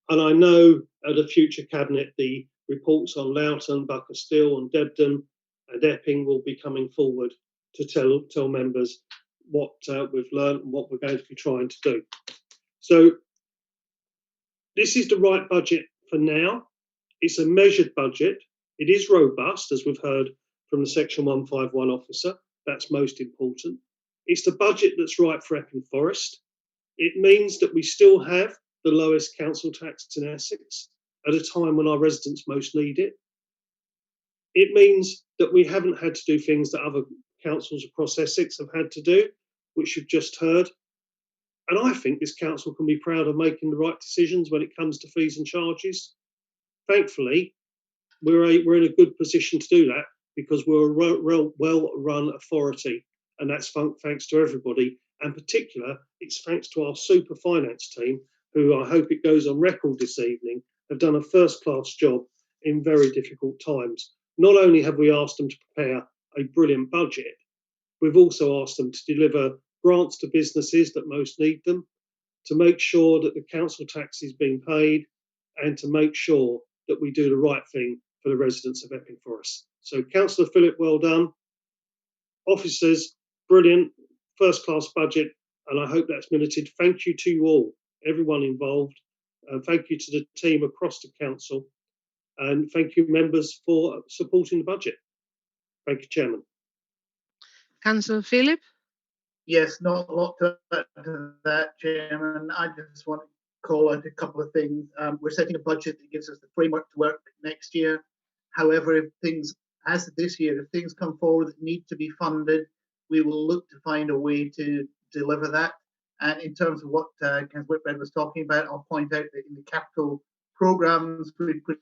And I know at a future cabinet, the reports on Loughton, Buckersteel and Debden and Epping will be coming forward to tell members what we've learned and what we're going to be trying to do. So this is the right budget for now. It's a measured budget. It is robust, as we've heard from the Section 151 officer. That's most important. It's the budget that's right for Epping Forest. It means that we still have the lowest council tax in Essex at a time when our residents most need it. It means that we haven't had to do things that other councils across Essex have had to do, which you've just heard. And I think this council can be proud of making the right decisions when it comes to fees and charges. Thankfully, we're in a good position to do that because we're a well-run authority, and that's thanks to everybody. And particular, it's thanks to our super finance team, who I hope it goes on record this evening, have done a first-class job in very difficult times. Not only have we asked them to prepare a brilliant budget, we've also asked them to deliver grants to businesses that most need them, to make sure that the council tax is being paid, and to make sure that we do the right thing for the residents of Epping Forest. So Councillor Phillip, well done. Officers, brilliant, first-class budget, and I hope that's minuted. Thank you to you all, everyone involved. Thank you to the team across the council, and thank you, members, for supporting the budget. Thank you, Chairman. Councillor Phillip? Yes, not a lot to add to that, Chairman. I just want to call out a couple of things. We're setting a budget that gives us the framework to work next year. However, if things, as this year, if things come forward that need to be funded, we will look to find a way to deliver that. And in terms of what Councillor Whitbread was talking about, I'll point out that in the capital programmes, we put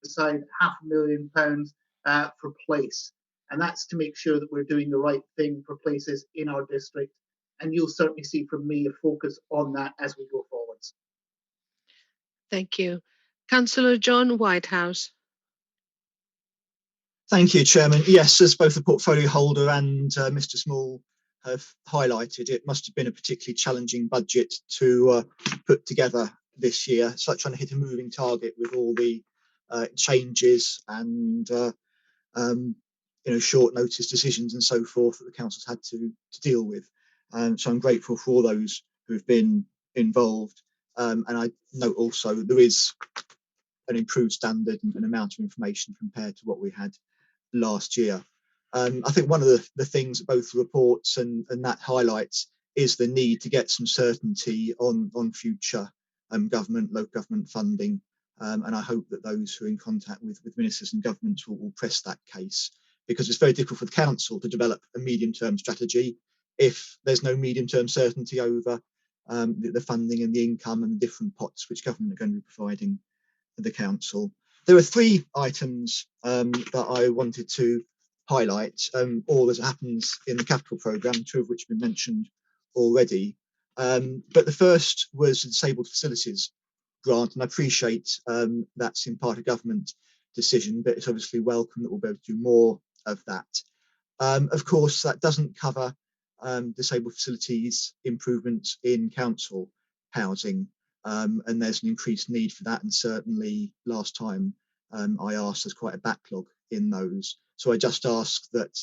aside £500,000 for place. And that's to make sure that we're doing the right thing for places in our district. And you'll certainly see from me a focus on that as we go forwards. Thank you. Councillor John Whitehouse. Thank you, Chairman. Yes, as both the portfolio holder and Mr. Small have highlighted, it must have been a particularly challenging budget to put together this year. It's like trying to hit a moving target with all the changes and short notice decisions and so forth that the council's had to deal with. So I'm grateful for all those who have been involved. And I note also there is an improved standard and amount of information compared to what we had last year. I think one of the things that both reports and that highlights is the need to get some certainty on future government, local government funding. And I hope that those who are in contact with ministers and governments will press that case, because it's very difficult for the council to develop a medium-term strategy if there's no medium-term certainty over the funding and the income and the different pots which government are going to be providing for the council. There are three items that I wanted to highlight, all as it happens in the capital programme, two of which have been mentioned already. But the first was the disabled facilities grant, and I appreciate that's in part a government decision, but it's obviously welcome that we'll be able to do more of that. Of course, that doesn't cover disabled facilities improvements in council housing, and there's an increased need for that. And certainly last time I asked, there's quite a backlog in those. So I just ask that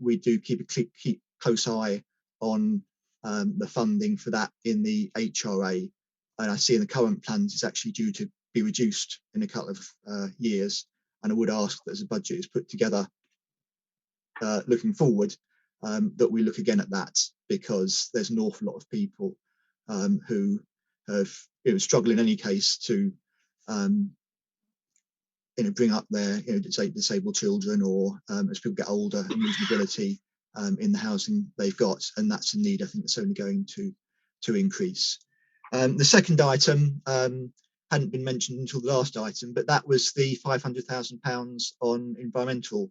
we do keep a close eye on the funding for that in the HRA. And I see in the current plans it's actually due to be reduced in a couple of years. And I would ask that as a budget is put together looking forward, that we look again at that, because there's an awful lot of people who have struggled in any case to bring up their disabled children, or as people get older and lose mobility in the housing they've got, and that's a need I think that's only going to increase. The second item hadn't been mentioned until the last item, but that was the £500,000 on environmental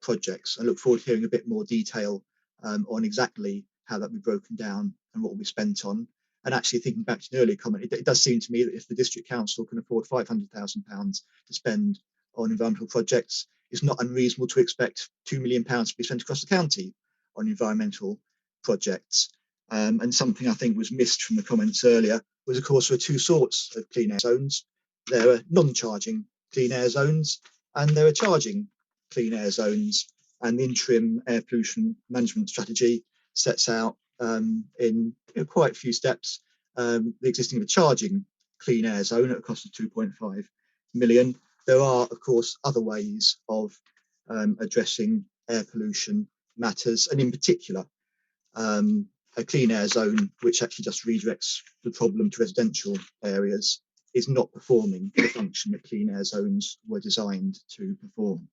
projects. I look forward to hearing a bit more detail on exactly how that will be broken down and what will be spent on. And actually thinking back to an earlier comment, it does seem to me that if the district council can afford £500,000 to spend on environmental projects, it's not unreasonable to expect £2 million to be spent across the county on environmental projects. And something I think was missed from the comments earlier was, of course, there are two sorts of clean air zones. There are non-charging clean air zones, and there are charging clean air zones. And the interim air pollution management strategy sets out in quite a few steps the existing of a charging clean air zone at a cost of 2.5 million. There are, of course, other ways of addressing air pollution matters, and in particular, a clean air zone which actually just redirects the problem to residential areas is not performing the function that clean air zones were designed to perform.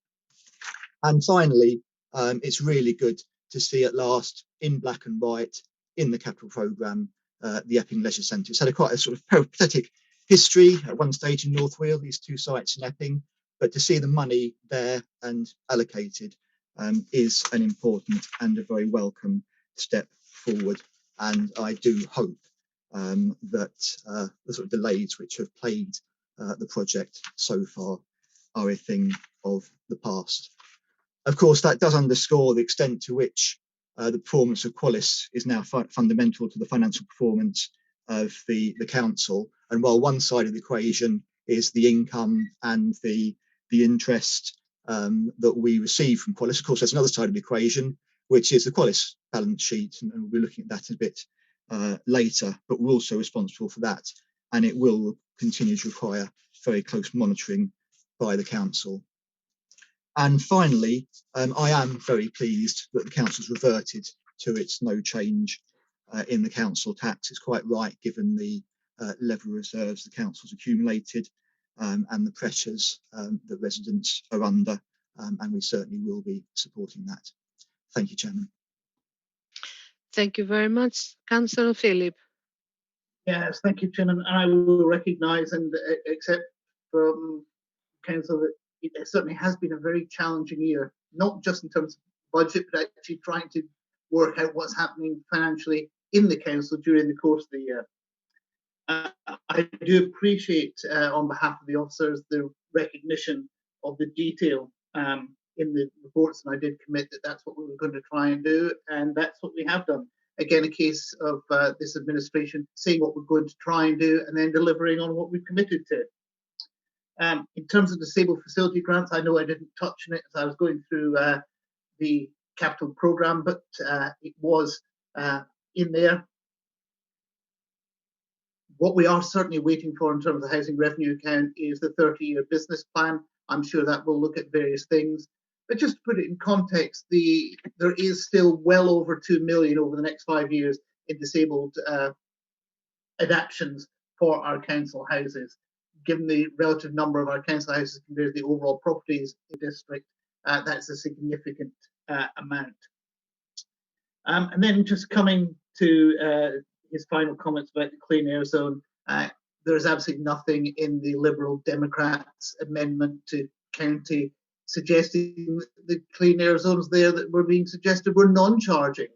And finally, it's really good to see at last in black and white in the capital programme the Epping Leisure Centre. It's had quite a sort of peripatetic history at one stage in North Weald, these two sites in Epping, but to see the money there and allocated is an important and a very welcome step forward. And I do hope that the sort of delays which have plagued the project so far are a thing of the past. Of course, that does underscore the extent to which the performance of Qualis is now fundamental to the financial performance of the council. And while one side of the equation is the income and the interest that we receive from Qualis, of course, there's another side of the equation, which is the Qualis balance sheet, and we'll be looking at that a bit later, but we're also responsible for that, and it will continue to require very close monitoring by the council. And finally, I am very pleased that the council's reverted to its no change in the council tax. It's quite right given the level of reserves the council's accumulated and the pressures that residents are under, and we certainly will be supporting that. Thank you, Chairman. Thank you very much. Councillor Philip. Yes, thank you, Chairman. I will recognise and accept from Council that it certainly has been a very challenging year, not just in terms of budget, but actually trying to work out what's happening financially in the council during the course of the year. I do appreciate, on behalf of the officers, the recognition of the detail in the reports, and I did commit that that's what we were going to try and do, and that's what we have done. Again, a case of this administration saying what we're going to try and do and then delivering on what we've committed to. In terms of disabled facility grants, I know I didn't touch on it as I was going through the capital programme, but it was in there. What we are certainly waiting for in terms of the housing revenue account is the 30-year business plan. I'm sure that will look at various things. But just to put it in context, there is still well over 2 million over the next 5 years in disabled adaptations for our council houses. Given the relative number of our council houses compared to the overall properties in the district, that's a significant amount. And then just coming to his final comments about the clean air zone, there is absolutely nothing in the Liberal Democrats' amendment to county suggesting the clean air zones there that were being suggested were non-charging.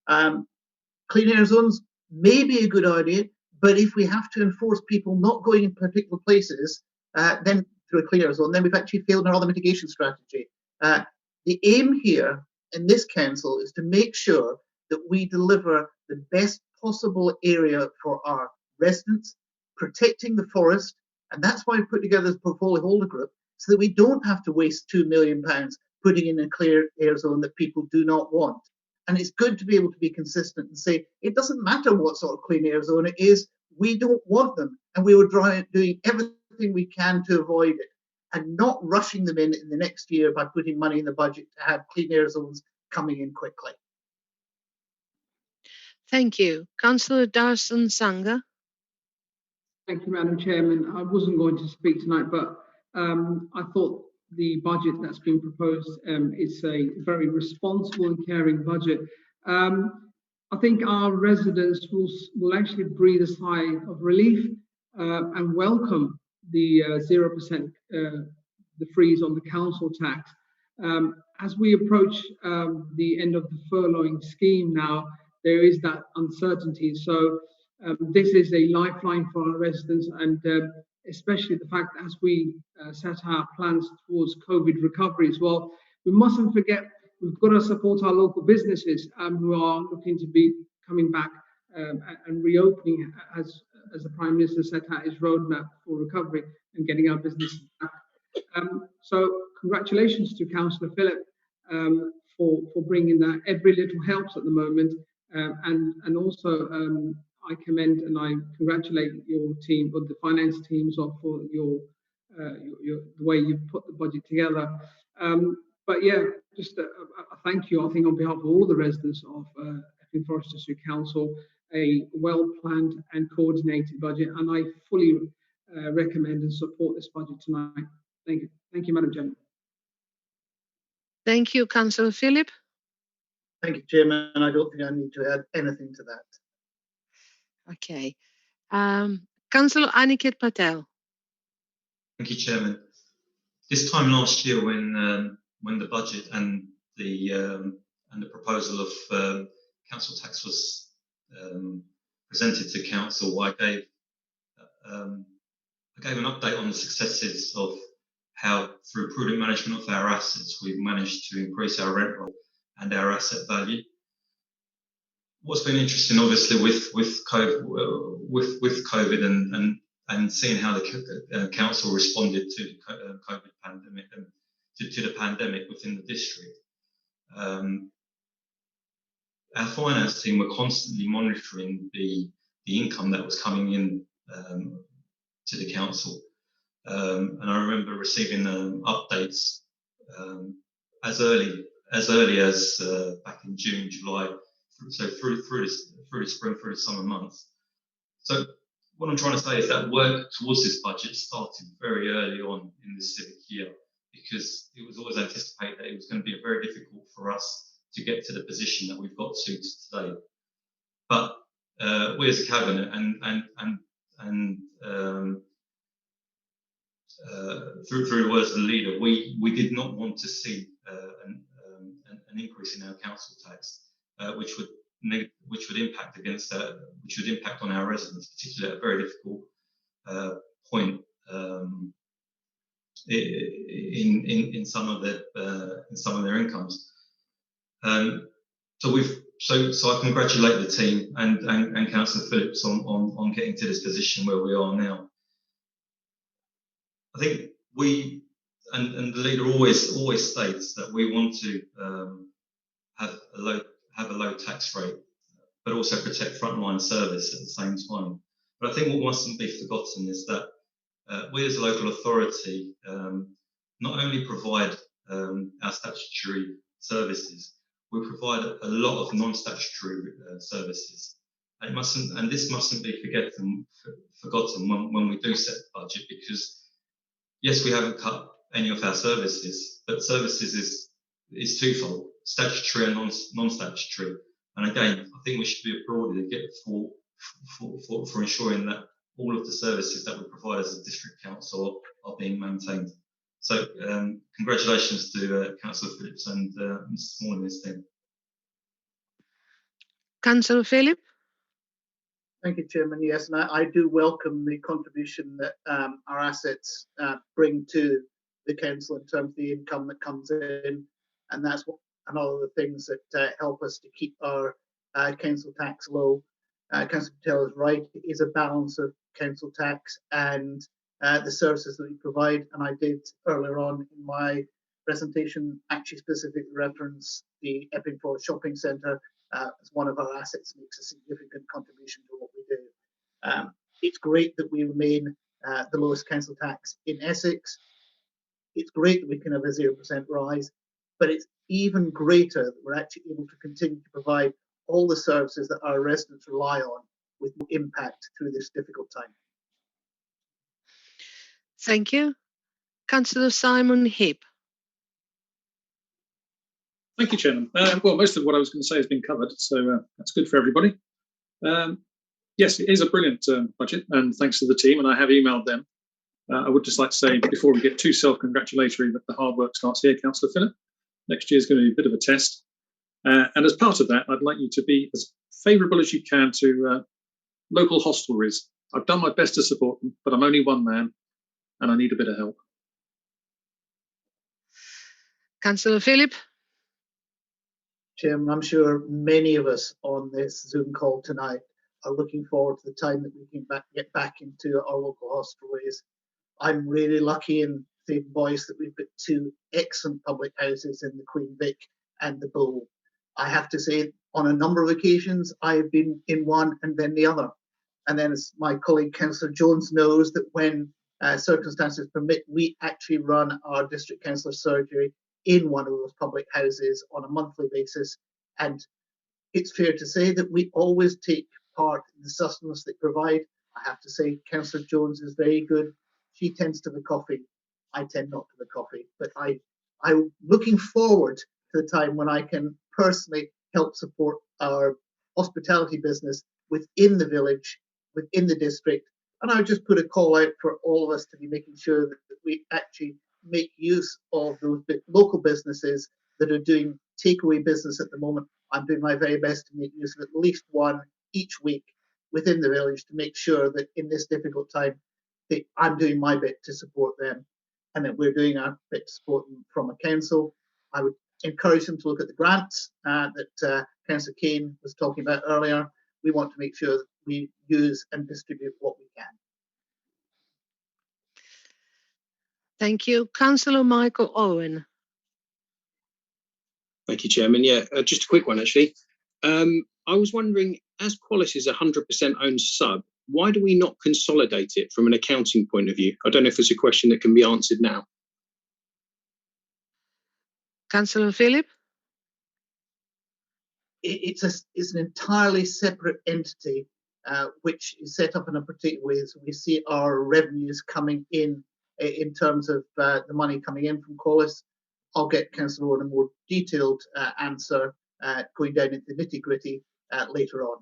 Clean air zones may be a good idea, but if we have to enforce people not going in particular places, then through a clean air zone, then we've actually failed our other mitigation strategy. The aim here in this council is to make sure that we deliver the best possible area for our residents, protecting the forest, and that's why we put together this portfolio holder group, so that we don't have to waste £2 million putting in a clear air zone that people do not want. And it's good to be able to be consistent and say, it doesn't matter what sort of clean air zone it is, we don't want them. And we were doing everything we can to avoid it, and not rushing them in the next year by putting money in the budget to have clean air zones coming in quickly. Thank you. Councillor Darson Sanga. Thank you, Madam Chairman. I wasn't going to speak tonight, but I thought the budget that's been proposed is a very responsible and caring budget. I think our residents will actually breathe a sigh of relief and welcome the 0% the freeze on the council tax. As we approach the end of the furloughing scheme now, there is that uncertainty. So this is a lifeline for our residents, and especially the fact that as we set our plans towards COVID recovery as well, we mustn't forget we've got to support our local businesses who are looking to be coming back and reopening as the Prime Minister set out his roadmap for recovery and getting our businesses back. So congratulations to Councillor Phillip for bringing that. Every little helps at the moment, and also I commend and I congratulate your team, or the finance teams, for the way you put the budget together. But yeah, just a thank you, I think, on behalf of all the residents of Epping Forest District Council, a well-planned and coordinated budget, and I fully recommend and support this budget tonight. Thank you. Thank you, Madam Chairman. Thank you, Councillor Phillip. Thank you, Chairman. I don't think I need to add anything to that. Okay. Councillor Aniket Patel. Thank you, Chairman. This time last year, when the budget and the proposal of council tax was presented to council, I gave an update on the successes of how, through prudent management of our assets, we've managed to increase our rent roll and our asset value. What's been interesting, obviously, with COVID and seeing how the council responded to the COVID pandemic and to the pandemic within the district. Our finance team were constantly monitoring the income that was coming in to the council, and I remember receiving updates as early as back in June, July, so through the spring, through the summer months. So what I'm trying to say is that work towards this budget started very early on in this civic year, because it was always anticipated that it was going to be very difficult for us to get to the position that we've got to today. But we as a cabinet and through the words of the leader, we did not want to see an increase in our council tax, which would impact on our residents, particularly at a very difficult point in some of their incomes. So I congratulate the team and Councillor Phillips on getting to this position where we are now. I think we and the leader always states that we want to have a low tax rate, but also protect frontline service at the same time. But I think what mustn't be forgotten is that we as a local authority not only provide our statutory services, we provide a lot of non-statutory services. And this mustn't be forgotten when we do set the budget, because yes, we haven't cut any of our services, but services is twofold: statutory and non-statutory. And again, I think we should be applauded for ensuring that all of the services that we provide as a district council are being maintained. So congratulations to Councillor Phillips and Mr. Small and his team. Councillor Phillip. Thank you, Chairman. Yes, and I do welcome the contribution that our assets bring to the council in terms of the income that comes in, and that's another of the things that help us to keep our council tax low. Councillor Patel is right; it is a balance of council tax and the services that we provide. And I did earlier on in my presentation actually specifically reference the Epping Forest Shopping Centre as one of our assets, makes a significant contribution to what we do. It's great that we remain the lowest council tax in Essex. It's great that we can have a 0% rise, but it's even greater that we're actually able to continue to provide all the services that our residents rely on with impact through this difficult time. Thank you. Councillor Simon Heap. Thank you, Chairman. Well, most of what I was going to say has been covered, so that's good for everybody. Yes, it is a brilliant budget, and thanks to the team, and I have emailed them. I would just like to say, before we get too self-congratulatory, that the hard work starts here, Councillor Phillip. Next year is going to be a bit of a test. And as part of that, I'd like you to be as favourable as you can to local hostelries. I've done my best to support them, but I'm only one man, and I need a bit of help. Councillor Phillip. Chairman, I'm sure many of us on this Zoom call tonight are looking forward to the time that we can get back into our local hostelries. I'm really lucky in the voice that we've got two excellent public houses in the Queen Vic and the Bull. I have to say, on a number of occasions, I've been in one and then the other. And then, as my colleague Councillor Jones knows, that when circumstances permit, we actually run our district councillor surgery in one of those public houses on a monthly basis. And it's fair to say that we always take part in the sustenance they provide. I have to say, Councillor Jones is very good. She tends to the coffee. I tend not to the coffee. But I'm looking forward to the time when I can personally help support our hospitality business within the village, within the district. And I would just put a call out for all of us to be making sure that we actually make use of those local businesses that are doing takeaway business at the moment. I'm doing my very best to make use of at least one each week within the village to make sure that in this difficult time that I'm doing my bit to support them and that we're doing our bit to support them from a council. I would encourage them to look at the grants that Councillor Kane was talking about earlier. We want to make sure that we use and distribute what we can. Thank you. Councillor Michael Owen. Thank you, Chairman. Yeah, just a quick one, actually. I was wondering, as Qualis is a 100% owned sub, why do we not consolidate it from an accounting point of view? I don't know if it's a question that can be answered now. Councillor Phillip. It's an entirely separate entity which is set up in a particular way. So we see our revenues coming in terms of the money coming in from Qualis. I'll get Councillor Owen a more detailed answer going down into the nitty-gritty later on.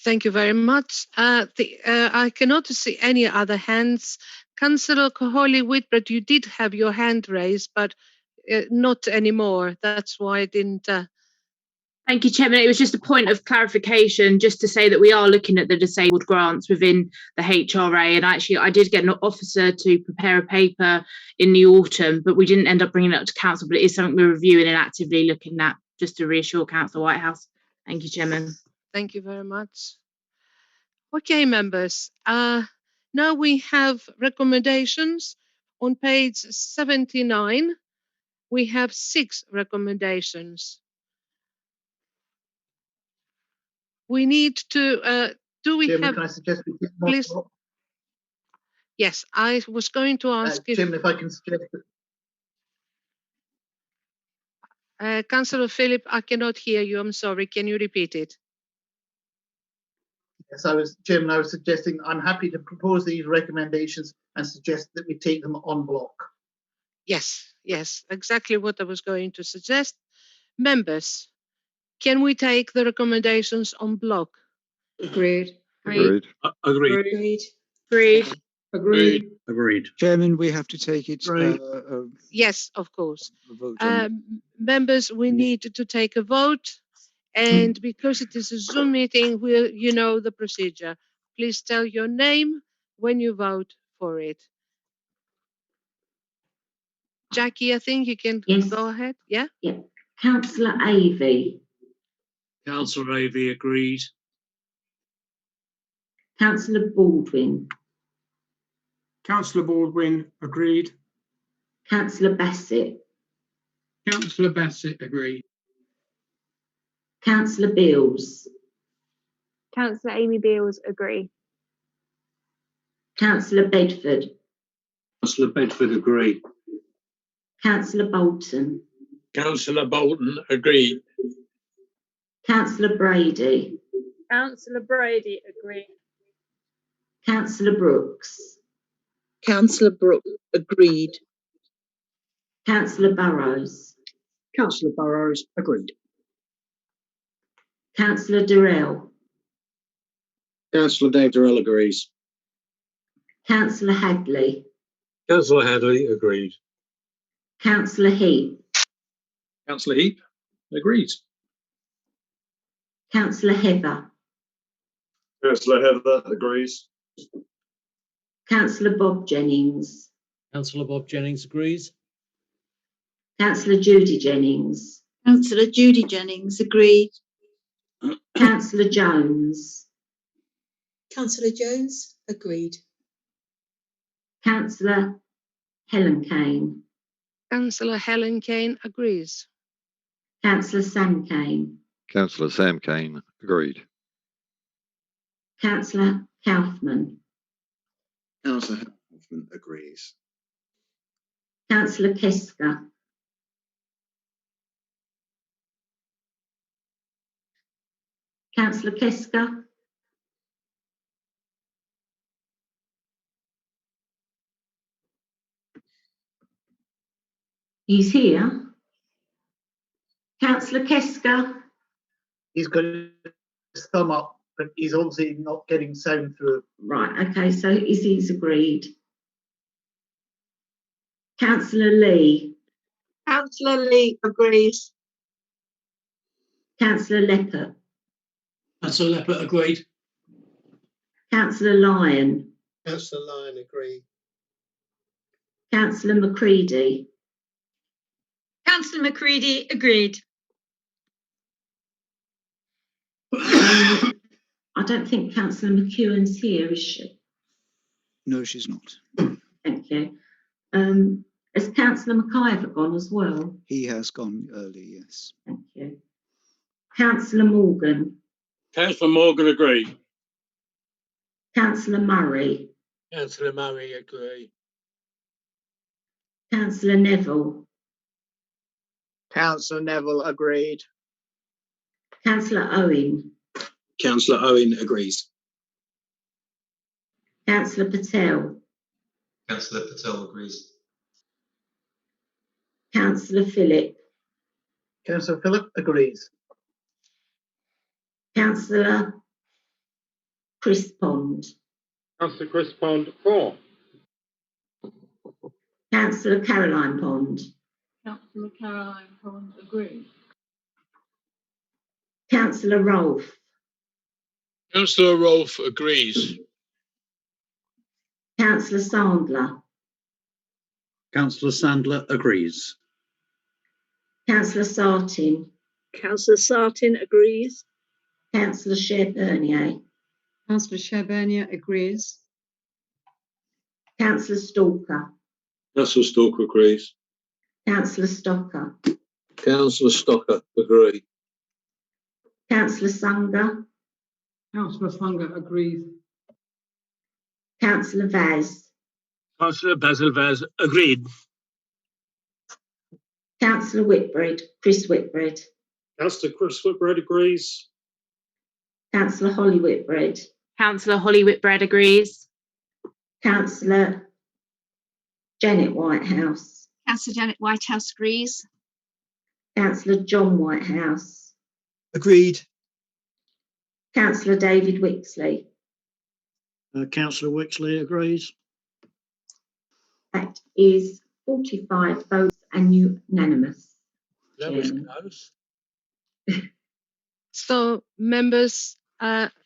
Thank you very much. I cannot see any other hands. Councillor Holly Whitbread, you did have your hand raised, but not anymore. That's why I didn't. Thank you, Chairman. It was just a point of clarification, just to say that we are looking at the disabled grants within the HRA. And actually, I did get an officer to prepare a paper in the autumn, but we didn't end up bringing it up to council. But it is something we're reviewing and actively looking at, just to reassure Councillor Whitehouse. Thank you, Chairman. Thank you very much. Okay, members. Now we have recommendations. On page 79, we have 6 recommendations. We need to, do we Chairman, have... can I suggest we take please? Yes, I was going to ask Chairman, if I can suggest that. Councillor Phillip, I cannot hear you. I'm sorry. Can you repeat it? Yes, Chairman, I was suggesting I'm happy to propose these recommendations and suggest that we take them en bloc. Yes, exactly what I was going to suggest. Members, can we take the recommendations en bloc? Agreed. Agreed. Agreed. Agreed. Chairman, we have to take it. Yes, of course. A vote on Members, we need to take a vote. And because it is a Zoom meeting, you know the procedure. Please tell your name when you vote for it. Jackie, I think you can go ahead. Yeah? Yeah. Councillor Avey. Councillor Avey agreed. Councillor Baldwin. Councillor Baldwin agreed. Councillor Bassett. Councillor Bassett agreed. Councillor Beales. Councillor Amy Beales agree. Councillor Bedford. Councillor Bedford agreed. Councillor Bolton. Councillor Bolton agreed. Councillor Brady. Councillor Brady agree. Councillor Brooks. Councillor Brooks agreed. Councillor Burrows. Councillor Burrows agreed. Councillor Durrell. Councillor Dave Durrell agrees. Councillor Hadley. Councillor Hadley agreed. Councillor Heap. Councillor Heap agrees. Councillor Heather. Councillor Heather agrees. Councillor Bob Jennings. Councillor Bob Jennings agrees. Councillor Judy Jennings. Councillor Judy Jennings agreed. Councillor Jones. Councillor Jones agreed. Councillor Helen Kane. Councillor Helen Kane agrees. Councillor Sam Kane. Councillor Sam Kane agreed. Councillor Kaufman. Councillor Kaufman agrees. Councillor Kesker. Councillor Kesker. He's here. Councillor Kesker. He's got his thumb up, but he's obviously not getting sound through. Right, okay, so he's agreed. Councillor Lee. Councillor Lee agrees. Councillor Leppert. Councillor Leppert agreed. Councillor Lyon. Councillor Lyon agreed. Councillor Macready. Councillor Macready agreed. I don't think Councillor McEwen's here, is she? No, she's not. Thank you. Has Councillor McIver gone as well? He has gone early, yes. Thank you. Councillor Morgan. Councillor Morgan agreed. Councillor Murray. Councillor Murray agree. Councillor Neville. Councillor Neville agreed. Councillor Owen. Councillor Owen agrees. Councillor Patel. Councillor Patel agrees. Councillor Phillip. Councillor Phillip agrees. Councillor Chris Pond. Councillor Chris Pond for. Councillor Caroline Pond. Councillor Caroline Pond agrees. Councillor Rolfe. Councillor Rolfe agrees. Councillor Sandler. Councillor Sandler agrees. Councillor Sartin. Councillor Sartin agrees. Councillor Cher-Bernier. Councillor Cher-Bernier agrees. Councillor Stalker. Councillor Stalker agrees. Councillor Stocker. Councillor Stocker agrees. Councillor Sunger. Councillor Sunger agrees. Councillor Vaz. Councillor Basil Vaz agreed. Councillor Whitbread. Chris Whitbread. Councillor Chris Whitbread agrees. Councillor Holly Whitbread. Councillor Holly Whitbread agrees. Councillor Janet Whitehouse. Councillor Janet Whitehouse agrees. Councillor John Whitehouse. Agreed. Councillor David Wixley. Councillor Wixley agrees. That is 45 votes and unanimous. That was Chairman. close. So, members,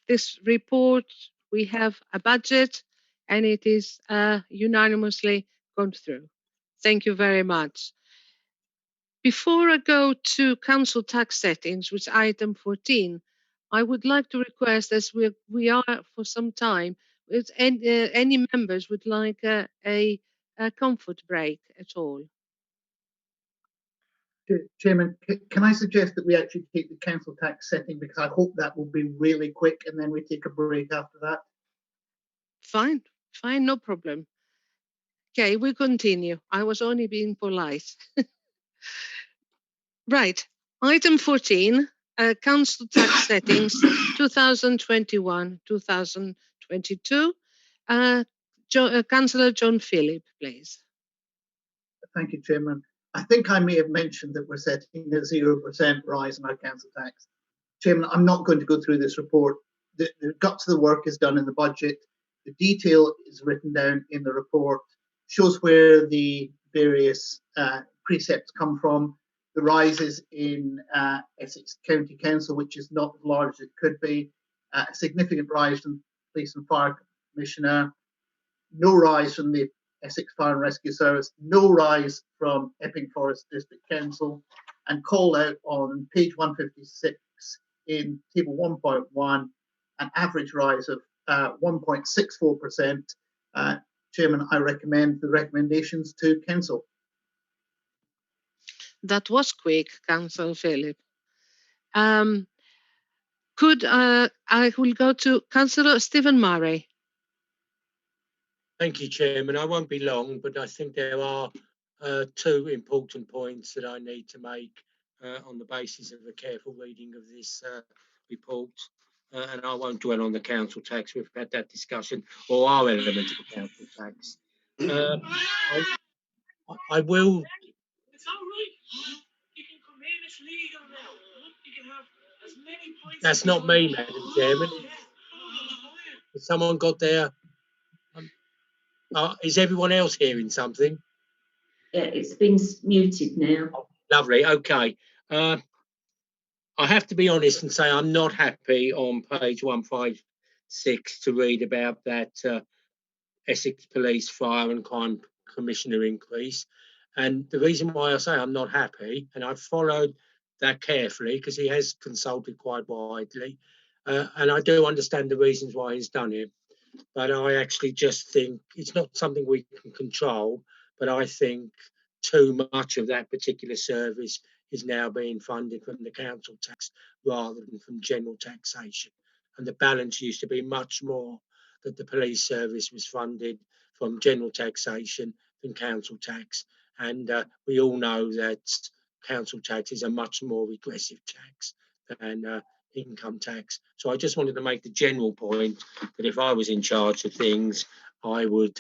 this report, we have a budget and it is unanimously gone through. Thank you very much. Before I go to council tax settings, which is item 14, I would like to request, as we are for some time, if any members would like a comfort break at all. Chairman, can I suggest that we actually take the council tax setting, because I hope that will be really quick, and then we take a break after that. Fine, no problem. Okay, we continue. I was only being polite. Right, item 14, council tax settings 2021-2022. Councillor John Philip, please. Thank you, Chairman. I think I may have mentioned that we're setting a 0% rise in our council tax. Chairman, I'm not going to go through this report. The guts of the work is done in the budget. The detail is written down in the report, shows where the various precepts come from. The rises in Essex County Council, which is not as large as it could be, a significant rise from Police and Fire Commissioner, no rise from the Essex Fire and Rescue Service, no rise from Epping Forest District Council, and call out on page 156 in table 1.1 an average rise of 1.64%. Chairman, I recommend the recommendations to council. That was quick, Councillor Philip. I will go to Councillor Stephen Murray. Thank you, Chairman. I won't be long, but I think there are two important points that I need to make on the basis of a careful reading of this report. And I won't dwell on the council tax. We've had that discussion, or our element of the council tax. I will. It's all right. You can come in. It's legal now. You can have as many points. That's not me, Madam Chairman. Has someone got there? Is everyone else hearing something? Yeah, it's been muted now. Oh, lovely. Okay. I have to be honest and say I'm not happy on page 156 to read about that Essex Police Fire and Crime Commissioner increase. And the reason why I say I'm not happy, and I've followed that carefully because he has consulted quite widely, and I do understand the reasons why he's done it. But I actually just think it's not something we can control, but I think too much of that particular service is now being funded from the council tax rather than from general taxation. And the balance used to be much more that the police service was funded from general taxation than council tax. And we all know that council tax is a much more regressive tax than income tax. So I just wanted to make the general point that if I was in charge of things, I would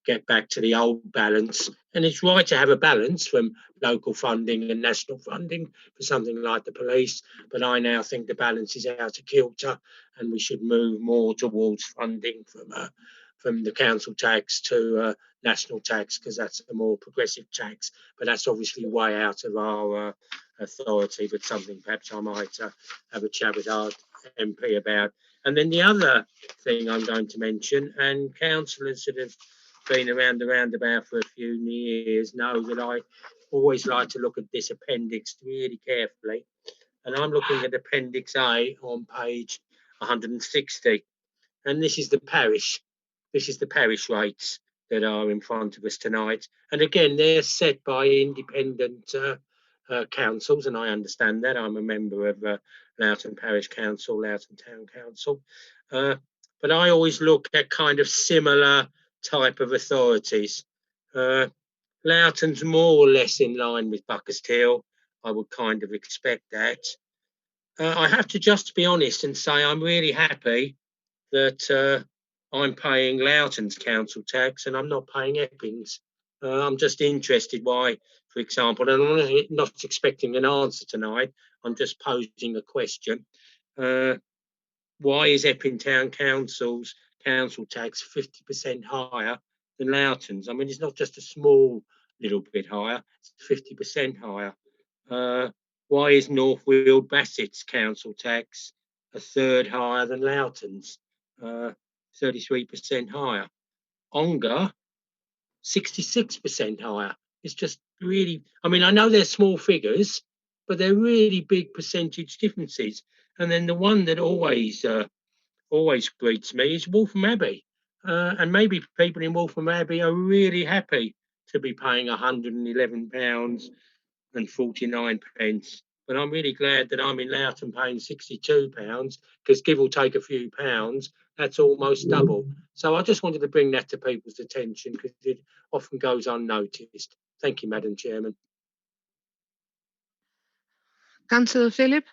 get back to the old balance. And it's right to have a balance from local funding and national funding for something like the police. But I now think the balance is out of kilter and we should move more towards funding from the council tax to national tax, because that's a more progressive tax. But that's obviously way out of our authority, but something perhaps I might have a chat with our MP about. And then the other thing I'm going to mention, and councillors that have been around the roundabout for a few years know that I always like to look at this appendix really carefully. And I'm looking at Appendix A on page 160. And this is the parish. This is the parish rates that are in front of us tonight. And again, they're set by independent councils, and I understand that. I'm a member of Loughton Parish Council, Loughton Town Council. But I always look at kind of similar type of authorities. Loughton's more or less in line with Buckhurst-Hill. I would kind of expect that. I have to just be honest and say I'm really happy that I'm paying Loughton's council tax and I'm not paying Epping's. I'm just interested why, for example, and I'm not expecting an answer tonight, I'm just posing a question. Why is Epping Town Council's council tax 50% higher than Loughton's? I mean, it's not just a small little bit higher, it's 50% higher. why is North Weald Bassett's council tax a third higher than Loughton's, 33% higher? Ongar, 66% higher. It's just really, I mean, I know they're small figures, but they're really big percentage differences. And then the one that always greets me is Waltham Abbey. And maybe people in Waltham Abbey are really happy to be paying £111.49. But I'm really glad that I'm in Loughton paying £62, because give or take a few pounds, that's almost double. So I just wanted to bring that to people's attention, because it often goes unnoticed. Thank you, Madam Chairman. Councillor Phillip?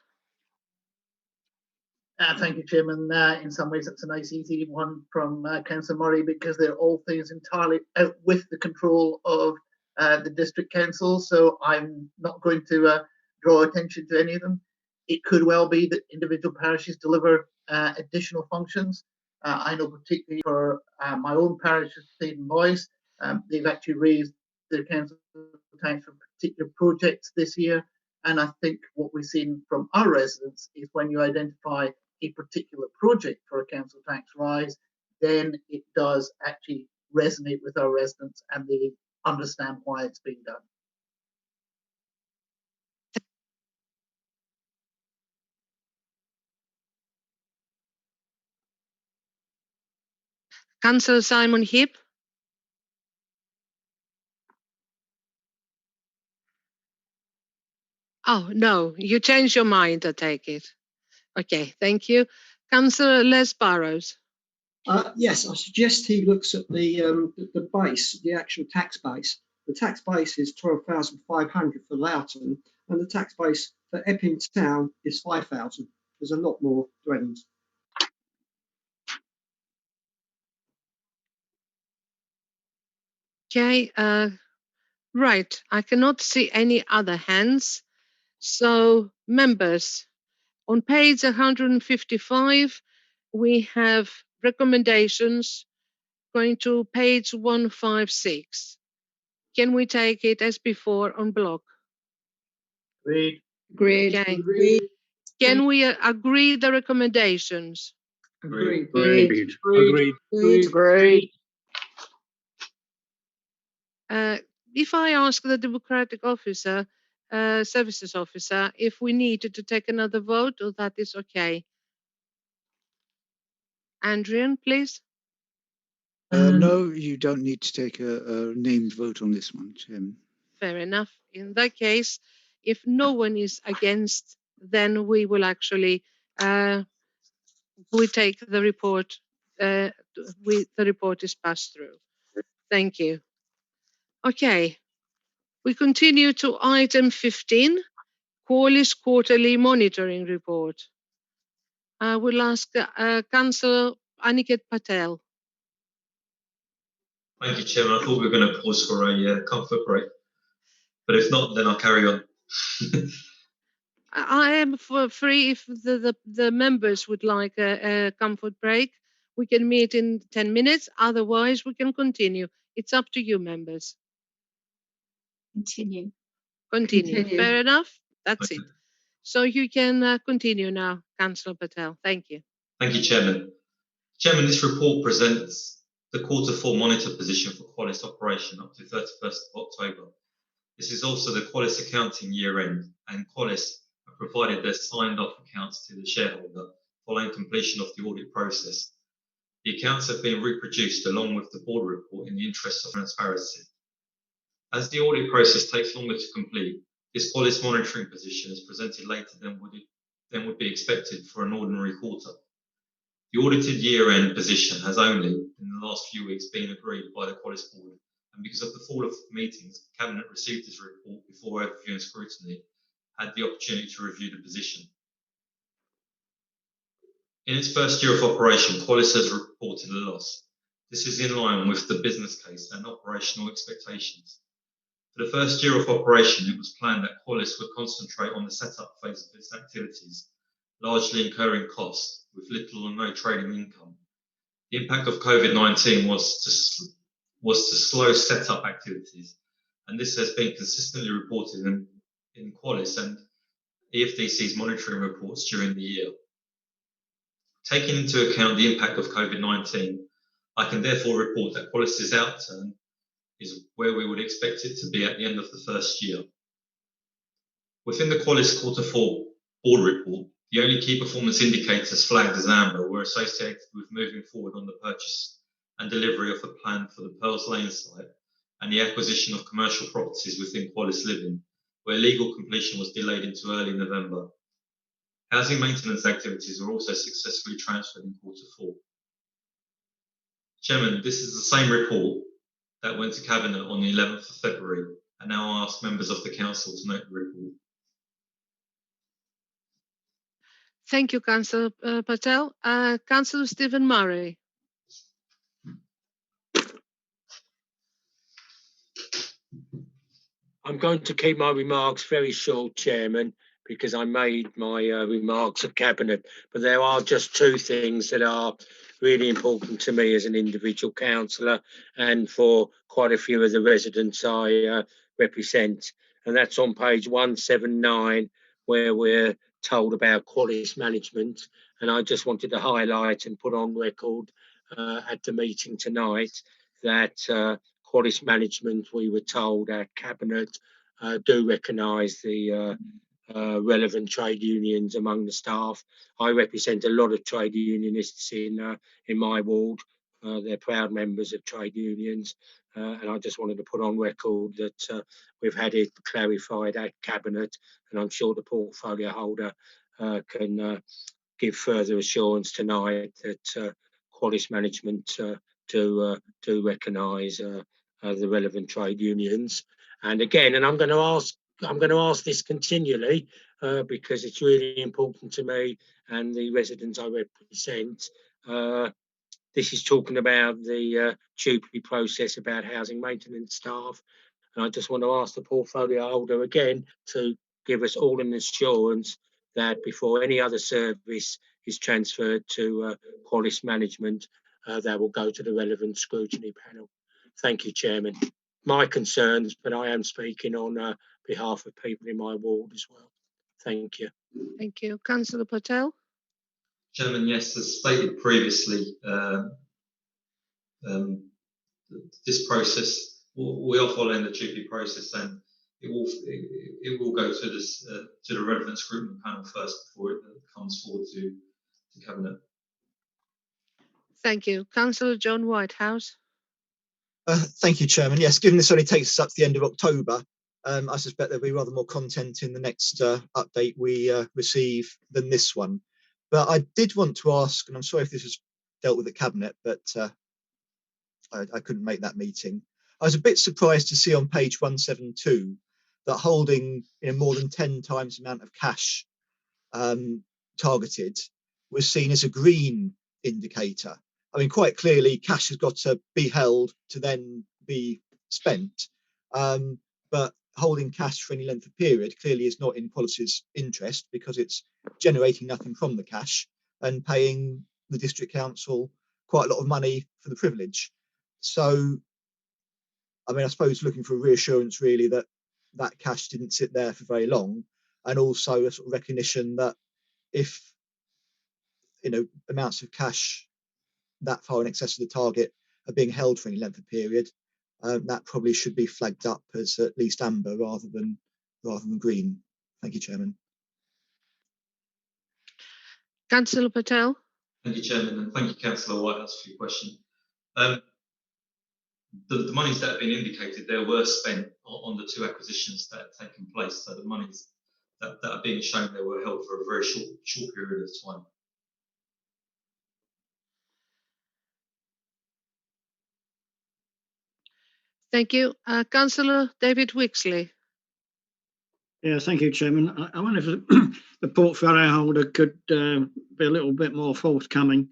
Thank you, Chairman. In some ways, it's a nice, easy one from Councillor Murray, because they're all things entirely out with the control of the district council. So I'm not going to draw attention to any of them. It could well be that individual parishes deliver additional functions. I know particularly for my own parish of Clayton Boys, they've actually raised their council tax for particular projects this year. And I think what we've seen from our residents is when you identify a particular project for a council tax rise, then it does actually resonate with our residents and they understand why it's being done. Councillor Simon Heap? Oh, no, you changed your mind, I take it. Okay, thank you. Councillor Les Barrows? Yes, I suggest he looks at the base, the actual tax base. The tax base is 12,500 for Loughton, and the tax base for Epping Town is 5,000. There's a lot more dwellings. Okay, right. I cannot see any other hands. So, members, on page 155, we have recommendations going to page 156. Can we take it as before on block? Agreed. Agreed. Okay. Agreed. Can we agree the recommendations? Agreed. Agreed. Agreed. Agreed. Agreed. If I ask the Democratic Officer, Services Officer, if we needed to take another vote, or that is okay? Andrian, please. No, you don't need to take a named vote on this one, Chairman. Fair enough. In that case, if no one is against, then we will actually we take the report. The report is passed through. Thank you. Okay, we continue to item 15, Qualis Quarterly Monitoring Report. I will ask Councillor Aniket Patel. Thank you, Chairman. I thought we were going to pause for a comfort break, but if not, then I'll carry on. I am free if the members would like a comfort break. We can meet in 10 minutes. Otherwise, we can continue. It's up to you, members. Continue. Continue. Fair enough? That's it. So you can continue now, Councillor Patel. Thank you. Thank you, Chairman. Chairman, this report presents the Q4 monitor position for Qualis operation up to 31st of October. This is also the Qualis accounting year end, and Qualis have provided their signed off accounts to the shareholder following completion of the audit process. The accounts have been reproduced along with the board report in the interest of transparency. As the audit process takes longer to complete, this Qualis monitoring position is presented later than would be expected for an ordinary quarter. The audited year-end position has only, in the last few weeks, been agreed by the Qualis board, and because of the fall of meetings, Cabinet received this report before overview and scrutiny, had the opportunity to review the position. In its first year of operation, Qualis has reported a loss. This is in line with the business case and operational expectations. For the first year of operation, it was planned that Qualis would concentrate on the setup phase of its activities, largely incurring costs with little or no trading income. The impact of COVID-19 was to slow setup activities, and this has been consistently reported in Qualis, and EFDC's monitoring reports during the year. Taking into account the impact of COVID-19, I can therefore report that Qualis's outturn is where we would expect it to be at the end of the first year. Within the Qualis Q4 board report, the only key performance indicators flagged as amber were associated with moving forward on the purchase and delivery of the plan for the Pearls Lane site and the acquisition of commercial properties within Qualis Living, where legal completion was delayed into early November. Housing maintenance activities were also successfully transferred in Q4. Chairman, this is the same report that went to Cabinet on the 11th of February, and now I ask members of the Council to note the report. Thank you, Councillor Patel. Councillor Stephen Murray. I'm going to keep my remarks very short, Chairman, because I made my remarks of Cabinet, but there are just two things that are really important to me as an individual councillor and for quite a few of the residents I represent. And that's on page 179, where we're told about Qualis management. And I just wanted to highlight and put on record at the meeting tonight that Qualis management, we were told at Cabinet, do recognise the relevant trade unions among the staff. I represent a lot of trade unionists in my ward. They're proud members of trade unions, and I just wanted to put on record that we've had it clarified at Cabinet, and I'm sure the portfolio holder can give further assurance tonight that Qualis management do recognise the relevant trade unions. And again, and I'm going to ask this continually because it's really important to me and the residents I represent. This is talking about the TUPE process about housing maintenance staff. And I just want to ask the portfolio holder again to give us all an assurance that before any other service is transferred to Qualis management, that will go to the relevant scrutiny panel. Thank you, Chairman. My concerns, but I am speaking on behalf of people in my ward as well. Thank you. Thank you. Councillor Patel. Chairman, yes, as stated previously, this process, we are following the TUPE process, and it will go to this to the relevant scrutiny panel first before it comes forward to Cabinet. Thank you. Councillor John Whitehouse. Thank you, Chairman. Yes, given this only takes us up to the end of October, I suspect there'll be rather more content in the next update we receive than this one. But I did want to ask, and I'm sorry if this was dealt with at Cabinet, but I couldn't make that meeting. I was a bit surprised to see on page 172 that holding more than 10 times the amount of cash targeted was seen as a green indicator. I mean, quite clearly, cash has got to be held to then be spent. But holding cash for any length of period clearly is not in Qualis's interest because it's generating nothing from the cash and paying the district council quite a lot of money for the privilege. So, I mean, I suppose looking for reassurance really that that cash didn't sit there for very long, and also a sort of recognition that if amounts of cash that far in excess of the target are being held for any length of period, that probably should be flagged up as at least amber rather than green. Thank you, Chairman. Councillor Patel. Thank you, Chairman, and thank you, Councillor Whitehouse, for your question. The monies that have been indicated there were spent on the two acquisitions that have taken place. So the monies that are being shown there were held for a very short period of time. Thank you. Councillor David Wixley. Yeah, thank you, Chairman. I wonder if the portfolio holder could be a little bit more forthcoming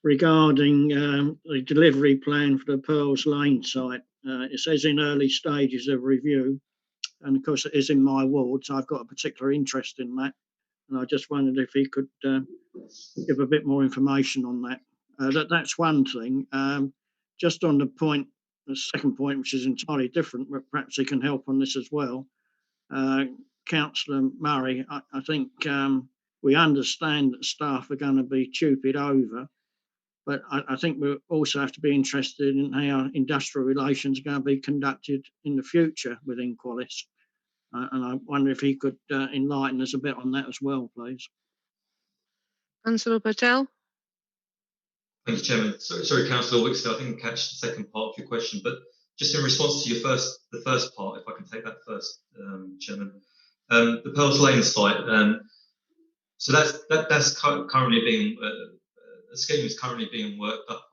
regarding the delivery plan for the Pearls Lane site. It says in early stages of review, and of course it is in my ward, so I've got a particular interest in that. And I just wondered if he could give a bit more information on that. That's one thing. Just on the second point, which is entirely different, but perhaps he can help on this as well. Councillor Murray, I think we understand that staff are going to be tupied over, but I think we also have to be interested in how industrial relations are going to be conducted in the future within Qualis. And I wonder if he could enlighten us a bit on that as well, please. Councillor Patel. Thank you, Chairman. Sorry, Councillor Wixley, I didn't catch the second part of your question, but just in response to the first part, if I can take that first, Chairman. The Pearls Lane site, so that's currently being a scheme is currently being worked up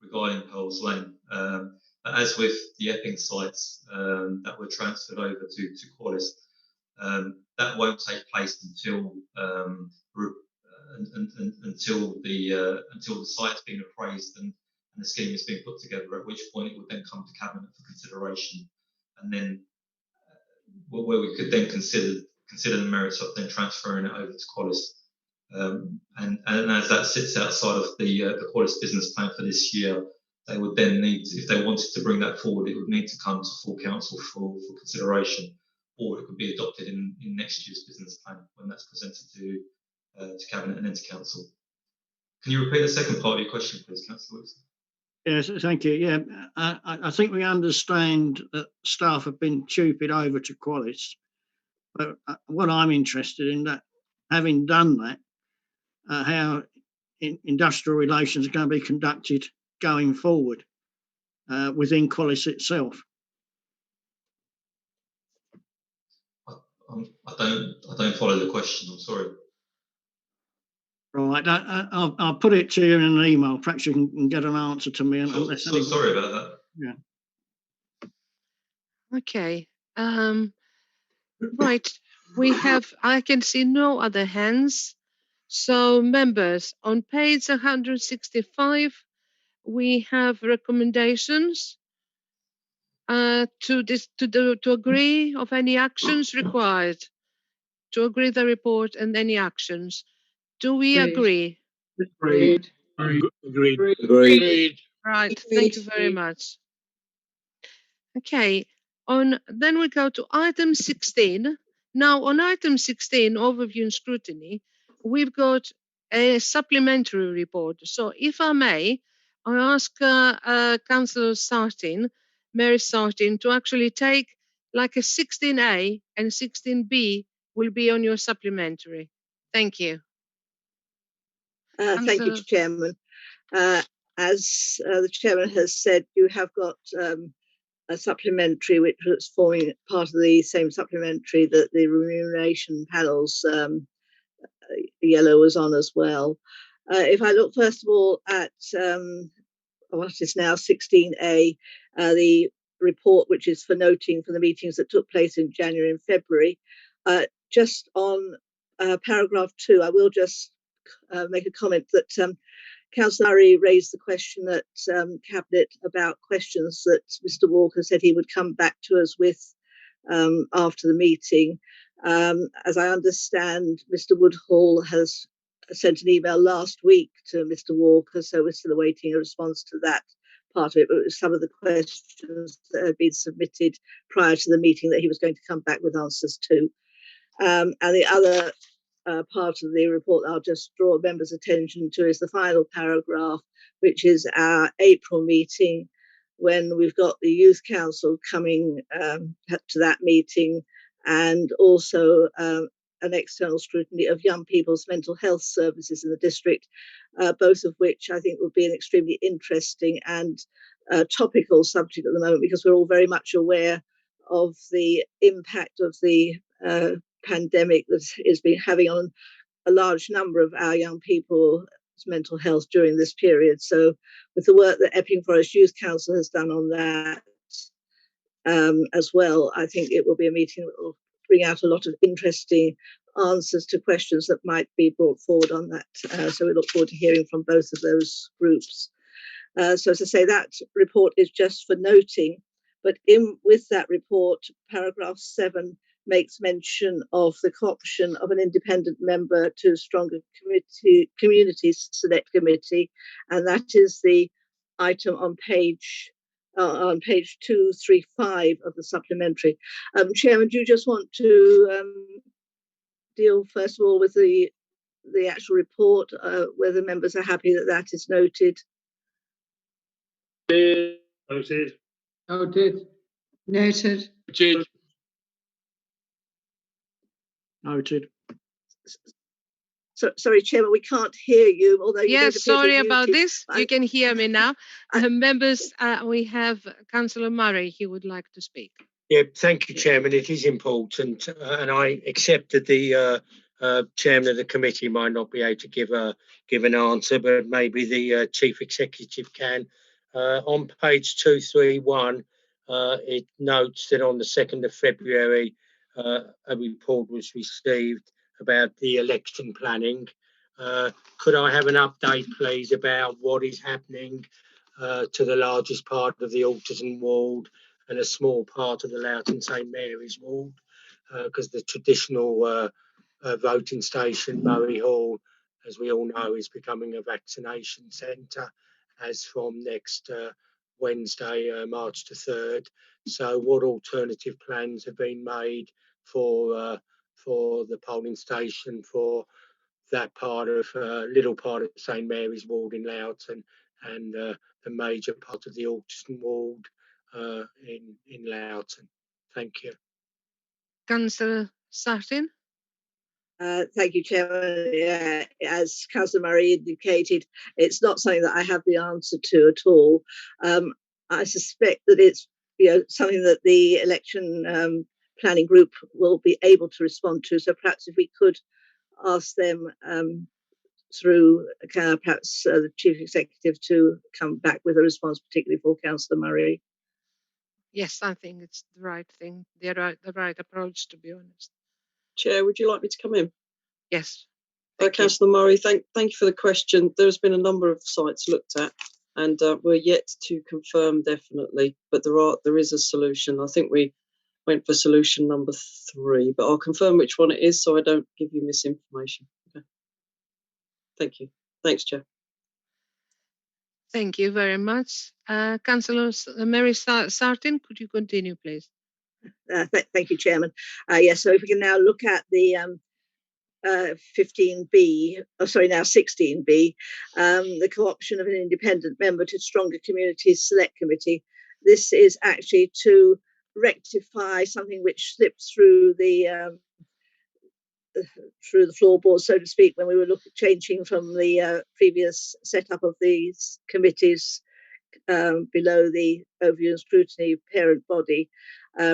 regarding Pearls Lane. But as with the Epping sites that were transferred over to Qualis, that won't take place until the site's been appraised and the scheme is being put together. At which point it would then come to Cabinet for consideration, and then where we could then consider the merits of then transferring it over to Qualis. And as that sits outside of the Qualis business plan for this year, they would then need, if they wanted to bring that forward, it would need to come to full council for consideration, or it could be adopted in next year's business plan when that's presented to Cabinet and then to council. Can you repeat the second part of your question, please, Councillor Wilson? Yes, thank you. Yeah, I think we understand that staff have been tupied over to Qualis, but what I'm interested in, that having done that, how industrial relations are going to be conducted going forward within Qualis itself. I don't follow the question. I'm sorry. Right, I'll put it to you in an email. Perhaps you can get an answer to me. Sorry about that. Yeah. Okay. Right. I can see no other hands. So, members, on page 165, we have recommendations to agree of any actions required, to agree the report and any actions. Do we agree? Agreed. Agreed. Right, thank you very much. Okay, then we go to item 16. Now, on item 16, overview and scrutiny, we've got a supplementary report. So, if I may, I ask Councillor Sartin, Mary Sartin, to actually take like a 16A and 16B will be on your supplementary. Thank you. Thank you, Chairman. As the Chairman has said, you have got a supplementary which was forming part of the same supplementary that the remuneration panel's yellow was on as well. If I look first of all at what is now 16A, the report which is for noting for the meetings that took place in January and February, just on paragraph 2, I will just make a comment that Councillor Murray raised the question at Cabinet about questions that Mr. Walker said he would come back to us with after the meeting. As I understand, Mr. Woodhall has sent an email last week to Mr. Walker, so we're still awaiting a response to that part of it. But it was some of the questions that had been submitted prior to the meeting that he was going to come back with answers to. And the other part of the report I'll just draw members' attention to is the final paragraph, which is our April meeting, when we've got the Youth Council coming to that meeting, and also an external scrutiny of young people's mental health services in the district, both of which I think would be an extremely interesting and topical subject at the moment, because we're all very much aware of the impact of the pandemic that has been having on a large number of our young people's mental health during this period. So with the work that Epping Forest Youth Council has done on that as well, I think it will be a meeting that will bring out a lot of interesting answers to questions that might be brought forward on that. So we look forward to hearing from both of those groups. So as I say, that report is just for noting, but with that report, paragraph 7 makes mention of the co-option of an independent member to Stronger Communities Select Committee, and that is the item on page on page 235 of the supplementary. Chairman, do you just want to deal first of all with the actual report, whether members are happy that that is noted? Noted. Noted. Noted. Noted. So, sorry, Chairman, we can't hear you, although you don't Yes, appear to sorry be about muted. this. You can hear me now. Members, we have Councillor Murray. He would like to speak. Yeah, thank you, Chairman. It is important, and I accept that the Chairman of the committee might not be able to give an answer, but maybe the Chief Executive can. On page 231, it notes that on the 2nd of February, a report was received about the election planning. Could I have an update, please, about what is happening to the largest part of the Alderton ward and a small part of the Loughton St Mary's ward? Because the traditional voting station, Murray Hall, as we all know, is becoming a vaccination centre as from next Wednesday, March the 3rd. So what alternative plans have been made for the polling station for that part of little part of St Mary's ward in Loughton and the major part of the Alderton ward in Loughton? Thank you. Councillor Sartin. Thank you, Chairman. As Councillor Murray indicated, it's not something that I have the answer to at all. I suspect that it's something that the election planning group will be able to respond to. So perhaps if we could ask them through perhaps the Chief Executive to come back with a response, particularly for Councillor Murray. Yes, I think it's the right thing, the right approach, to be honest. Chair, would you like me to come in? Yes. Councillor Murray, thank you for the question. There's been a number of sites looked at, and we're yet to confirm definitely, but there is a solution. I think we went for solution number 3, but I'll confirm which one it is so I don't give you misinformation. Okay. Thank you. Thanks, Chair. Thank you very much. Councillor Mary Sartin, could you continue, please? Thank you, Chairman. Yes, so if we can now look at the 15B, now 16B, the co-option of an independent member to Stronger Communities Select Committee. This is actually to rectify something which slipped through the floorboard, so to speak, when we were changing from the previous setup of these committees below the overview and scrutiny parent body.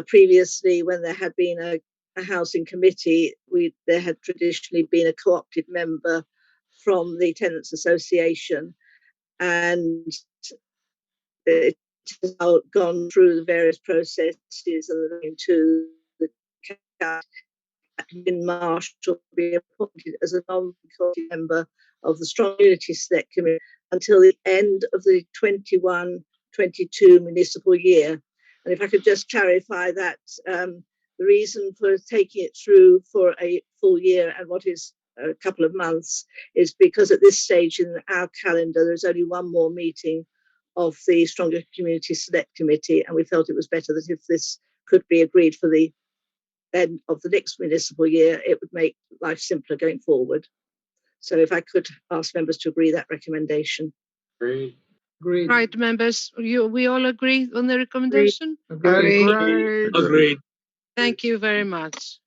Previously, when there had been a housing committee, there had traditionally been a co-opted member from the Tenants Association, and it has now gone through the various processes and into the Lynn Marsh will be appointed as a non-executive member of the Strong Unity Select Committee until the end of the 21-22 municipal year. And if I could just clarify that the reason for taking it through for a full year and what is a couple of months is because at this stage in our calendar there's only one more meeting of the Stronger Community Select Committee, and we felt it was better that if this could be agreed for the end of the next municipal year, it would make life simpler going forward. So if I could ask members to agree that recommendation. Agreed. Right, members, we all agree on the recommendation? Agreed. Thank you very much.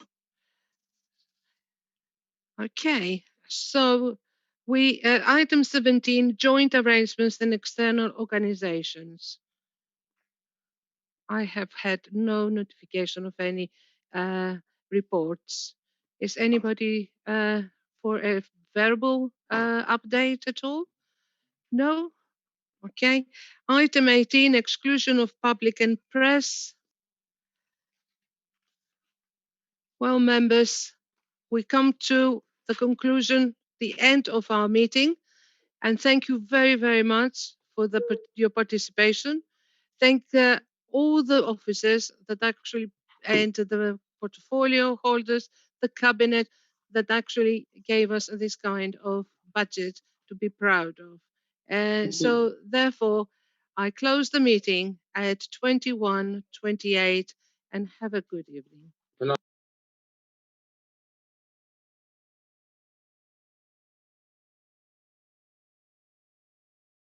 Okay, so we item 17, joint arrangements and external organizations. I have had no notification of any reports. Is anybody for a verbal update at all? No? Okay. Item 18, exclusion of public and press. Well, members, we come to the conclusion, the end of our meeting, and thank you very, very much for your participation. Thank all the officers that actually entered, the portfolio holders, the cabinet that actually gave us this kind of budget to be proud of. And so therefore, I close the meeting at 21:28 and have a good evening.